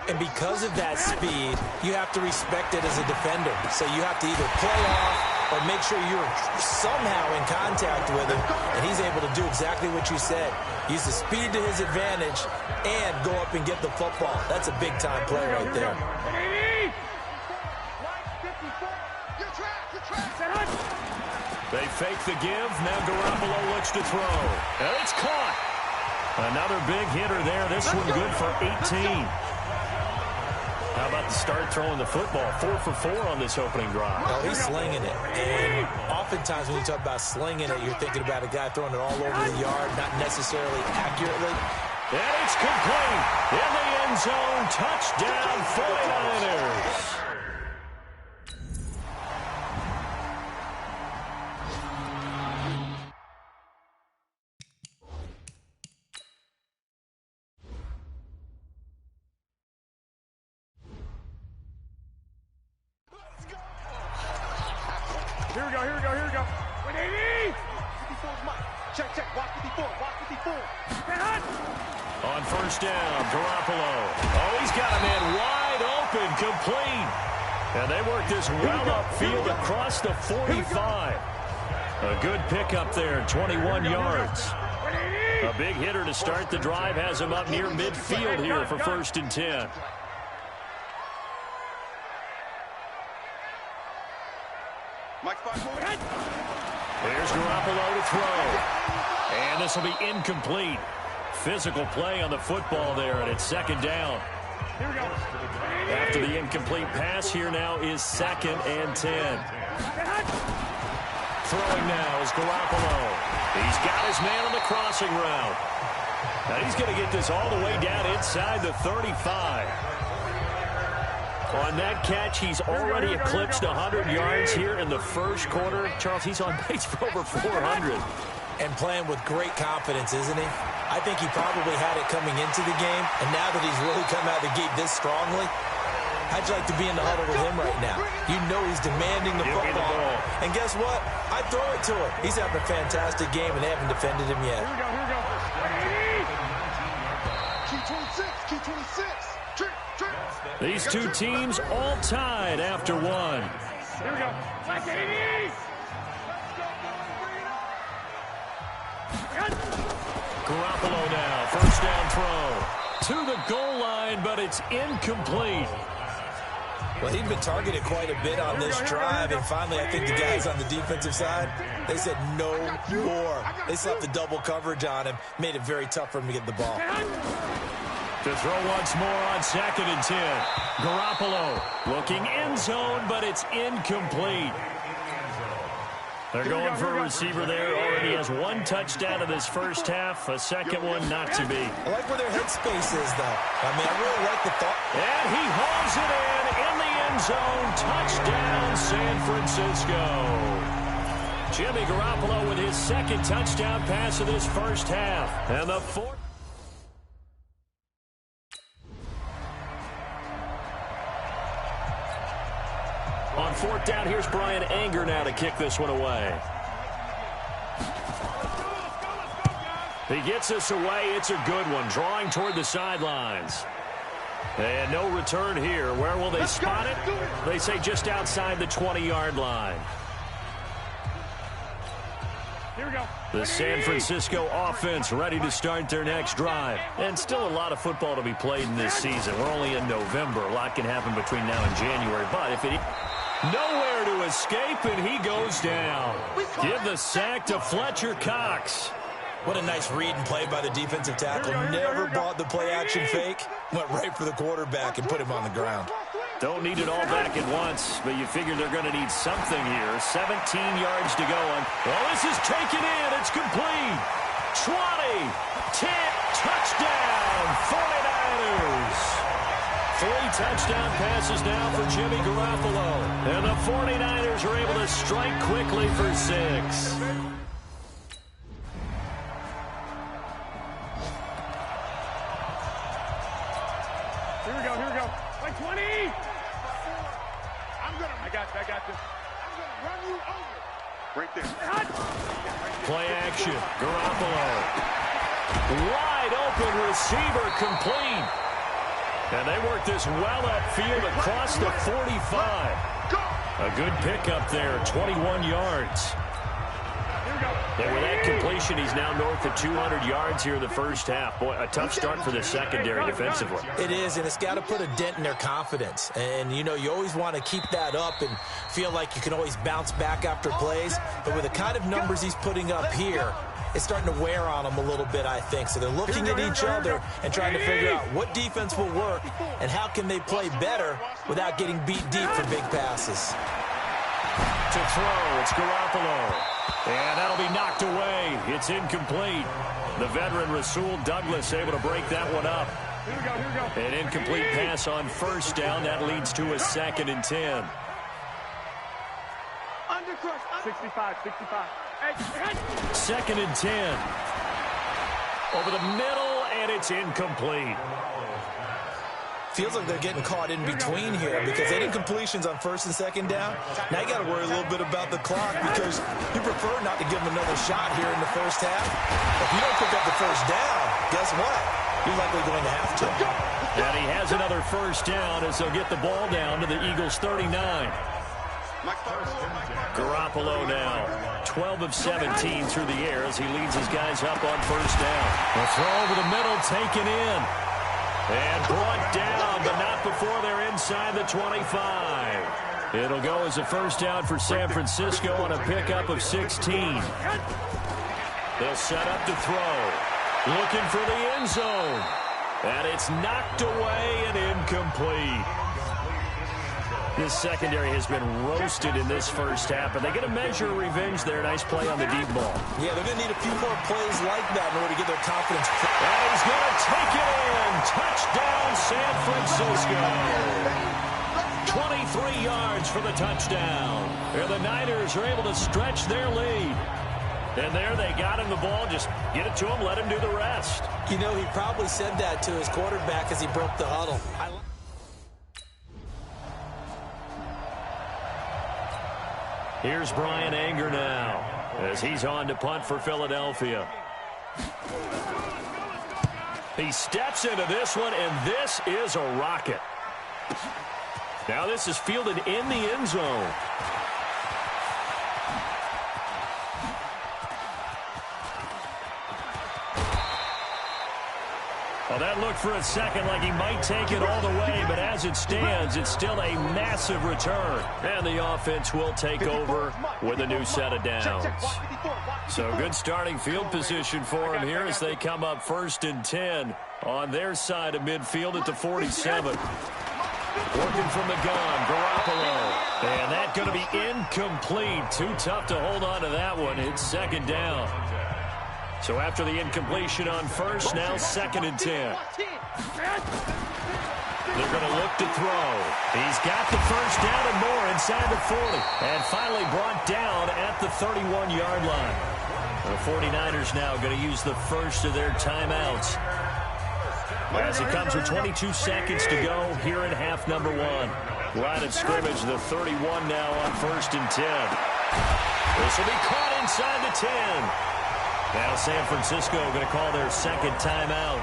And because of that speed, you have to respect it as a defender. So you have to either play off or make sure you're somehow in contact with him, and he's able to do exactly what you said. Use the speed to his advantage and go up and get the football. That's a big-time play right there. They fake the give. Now Garoppolo looks to throw. And it's caught. Another big hitter there. This one good for 18. How about the start throwing the football? 4 for 4 on this opening drive. Oh, he's slinging it. And oftentimes when you talk about slinging it, you're thinking about a guy throwing it all over the yard, not necessarily accurately. And it's complete. In the end zone. Touchdown, 49ers. Here we go. 180! 54's Mike. Check, watch 54, watch 54. On 1st down, Garoppolo. Oh, he's got a man wide open, complete. And they work this well upfield across the 45. A good pickup there, 21 yards. A big hitter to start the drive has him up near midfield here for 1st and 10. There's Garoppolo to throw. And this will be incomplete. Physical play on the football there, and it's 2nd down. After the incomplete pass, here now is 2nd and 10. Throwing now is Garoppolo. He's got his man on the crossing route. Now he's going to get this all the way down inside the 35. On that catch, he's already eclipsed 100 yards here in the first quarter. Charles, he's on pace for over 400. And playing with great confidence, isn't he? I think he probably had it coming into the game, and now that he's really come out of the gate this strongly, how'd you like to be in the huddle with him right now? You know he's demanding the football. And guess what? I throw it to him. He's having a fantastic game, and they haven't defended him yet. Here we go. Key 26, key 26. These two teams all tied after one. Here we go. 180! Garoppolo now, 1st down throw. To the goal line, but it's incomplete. Well, he'd been targeted quite a bit on this drive, and finally I think the guys on the defensive side, they said no more. They slapped the double coverage on him, made it very tough for him to get the ball. To throw once more on 2nd and 10. Garoppolo looking end zone, but it's incomplete. They're going for a receiver there. Already has 1 touchdown in this first half. A second one not to be. I like where their headspace is, though. I mean, I really like the thought. And he hauls it in the end zone. Touchdown, San Francisco. Jimmy Garoppolo with his 2nd touchdown pass of this first half. And the 4th. fourth down. Here's Brian Anger now to kick this one away. He gets this away. It's a good one. Drawing toward the sidelines. And no return here. Where will they spot it? They say just outside the 20-yard line. Here we go. The San Francisco offense ready to start their next drive. And still a lot of football to be played in this season. We're only in November. A lot can happen between now and January. But if it... Nowhere to escape, and he goes down. Give the sack to Fletcher Cox. What a nice read and play by the defensive tackle. Never bought the play-action fake. Went right for the quarterback and put him on the ground. Don't need it all back at once, but you figure they're going to need something here. 17 yards to go. Well, this is taken in. It's complete. 20, 10, touchdown, 49ers. 3 touchdown passes now for Jimmy Garoppolo. And the 49ers are able to strike quickly for 6. Here we go. Like 20. I got this. I'm gonna run you over. Right there. Play action. Garoppolo. Wide open receiver complete. And they work this well upfield across the 45. A good pickup there, 21 yards. And with that completion, he's now north of 200 yards here in the first half. Boy, a tough start for the secondary defensively. It is, and it's got to put a dent in their confidence. And, you know, you always want to keep that up and feel like you can always bounce back after plays. But with the kind of numbers he's putting up here, it's starting to wear on them a little bit, I think. So they're looking at each other and trying to figure out what defense will work and how can they play better without getting beat deep for big passes. To throw, it's Garoppolo. And that'll be knocked away. It's incomplete. The veteran Rasul Douglas able to break that one up. Here we go. An incomplete pass on first down. That leads to a 2nd and 10. 65. Hey. 2nd and 10. Over the middle, and it's incomplete. Feels like they're getting caught in between here because they did completions on 1st and 2nd down. Now you got to worry a little bit about the clock because you prefer not to give them another shot here in the first half. If you don't pick up the first down, guess what? You're likely going to have to. And he has another first down as they'll get the ball down to the Eagles' 39. Garoppolo now, 12 of 17 through the air as he leads his guys up on first down. A throw over the middle taken in. And brought down, but not before they're inside the 25. It'll go as a first down for San Francisco on a pickup of 16. They'll set up to throw. Looking for the end zone. And it's knocked away and incomplete. This secondary has been roasted in this first half, but they get a measure of revenge there. Nice play on the deep ball. Yeah, they're going to need a few more plays like that in order to get their confidence. And he's going to take it in. Touchdown, San Francisco. 23 yards for the touchdown. And the Niners are able to stretch their lead. And there they got him the ball. Just get it to him, let him do the rest. You know, he probably said that to his quarterback as he broke the huddle. Here's Brian Anger now as he's on to punt for Philadelphia. He steps into this one, and this is a rocket. Now this is fielded in the end zone. Well, that looked for a second like he might take it all the way, but as it stands, it's still a massive return. And the offense will take over with a new set of downs. So good starting field position for him here as they come up 1st and 10 on their side of midfield at the 47. Working from the gun, Garoppolo. And that's going to be incomplete. Too tough to hold on to that one. It's 2nd down. So after the incompletion on first, now 2nd and 10. They're going to look to throw. He's got the first down and more inside the 40. And finally brought down at the 31-yard line. The 49ers now going to use the first of their timeouts. As it comes with 22 seconds to go here in half number 1. Line of scrimmage, the 31 now on 1st and 10. This will be caught inside the 10. Now San Francisco going to call their second timeout,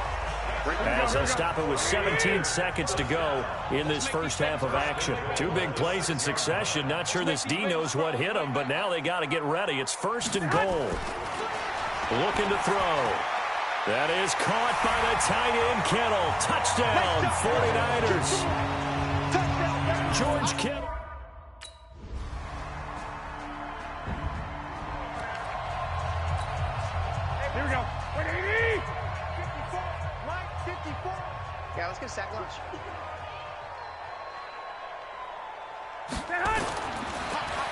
as they'll stop it with 17 seconds to go in this first half of action. 2 big plays in succession. Not sure this D knows what hit them, but now they got to get ready. It's 1st and goal. Looking to throw. That is caught by the tight end, Kittle. Touchdown, 49ers. George Kittle. Here we go. 180. 54. Mike, 54. Yeah, let's get a sack lunch.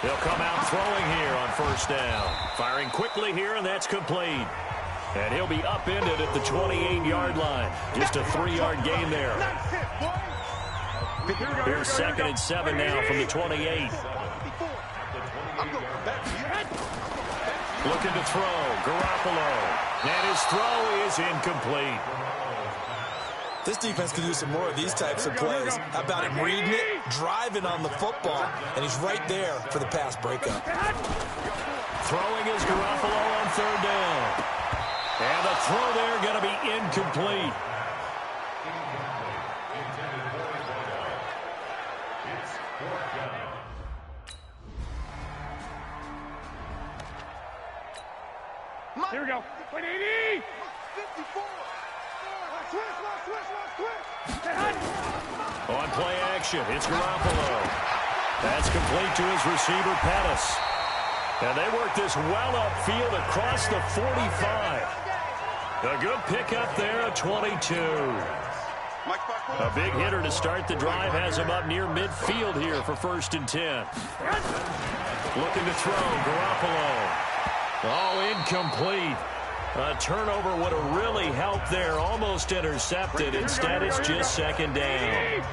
They'll come out throwing here on 1st down. Firing quickly here, and that's complete. And he'll be upended at the 28-yard line. Just a 3-yard gain there. Here's 2nd and 7 now from the 28. Looking to throw. Garoppolo. And his throw is incomplete. This defense could use some more of these types of plays. How about him reading it, driving on the football, and he's right there for the pass breakup. Throwing is Garoppolo on 3rd down. And the throw there going to be incomplete. Here we go. 180. 54. On play action, it's Garoppolo. That's complete to his receiver, Pettis. And they work this well upfield across the 45. A good pickup there at 22. A big hitter to start the drive has him up near midfield here for 1st and 10. Looking to throw, Garoppolo. Oh, incomplete. A turnover would have really helped there. Almost intercepted. Instead, it's just 2nd down.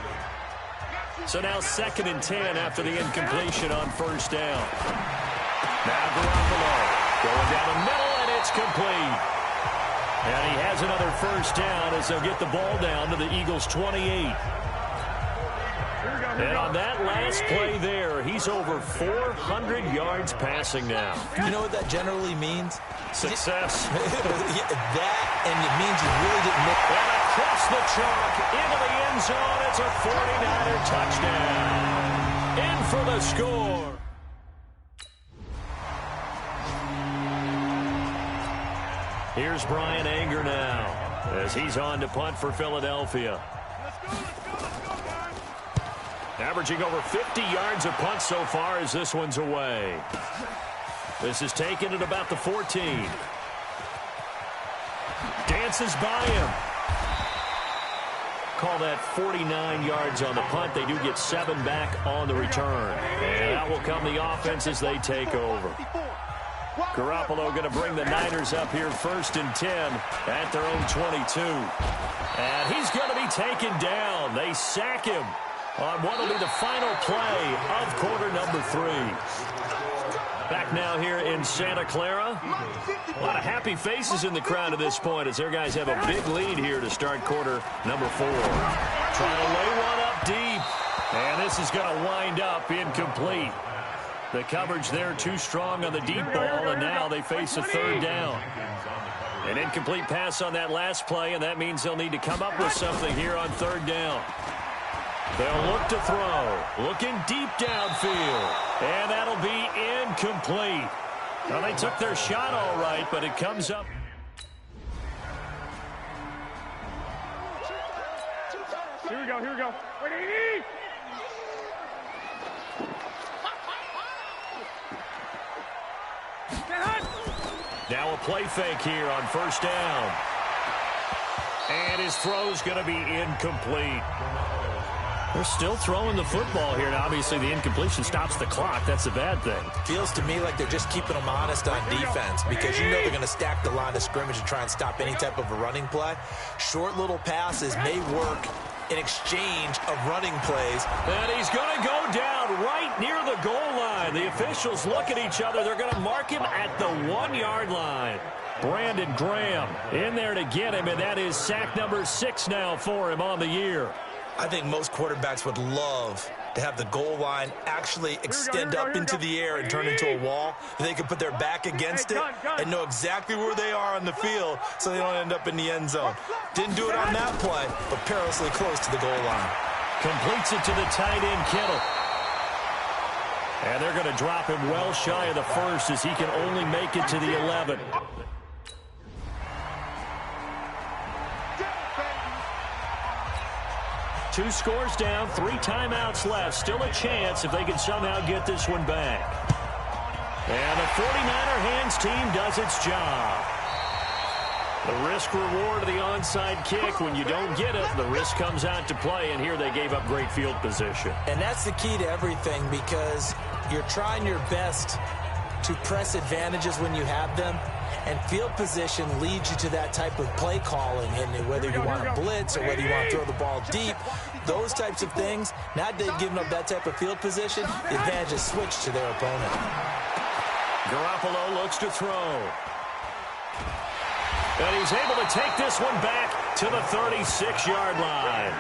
So now 2nd and 10 after the incompletion on 1st down. Now Garoppolo going down the middle, and it's complete. And he has another 1st down as they'll get the ball down to the Eagles' 28. And on that last play there, he's over 400 yards passing now. You know what that generally means? Success. That, and it means you really didn't miss. And across the chalk, into the end zone, it's a 49er touchdown. In for the score. Here's Brian Anger now, as he's on to punt for Philadelphia. Averaging over 50 yards a punt so far as this one's away. This is taken at about the 14. Dances by him. Call that 49 yards on the punt. They do get 7 back on the return. And that will come the offense as they take over. Garoppolo going to bring the Niners up here 1st and 10 at their own 22. And he's going to be taken down. They sack him on what will be the final play of quarter number 3. Back now here in Santa Clara. A lot of happy faces in the crowd at this point as their guys have a big lead here to start quarter number 4. Trying to lay one up deep. And this is going to wind up incomplete. The coverage there too strong on the deep ball, and now they face a 3rd down. An incomplete pass on that last play, and that means they'll need to come up with something here on 3rd down. They'll look to throw. Looking deep downfield. And that'll be incomplete. Well, they took their shot all right, but it comes up. Here we go, here we go. 180. Now a play fake here on 1st down. And his throw's going to be incomplete. They're still throwing the football here. Now, obviously, the incompletion stops the clock. That's a bad thing. Feels to me like they're just keeping them honest on defense because you know they're going to stack the line of scrimmage and try and stop any type of a running play. Short little passes may work in exchange of running plays. And he's going to go down right near the goal line. The officials look at each other. They're going to mark him at the 1-yard line. Brandon Graham in there to get him, and that is sack number 6 now for him on the year. I think most quarterbacks would love to have the goal line actually extend up into the air and turn into a wall. They can put their back against it and know exactly where they are on the field so they don't end up in the end zone. Didn't do it on that play, but perilously close to the goal line. Completes it to the tight end, Kittle. And they're going to drop him well shy of the first as he can only make it to the 11. Two scores down, 3 timeouts left. Still a chance if they can somehow get this one back. And the 49er hands team does its job. The risk-reward of the onside kick. When you don't get it, the risk comes out to play, and here they gave up great field position. And that's the key to everything, because you're trying your best to press advantages when you have them, and field position leads you to that type of play calling, and whether you want to blitz or whether you want to throw the ball deep, those types of things. Now that they've given up that type of field position, the advantage is switched to their opponent. Garoppolo looks to throw. And he's able to take this one back to the 36-yard line.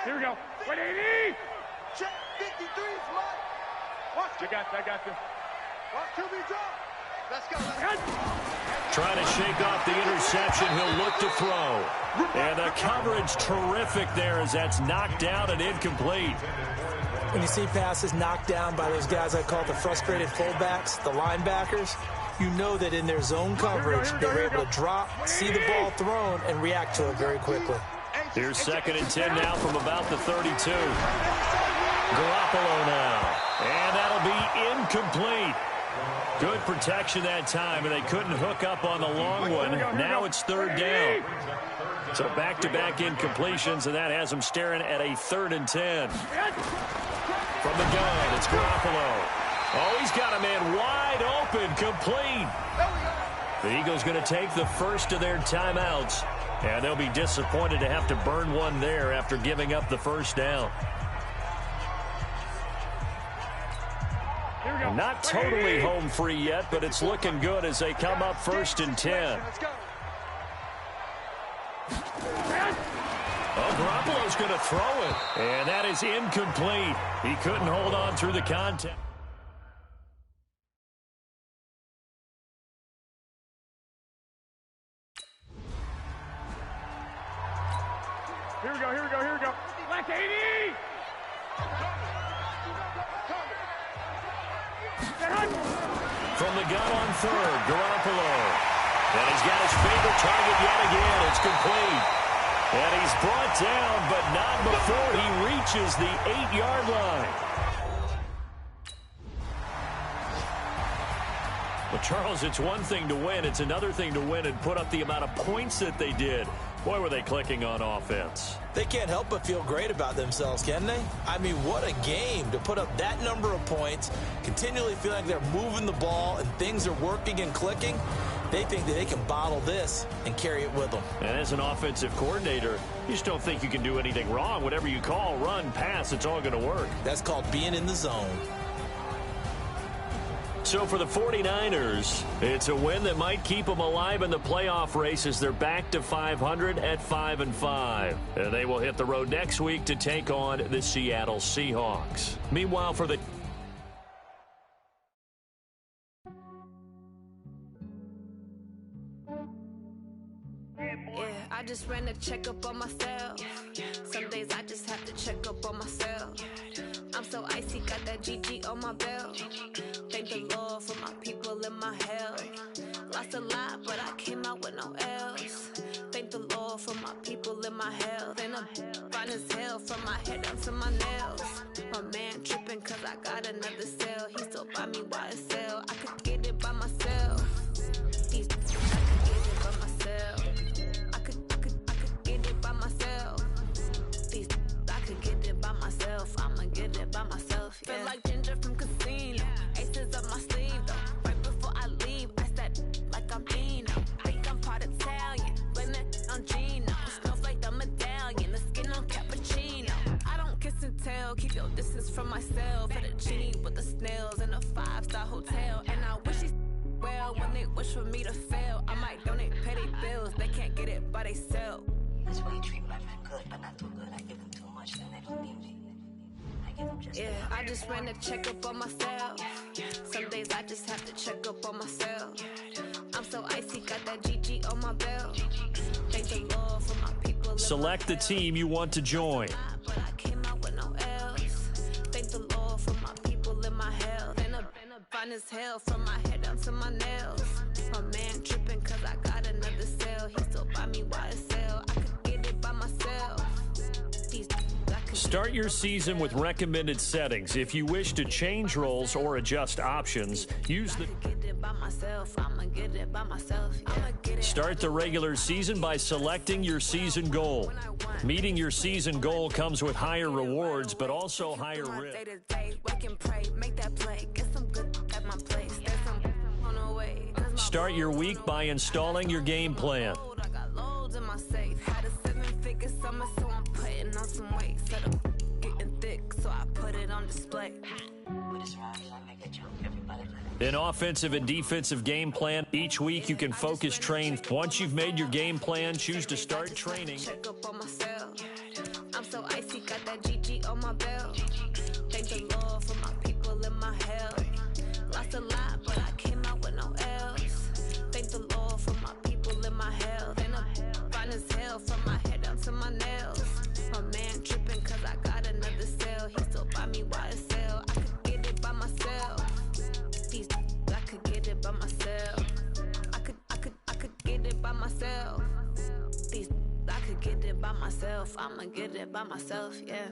Here we go. 180. Check 53 is mine. Watch. I got this. Watch to be dropped. Let's go. Trying to shake off the interception. He'll look to throw. And the coverage terrific there as that's knocked down and incomplete. When you see passes knocked down by those guys I call the frustrated fullbacks, the linebackers, you know that in their zone coverage, they were able to drop, see the ball thrown, and react to it very quickly. Here's 2nd and 10 now from about the 32. Garoppolo now. And that'll be incomplete. Good protection that time, and they couldn't hook up on the long one. Now it's 3rd down. So back-to-back incompletions, and that has them staring at a 3rd and 10. From the gun, it's Garoppolo. Oh, he's got a man wide open, complete. The Eagles going to take the first of their timeouts, and they'll be disappointed to have to burn one there after giving up the first down. Not totally home free yet, but it's looking good as they come up 1st and 10. Oh, Garoppolo's going to throw it, and that is incomplete. He couldn't hold on through the contact. Here we go. Black 80. From the gun on 3rd, Garoppolo. And he's got his favorite target yet again. It's complete. And he's brought down, but not before he reaches the 8-yard line. Well, Charles, it's one thing to win. It's another thing to win and put up the amount of points that they did. Boy, were they clicking on offense. They can't help but feel great about themselves, can they? I mean, what a game to put up that number of points, continually feeling like they're moving the ball and things are working and clicking. They think that they can bottle this and carry it with them. And as an offensive coordinator, you just don't think you can do anything wrong. Whatever you call, run, pass, it's all going to work. That's called being in the zone. So for the 49ers, it's a win that might keep them alive in the playoff race as they're back to 500 at 5-5. And they will hit the road next week to take on the Seattle Seahawks. Meanwhile, for the I just ran a checkup on myself. Some days I just have to check up on myself. I'm so icy, got that GG on my belt. Thank the Lord for my people in my health. Lost a lot, but I came out with no else. Thank the Lord for my people in my health. And I'm fine as hell from my head down to my nails. My man tripping cause I got another cell. He still buy me YSL. I could get it by myself. I could get it by myself. I could get it by myself. I could get it by myself. I'ma get it by myself. Yeah. Feel like Ginger from Casino. Aces up my sleeve though. Right before I leave, I said like I'm Dino. Think I'm part Italian. Blame it on Gino. Smells like the medallion. The skin Yo, this is from myself. For the genie with the snails in a 5-star hotel. And I wish he well when they wish for me to fail. I might donate petty bills. They can't get it by they sell. That's why you treat my men good, but not too good. I give them too much, then they don't need me. I give them just enough. I just ran a checkup on myself. Some days I just have to check up on myself. I'm so icy, got that GG on my belt. Thank the Lord for my people. Select the team you want to join. But I came out with no else. Thank the Lord for my people in my health. And a fine as hell from my head down to my nails. My man tripping cause I got another cell. He still buy me while I sell. I could get it by myself. Start your season with recommended settings. If you wish to change roles or adjust options, use the... Start the regular season by selecting your season goal. Meeting your season goal comes with higher rewards, but also higher risk. Start your week by installing your game plan. An offensive and defensive game plan. Each week you can focus train. Once you've made your game plan, choose to start training. Check up on myself. I'm so icy, got that GG on my belt. Thank the Lord for my people in my health. Lost a lot, but I came out with no else. Thank the Lord for my people in my health. And I'm fine as hell from my head down to my nails. My man tripping cause I got another cell. He still buy me while I sell. I could get it by myself. I could get it by myself. I could get it by myself. I could get it by myself. I'ma get it by myself, yeah.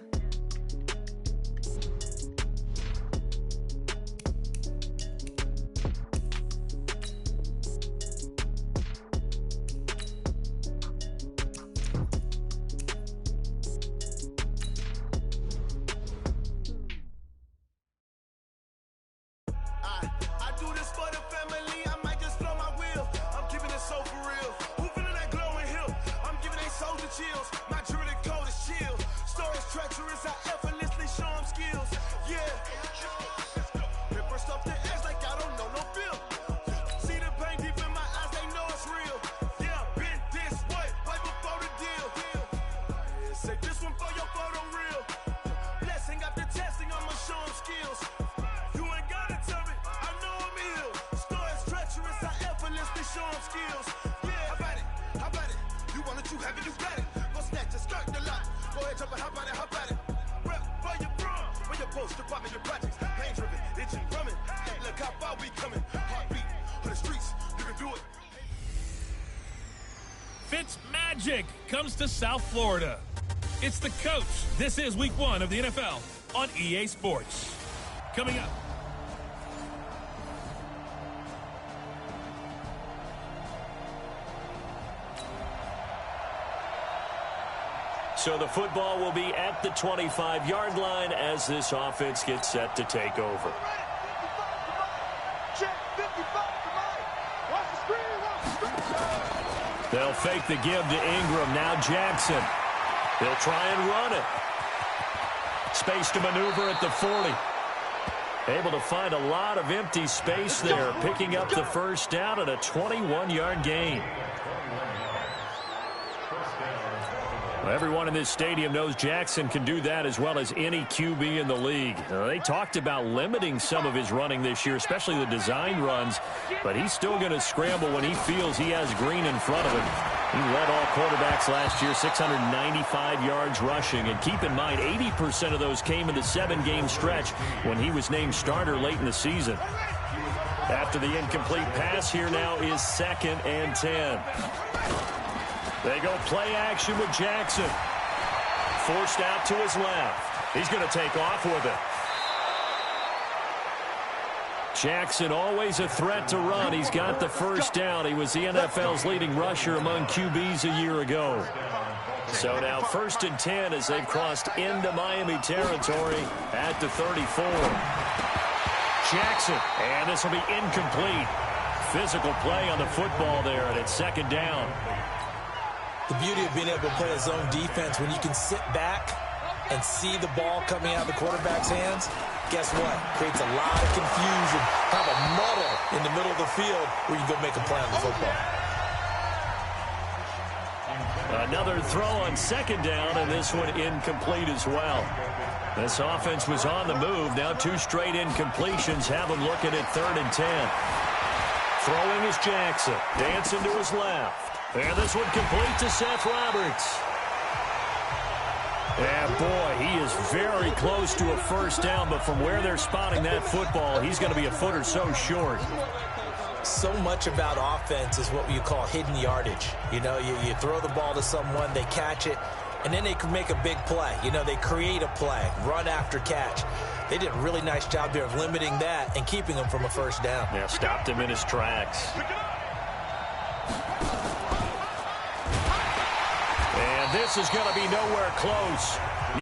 Magic comes to South Florida. It's the coach. This is week 1 of the NFL on EA Sports. Coming up. So the football will be at the 25-yard line as this offense gets set to take over. They'll fake the give to Ingram. Now Jackson. They'll try and run it. Space to maneuver at the 40. Able to find a lot of empty space there, picking up the first down at a 21-yard gain. Well, everyone in this stadium knows Jackson can do that as well as any QB in the league. They talked about limiting some of his running this year, especially the design runs, but he's still going to scramble when he feels he has green in front of him. He led all quarterbacks last year, 695 yards rushing. And keep in mind, 80% of those came in the 7-game stretch when he was named starter late in the season. After the incomplete pass, here now is 2nd and 10. They go play action with Jackson. Forced out to his left. He's going to take off with it. Jackson always a threat to run. He's got the first down. He was the NFL's leading rusher among QBs a year ago. So now 1st and 10 as they've crossed into Miami territory at the 34. Jackson, and this will be incomplete. Physical play on the football there, and it's 2nd down. The beauty of being able to play a zone defense when you can sit back and see the ball coming out of the quarterback's hands, guess what? Creates a lot of confusion, kind of a muddle in the middle of the field where you go make a play on the football. Another throw on second down, and this one incomplete as well. This offense was on the move. Now 2 straight incompletions have them looking at 3rd and 10. Throwing is Jackson. Dancing to his left. And this one complete to Seth Roberts. And boy, he is very close to a first down, but from where they're spotting that football, he's going to be a foot or so short. So much about offense is what you call hidden yardage. You know, you throw the ball to someone, they catch it, and then they can make a big play. You know, they create a play, run after catch. They did a really nice job there of limiting that and keeping him from a first down. Yeah, stopped him in his tracks. And this is going to be nowhere close.